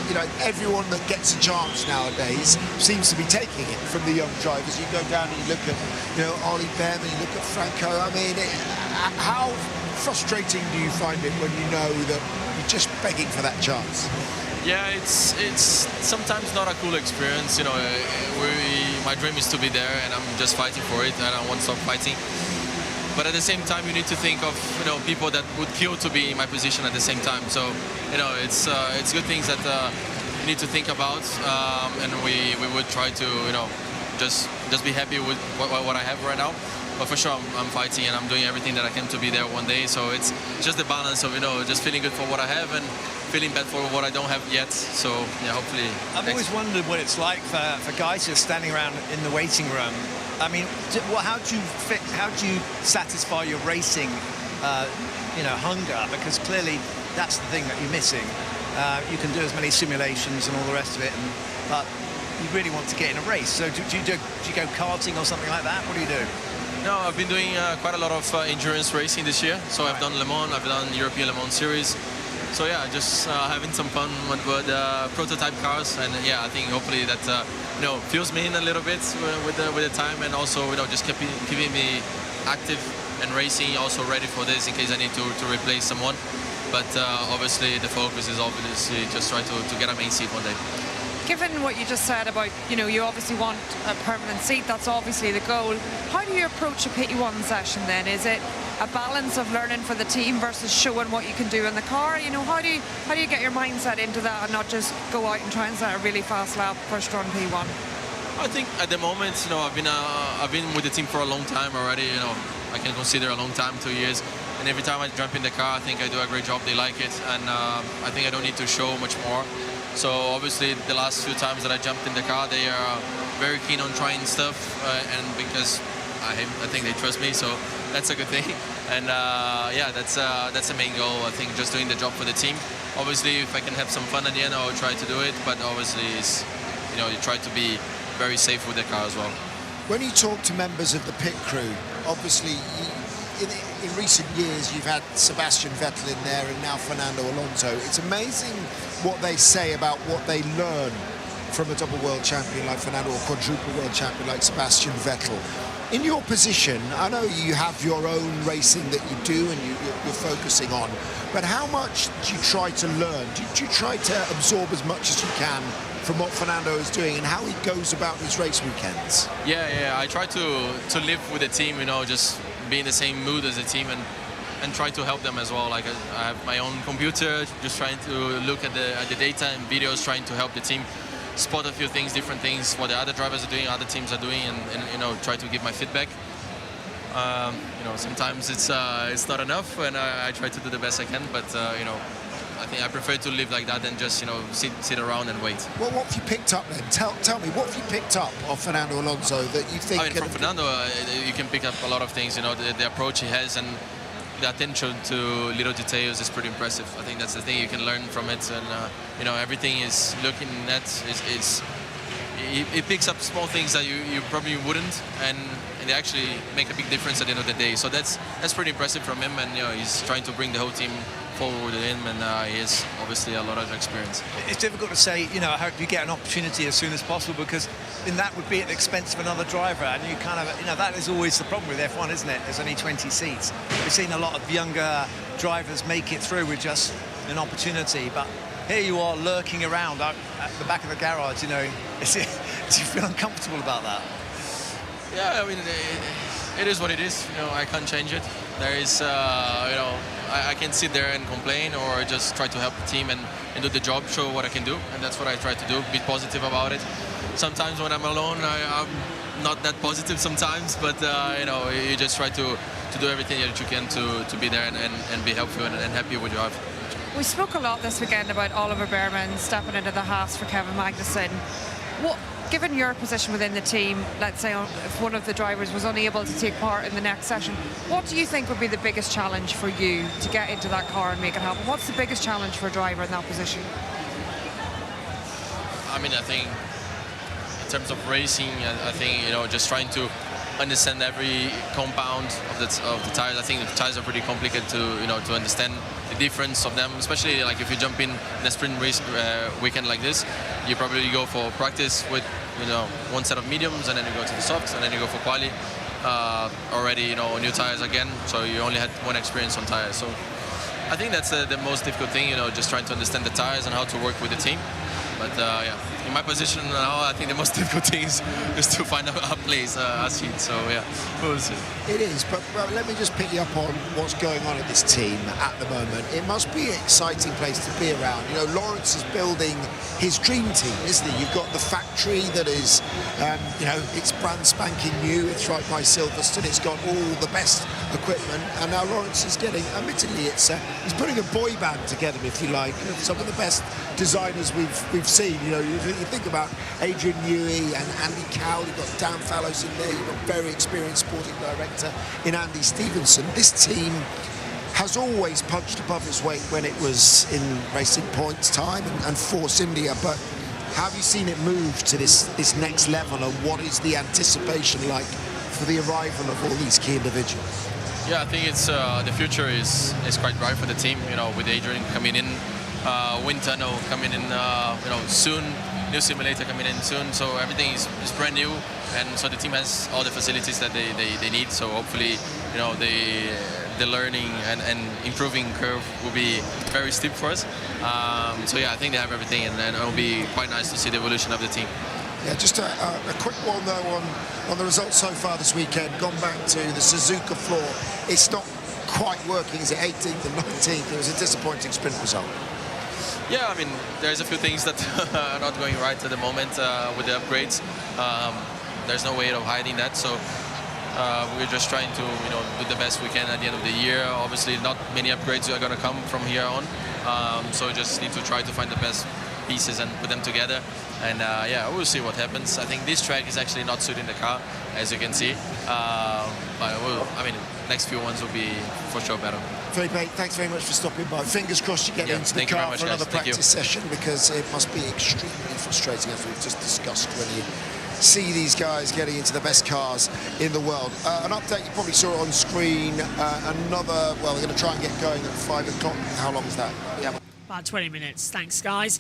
you know, everyone that gets a chance nowadays seems to be taking it from the young drivers. You go down and you look at, you know, Ollie Bem, and you look at Franco. I mean, how frustrating do you find it when you know that you're just begging for that chance?
Yeah, it's sometimes not a cool experience. You know, my dream is to be there, and I'm just fighting for it, and I won't stop fighting. But at the same time, you need to think of, you know, people that would kill to be in my position at the same time. So, you know, it's good things that you need to think about, and we would try to, you know, just be happy with what I have right now. But for sure, I'm fighting, and I'm doing everything that I can to be there one day. So it's just the balance of, you know, just feeling good for what I have and feeling bad for what I don't have yet. So yeah, hopefully.
I've always wondered what it's like for guys just standing around in the waiting room. I mean, how do you satisfy your racing, you know, hunger? Because clearly that's the thing that you're missing. You can do as many simulations and all the rest of it, but you really want to get in a race. So do you go karting or something like that? What do you do?
No, I've been doing quite a lot of endurance racing this year. So I've done Le Mans, I've done European Le Mans Series. So yeah, just having some fun with prototype cars, and yeah, I think hopefully that fuels me in a little bit with the time, and also just keeping me active and racing, also ready for this in case I need to replace someone. But obviously the focus is obviously just try to get a main seat one day.
Given what you just said about, you obviously want a permanent seat, that's obviously the goal. How do you approach a P1 session then? Is it a balance of learning for the team versus showing what you can do in the car? How do you get your mindset into that and not just go out and try and set a really fast lap first run P1?
I think at the moment, I've been with the team for a long time already. I can consider a long time, 2 years. And every time I jump in the car, I think I do a great job. They like it, and I think I don't need to show much more. So obviously the last few times that I jumped in the car, they are very keen on trying stuff, and because I think they trust me, so that's a good thing. And yeah, that's the main goal. I think just doing the job for the team. Obviously, if I can have some fun at the end, I will try to do it. But obviously, it's, you try to be very safe with the car as well.
When you talk to members of the pit crew, obviously in recent years you've had Sebastian Vettel in there and now Fernando Alonso. It's amazing what they say about what they learn from a double world champion like Fernando or quadruple world champion like Sebastian Vettel. In your position, I know you have your own racing that you do and you're focusing on, but how much do you try to learn? Do you try to absorb as much as you can from what Fernando is doing and how he goes about his race weekends?
Yeah, I try to live with the team, just be in the same mood as the team and try to help them as well. Like I have my own computer, just trying to look at the data and videos, trying to help the team spot a few things, different things, what the other drivers are doing, other teams are doing, and try to give my feedback. Sometimes it's not enough, and I try to do the best I can, but I think I prefer to live like that than just sit around and wait.
Well, what have you picked up then? Tell me, what have you picked up of Fernando Alonso that you think?
From Fernando, you can pick up a lot of things. The approach he has and the attention to little details is pretty impressive. I think that's the thing you can learn from it, and everything is looking at it picks up small things that you probably wouldn't, and they actually make a big difference at the end of the day. So that's pretty impressive from him, and he's trying to bring the whole team forward with him, and he has obviously a lot of experience.
It's difficult to say, I hope you get an opportunity as soon as possible, because then that would be at the expense of another driver, and you kind of, that is always the problem with F1, isn't it? There's only 20 seats. We've seen a lot of younger drivers make it through with just an opportunity, but here you are lurking around at the back of the garage, do you feel uncomfortable about that?
Yeah, I mean, it is what it is. I can't change it. There is, I can sit there and complain or just try to help the team and do the job, show what I can do, and that's what I try to do, be positive about it. Sometimes when I'm alone, I'm not that positive sometimes, but you just try to do everything that you can to be there and be helpful and happy with your life.
We spoke a lot this weekend about Oliver Behrman stepping into the Haas for Kevin Magnussen. Given your position within the team, let's say if one of the drivers was unable to take part in the next session, what do you think would be the biggest challenge for you to get into that car and make it happen? What's the biggest challenge for a driver in that position?
I mean, I think in terms of racing, I think, just trying to understand every compound of the tires. I think the tires are pretty complicated to understand the difference of them, especially like if you jump in a sprint race weekend like this, you probably go for practice with one set of mediums, and then you go to the softs, and then you go for quali already new tires again, so you only had one experience on tires. So I think that's the most difficult thing, just trying to understand the tires and how to work with the team. But yeah, in my position now, I think the most difficult thing is to find a place, a seat. So yeah, we'll see.
It is, but let me just pick you up on what's going on at this team at the moment. It must be an exciting place to be around. Lawrence is building his dream team, isn't he? You've got the factory that is, it's brand spanking new. It's right by Silverstone. It's got all the best equipment, and now Lawrence is getting, admittedly, he's putting a boy band together, if you like, some of the best designers we've seen. You think about Adrian Newey and Andy Cowell. You've got Dan Fallows in there. You've got very experienced sporting director in Andy Stevenson. This team has always punched above its weight when it was in racing points time and Force India, but have you seen it move to this next level, and what is the anticipation like for the arrival of all these key individuals?
Yeah, I think it's the future is quite bright for the team. You know, with Adrian coming in, wind tunnel coming in, soon, new simulator coming in soon. So everything is brand new, and so the team has all the facilities that they need. So hopefully, you know, the learning and improving curve will be very steep for us. So yeah, I think they have everything, and then it'll be quite nice to see the evolution of the team.
Yeah, just a quick one though on the results so far this weekend. Gone back to the Suzuka floor. It's not quite working, is it? 18th and 19th. It was a disappointing sprint result.
Yeah, I mean, there's a few things that are not going right at the moment with the upgrades. There's no way of hiding that. So we're just trying to, you know, do the best we can at the end of the year. Obviously, not many upgrades are going to come from here on. So we just need to try to find the best pieces and put them together. And yeah, we'll see what happens. I think this track is actually not suiting the car, as you can see. But I mean, next few ones will be for sure better.
Felipe, thanks very much for stopping by. Fingers crossed you get into the car for another practice session, because it must be extremely frustrating, as we've just discussed, when you see these guys getting into the best cars in the world. An update, you probably saw it on screen. Another, well, they're going to try and get going at 5 o'clock. How long is that? Yeah.
About 20 minutes. Thanks, guys.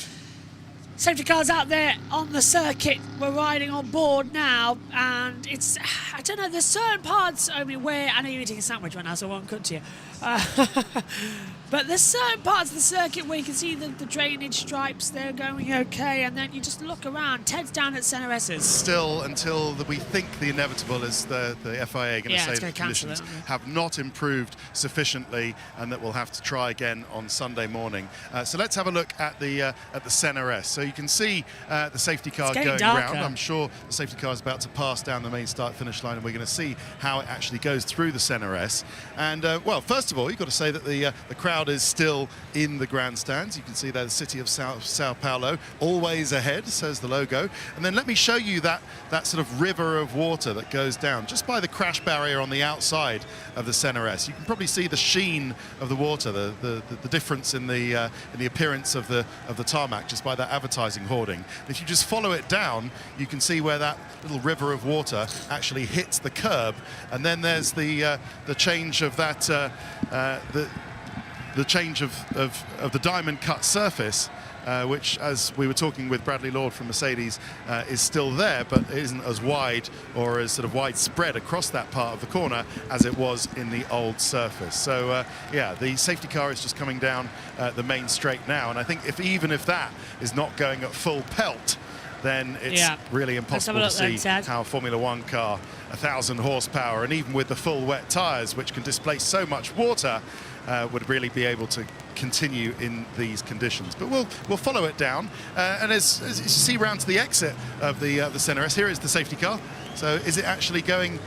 Safety cars out there on the circuit. We're riding on board now, and it's, I don't know, there's certain parts, I mean, where, I know you're eating a sandwich right now, so I won't cut to you. But there's certain parts of the circuit where you can see the drainage stripes, they're going okay, and then you just look around. Ted's down at Center S's.
Still, until we think the inevitable is the FIA going to say the conditions have not improved sufficiently, and that we'll have to try again on Sunday morning. So let's have a look at the Center S. So you can see the safety car going around. I'm sure the safety car is about to pass down the main start-finish line, and we're going to see how it actually goes through the Center S. And well, first of all, you've got to say that the crowd is still in the grandstands. You can see there the city of Sao Paulo, always ahead, says the logo. And then let me show you that sort of river of water that goes down just by the crash barrier on the outside of the Center S. You can probably see the sheen of the water, the difference in the appearance of the tarmac just by that advertising hoarding. If you just follow it down, you can see where that little river of water actually hits the curb, and then there's the change of that the change of the diamond cut surface, which, as we were talking with Bradley Lord from Mercedes, is still there, but it isn't as wide or as sort of widespread across that part of the corner as it was in the old surface. So yeah, the safety car is just coming down the main straight now, and I think even if that is not going at full pelt, then it's really impossible to see how a Formula One car, 1,000 horsepower, and even with the full wet tyres, which can displace so much water, would really be able to continue in these conditions. But we'll follow it down, and as you see round to the exit of the Center S, here is the safety car. So is it actually going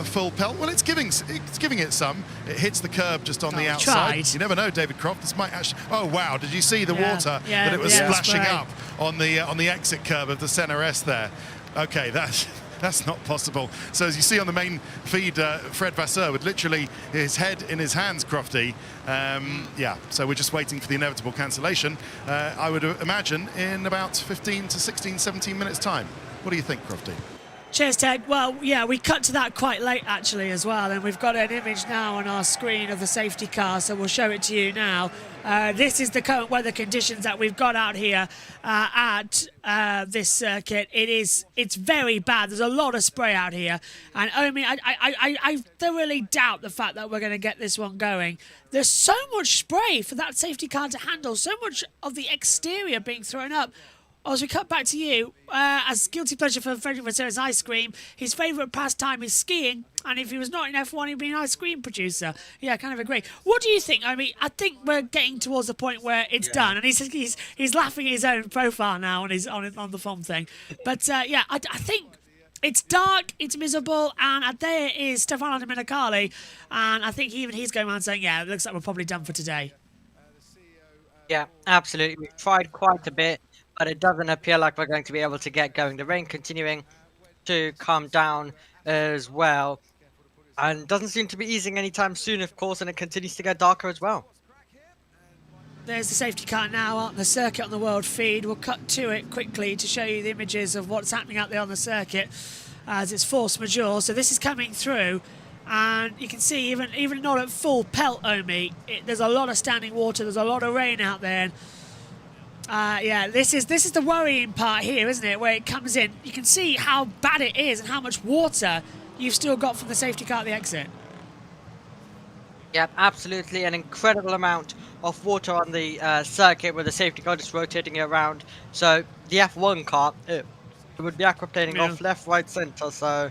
full pelt? Well, it's giving it some. It hits the curb just on the outside. You never know, David Croft. This might actually. Oh wow! Did you see the water that it was splashing up on the exit curb of the Center S there? Okay, that's not possible. So as you see on the main feed, Fred Vasseur with literally his head in his hands, Crofty. Yeah, so we're just waiting for the inevitable cancellation. I would imagine in about 15 to 16, 17 minutes time. What do you think, Crofty?
Cheers, Ted. Well, yeah, we cut to that quite late, actually, as well. And we've got an image now on our screen of the safety car, so we'll show it to you now. This is the current weather conditions that we've got out here at this circuit. It's very bad. There's a lot of spray out here. And, Omi, I thoroughly doubt the fact that we're going to get this one going. There's so much spray for that safety car to handle, so much of the exterior being thrown up. As we cut back to you, as guilty pleasure for Frederick Vasseur's ice cream, his favourite pastime is skiing, and if he was not in F1, he'd be an ice cream producer. Yeah, I kind of agree. What do you think? I mean, I think we're getting towards the point where it's done, and he's laughing at his own profile now on the FOM thing. But yeah, I think it's dark, it's miserable, and there is Stefano Domenicali, and I think even he's going around saying, yeah, it looks like we're probably done for today.
Yeah, absolutely. We've tried quite a bit, but it doesn't appear like we're going to be able to get going. The rain continuing to calm down as well. And doesn't seem to be easing anytime soon, of course, and it continues to get darker as well.
There's the safety car now on the circuit on the world feed. We'll cut to it quickly to show you the images of what's happening out there on the circuit as it's force majeure. So this is coming through, and you can see even not at full pelt, Omi, there's a lot of standing water, there's a lot of rain out there. Yeah, this is the worrying part here, isn't it, where it comes in. You can see how bad it is and how much water you've still got from the safety car at the exit.
Yep, absolutely. An incredible amount of water on the circuit with the safety car just rotating it around. So the F1 car, it would be aquaplaning off left, right, centre. So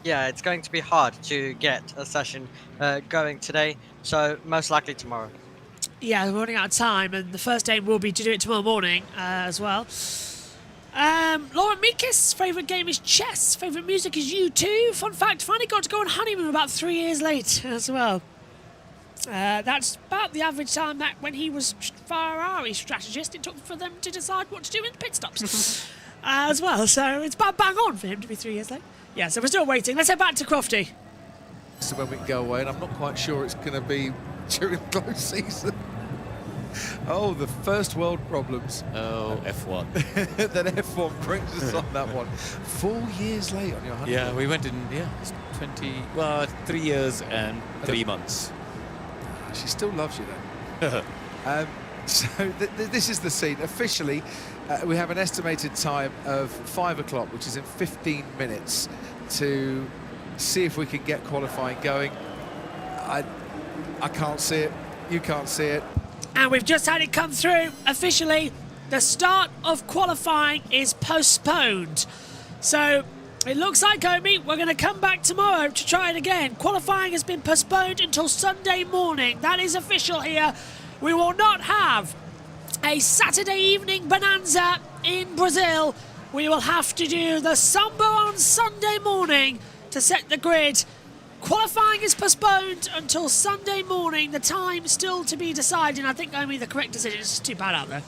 yeah, it's going to be hard to get a session going today. So most likely tomorrow.
Yeah, we're running out of time, and the first aim will be to do it tomorrow morning as well. Lauren Mikis, favourite game is chess, favourite music is U2. Fun fact, finally got to go on honeymoon about 3 years late as well. That's about the average time that when he was Ferrari strategist, it took for them to decide what to do in the pit stops as well. So it's about bang on for him to be 3 years late. Yeah, so we're still waiting. Let's head back to Crofty.
So when we can go away, and I'm not quite sure it's going to be during close season. Oh, the first world problems.
Oh, F1.
That F1 brings us on that one. 4 years late on your honeymoon.
Yeah, we went in, 3 years and 3 months.
She still loves you then. So this is the scene. Officially, we have an estimated time of 5 o'clock, which is in 15 minutes, to see if we can get qualifying going. I can't see it. You can't see it.
And we've just had it come through. Officially, the start of qualifying is postponed. So it looks like, Omi, we're going to come back tomorrow to try it again. Qualifying has been postponed until Sunday morning. That is official here. We will not have a Saturday evening bonanza in Brazil. We will have to do the Samba on Sunday morning to set the grid. Qualifying is postponed until Sunday morning. The time still to be decided. I think, Omi, the correct decision is too bad out there.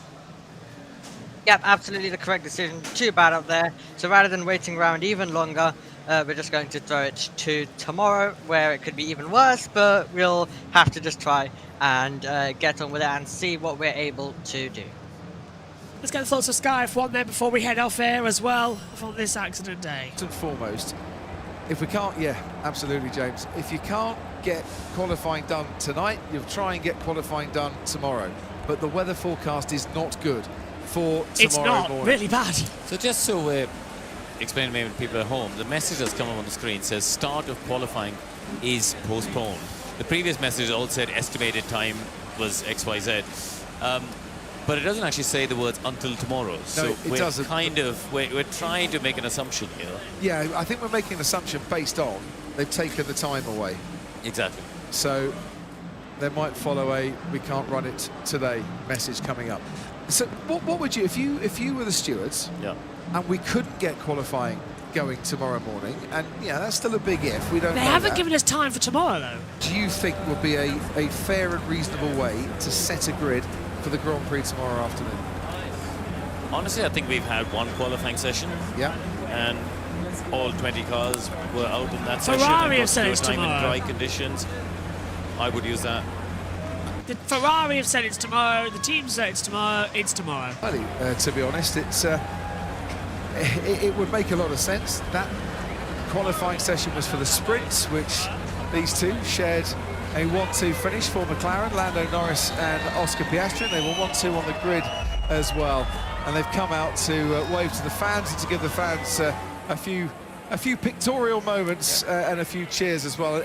Yep, absolutely the correct decision. Too bad up there. So rather than waiting around even longer, we're just going to throw it to tomorrow, where it could be even worse, but we'll have to just try and get on with it and see what we're able to do.
Let's get the thoughts of Sky F1 then before we head off air as well from this accident day.
First and foremost, if we can't, yeah, absolutely, James. If you can't get qualifying done tonight, you'll try and get qualifying done tomorrow. But the weather forecast is not good for tomorrow morning.
It's really bad.
So just so we're explaining maybe to people at home, the message that's come up on the screen says start of qualifying is postponed. The previous message all said estimated time was XYZ. But it doesn't actually say the words until tomorrow. So
no, it doesn't.
We're trying to make an assumption here.
Yeah, I think we're making an assumption based on they've taken the time away.
Exactly.
So there might follow a we can't run it today message coming up. So what would you, if you were the stewards, and we couldn't get qualifying going tomorrow morning, and yeah, that's still a big if. We don't.
They haven't given us time for tomorrow though.
Do you think would be a fair and reasonable way to set a grid for the Grand Prix tomorrow afternoon?
Honestly, I think we've had one qualifying session.
Yeah.
And all 20 cars were out in that session.
Ferrari
and
said it's
time
tomorrow.
in dry conditions. I would use that.
The Ferrari have said it's tomorrow. The team say it's tomorrow. It's tomorrow.
To be honest, it's it would make a lot of sense. That qualifying session was for the sprints, which these two shared a 1-2 finish for McLaren, Lando Norris and Oscar Piastri. They were 1-2 on the grid as well, and they've come out to wave to the fans and to give the fans a few pictorial moments and a few cheers as well.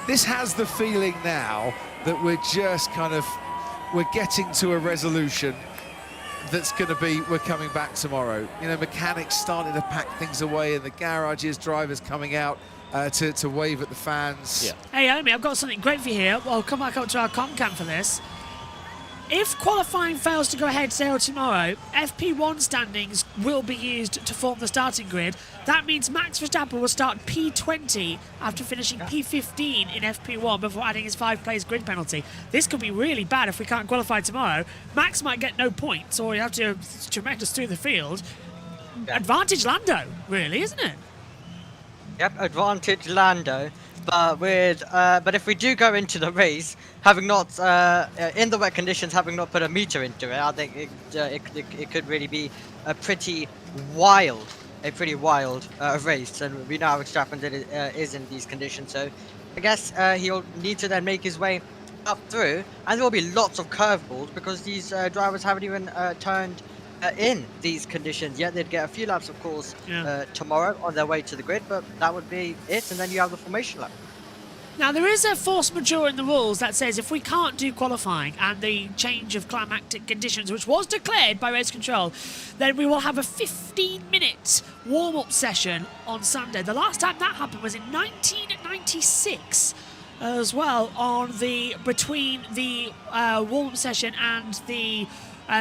This has the feeling now that we're just we're getting to a resolution that's going to be, we're coming back tomorrow. You know, mechanics starting to pack things away in the garages, drivers coming out to wave at the fans.
Yeah.
Hey, Omi, I've got something great for you here. I'll come back up to our Comcam for this. If qualifying fails to go ahead today or tomorrow, FP1 standings will be used to form the starting grid. That means Max Verstappen will start P20 after finishing P15 in FP1 before adding his 5-place grid penalty. This could be really bad if we can't qualify tomorrow. Max might get no points, or you have to tremendous through the field. Advantage Lando, really, isn't it?
Yep, advantage Lando. But if we do go into the race, having not in the wet conditions, having not put a meter into it, I think it could really be a pretty wild race. And we know how Verstappen is in these conditions, so I guess he'll need to then make his way up through, and there will be lots of curveballs because these drivers haven't even turned in these conditions yet. They'd get a few laps, of course, tomorrow on their way to the grid, but that would be it, and then you have the formation lap.
Now, there is a force majeure in the rules that says if we can't do qualifying and the change of climatic conditions, which was declared by race control, then we will have a 15-minute warm-up session on Sunday. The last time that happened was in 1996 as well, between the warm-up session and the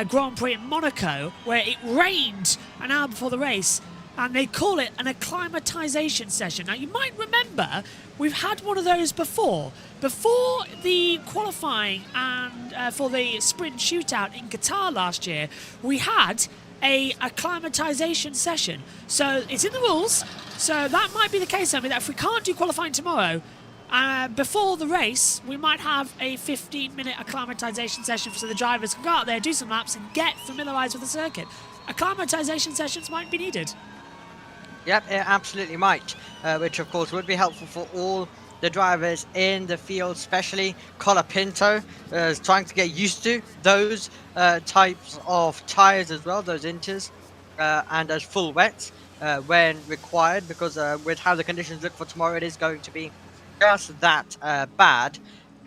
Grand Prix in Monaco, where it rained an hour before the race, and they call it an acclimatization session. Now, you might remember we've had one of those before. Before the qualifying and for the sprint shootout in Qatar last year, we had a acclimatization session. So it's in the rules. So that might be the case, I mean, that if we can't do qualifying tomorrow, before the race, we might have a 15-minute acclimatization session so the drivers can go out there, do some laps, and get familiarised with the circuit. Acclimatization sessions might be needed.
Yep, it absolutely might, which of course would be helpful for all the drivers in the field, especially Colapinto is trying to get used to those types of tyres as well, those inters, and as full wets when required, because with how the conditions look for tomorrow, it is going to be just that bad.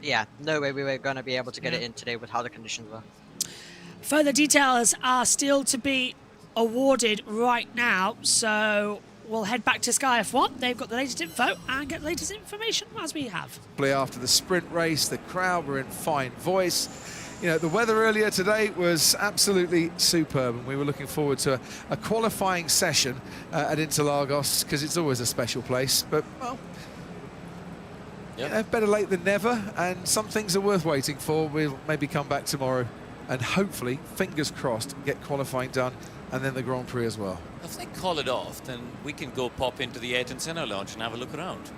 Yeah, no way we were going to be able to get it in today with how the conditions were.
Further details are still to be awarded right now, so we'll head back to Sky F1. They've got the latest info and get the latest information as we have.
After the sprint race, the crowd were in fine voice. You know, the weather earlier today was absolutely superb, and we were looking forward to a qualifying session at Interlagos, because it's always a special place. But, well, you know, better late than never, and some things are worth waiting for. We'll maybe come back tomorrow and hopefully, fingers crossed, get qualifying done, and then the Grand Prix as well.
If they call it off, then we can go pop into the Ayrton Senna lounge and have a look around.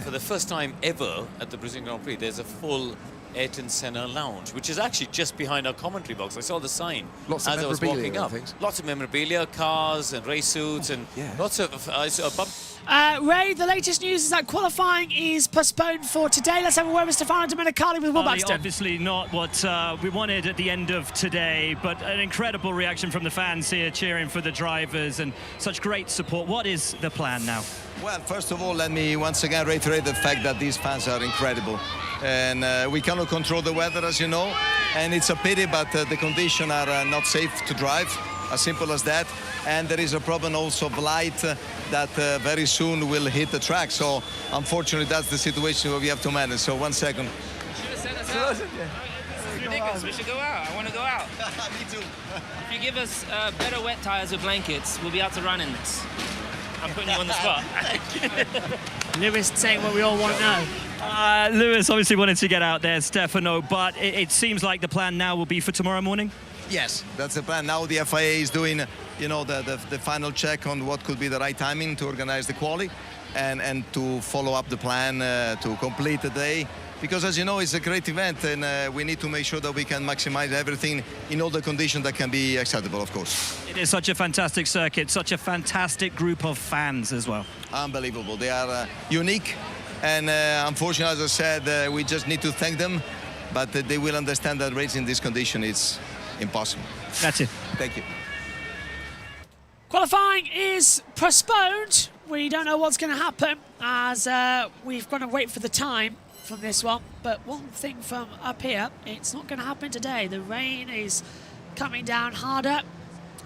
For the first time ever at the Brazilian Grand Prix, there's a full Ayrton Senna lounge, which is actually just behind our commentary box. I saw the sign as I was walking up. Lots of memorabilia, cars and race suits, and lots of...
Ray, the latest news is that qualifying is postponed for today. Let's have a word with Stefano Domenicali with Will Buxton.
Obviously not what we wanted at the end of today, but an incredible reaction from the fans here cheering for the drivers and such great support. What is the plan now?
Well, first of all, let me once again reiterate the fact that these fans are incredible. And we cannot control the weather, as you know, and it's a pity, but the conditions are not safe to drive. As simple as that. And there is a problem also of light that very soon will hit the track. So unfortunately, that's the situation that we have to manage. So 1 second.
You should have sent us out. It's ridiculous. We should go out. I want to go out.
Me too.
If you give us better wet tires with blankets, we'll be able to run in this. I'm putting you on the spot.
Lewis saying what we all want to know.
Lewis obviously wanted to get out there, Stefano, but it seems like the plan now will be for tomorrow morning?
Yes, that's the plan. Now the FIA is doing, you know, the final check on what could be the right timing to organize the quali and to follow up the plan to complete the day. Because, as you know, it's a great event, and we need to make sure that we can maximize everything in all the conditions that can be acceptable, of course.
It is such a fantastic circuit, such a fantastic group of fans as well.
Unbelievable. They are unique, and unfortunately, as I said, we just need to thank them, but they will understand that racing in this condition is impossible.
That's it.
Thank you.
Qualifying is postponed. We don't know what's going to happen, as we've got to wait for the time from this one. But one thing from up here, it's not going to happen today. The rain is coming down harder.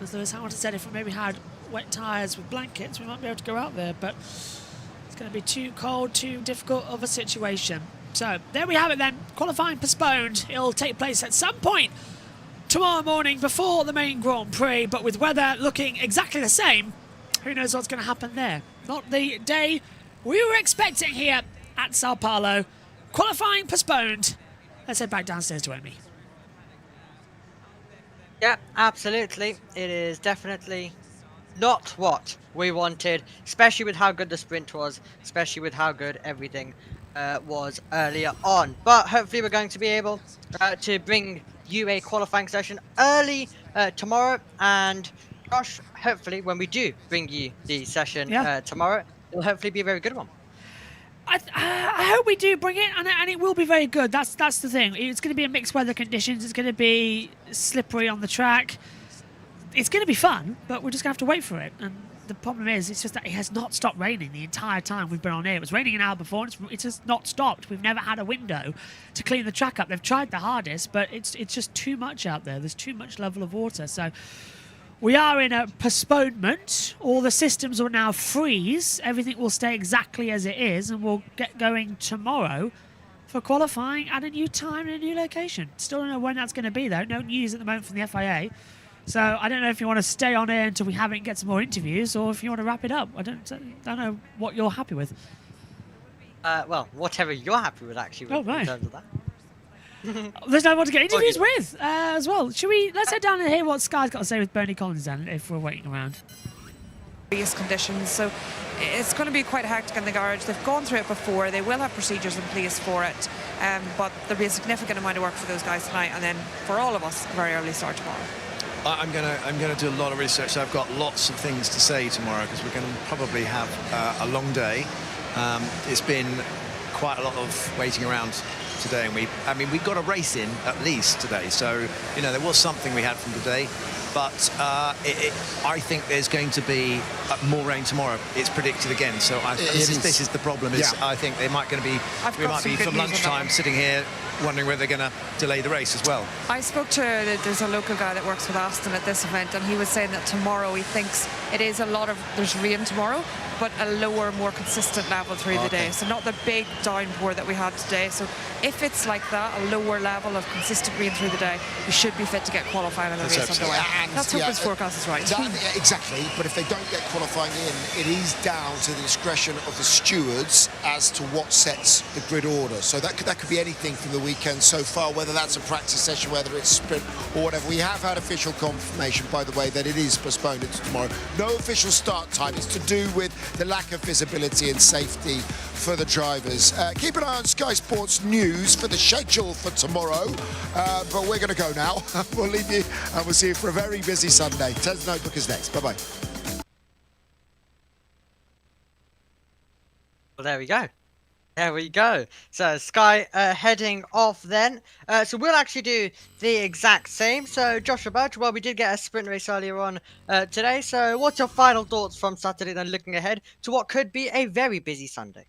As Lewis Hamilton said, if we maybe had wet tyres with blankets, we might be able to go out there, but it's going to be too cold, too difficult of a situation. So there we have it then. Qualifying postponed. It'll take place at some point tomorrow morning before the main Grand Prix, but with weather looking exactly the same, who knows what's going to happen there. Not the day we were expecting here at Sao Paulo. Qualifying postponed. Let's head back downstairs to Amy.
Yeah, absolutely. It is definitely not what we wanted, especially with how good the sprint was, especially with how good everything was earlier on. But hopefully we're going to be able to bring you a qualifying session early tomorrow. And Josh, hopefully when we do bring you the session tomorrow, it'll hopefully be a very good one.
I hope we do bring it, and it will be very good. That's the thing. It's going to be a mixed weather conditions. It's going to be slippery on the track. It's going to be fun, but we're just going to have to wait for it. And the problem is, it's just that it has not stopped raining the entire time we've been on here. It was raining an hour before, and it's just not stopped. We've never had a window to clean the track up. They've tried the hardest, but it's just too much out there. There's too much level of water. So we are in a postponement. All the systems will now freeze. Everything will stay exactly as it is, and we'll get going tomorrow for qualifying at a new time and a new location. Still don't know when that's going to be, though. No news at the moment from the FIA. So I don't know if you want to stay on here until we have it and get some more interviews, or if you want to wrap it up. I don't know what you're happy with.
Well, whatever you're happy with, actually, in terms of that.
There's no one to get interviews with as well. Let's head down and hear what Sky's got to say with Bernie Collins then, if we're waiting around.
Conditions, so it's going to be quite hectic in the garage. They've gone through it before. They will have procedures in place for it, but there'll be a significant amount of work for those guys tonight, and then for all of us, a very early start tomorrow.
I'm gonna do a lot of research. So I've got lots of things to say tomorrow because we're going to probably have a long day. It's been quite a lot of waiting around today, and we got a race in at least today. So there was something we had from today, but I think there's going to be more rain tomorrow. It's predicted again. So this is the problem. I think we might be from lunchtime sitting here wondering whether they're going to delay the race as well.
I spoke to, there's a local guy that works with Aston at this event, and he was saying that tomorrow he thinks it is there's rain tomorrow, but a lower, more consistent level through the day. So not the big downpour that we had today. So if it's like that, a lower level of consistent rain through the day, we should be fit to get qualifying and the race underway. Let's hope this forecast is right.
Exactly, but if they don't get qualifying in, it is down to the discretion of the stewards as to what sets the grid order. So that could be anything from the weekend so far, whether that's a practice session, whether it's sprint or whatever. We have had official confirmation, by the way, that it is postponed to tomorrow. No official start time. It's to do with the lack of visibility and safety for the drivers. Keep an eye on Sky Sports News for the schedule for tomorrow, but we're going to go now. We'll leave you and we'll see you for a very busy Sunday. Ted's Notebook is next. Bye-bye.
Well, there we go. There we go. So Sky heading off then. So we'll actually do the exact same. So Joshua Birch, well, we did get a sprint race earlier on today. So what's your final thoughts from Saturday then, looking ahead to what could be a very busy Sunday?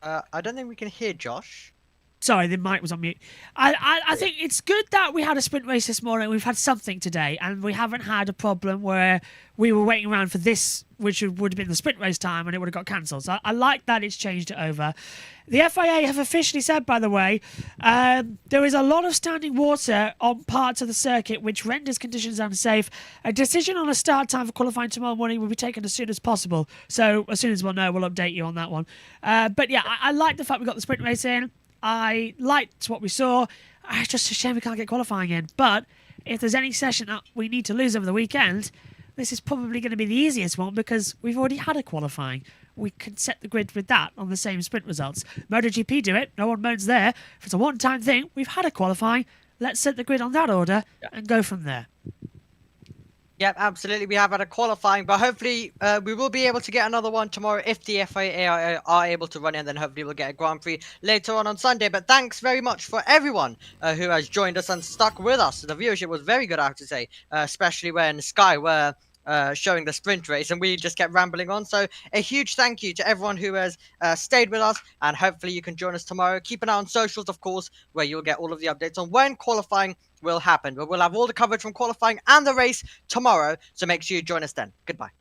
I don't think we can hear Josh.
Sorry, the mic was on mute. I think it's good that we had a sprint race this morning. We've had something today, and we haven't had a problem where we were waiting around for this, which would have been the sprint race time, and it would have got cancelled. So I like that it's changed it over. The FIA have officially said, by the way, there is a lot of standing water on parts of the circuit, which renders conditions unsafe. A decision on a start time for qualifying tomorrow morning will be taken as soon as possible. So as soon as we'll know, we'll update you on that one. But yeah, I like the fact we got the sprint race in. I liked what we saw. It's just a shame we can't get qualifying in. But if there's any session that we need to lose over the weekend, this is probably going to be the easiest one because we've already had a qualifying. We can set the grid with that on the same sprint results. MotoGP do it. No one moans there. If it's a one-time thing, we've had a qualifying. Let's set the grid on that order and go from there.
Yep, absolutely. We have had a qualifying, but hopefully we will be able to get another one tomorrow if the FIA are able to run it, and then hopefully we'll get a Grand Prix later on Sunday. But thanks very much for everyone who has joined us and stuck with us. The viewership was very good, I have to say, especially when Sky were showing the sprint race and we just kept rambling on. So a huge thank you to everyone who has stayed with us, and hopefully you can join us tomorrow. Keep an eye on socials, of course, where you'll get all of the updates on when qualifying will happen. But we'll have all the coverage from qualifying and the race tomorrow, so make sure you join us then. Goodbye.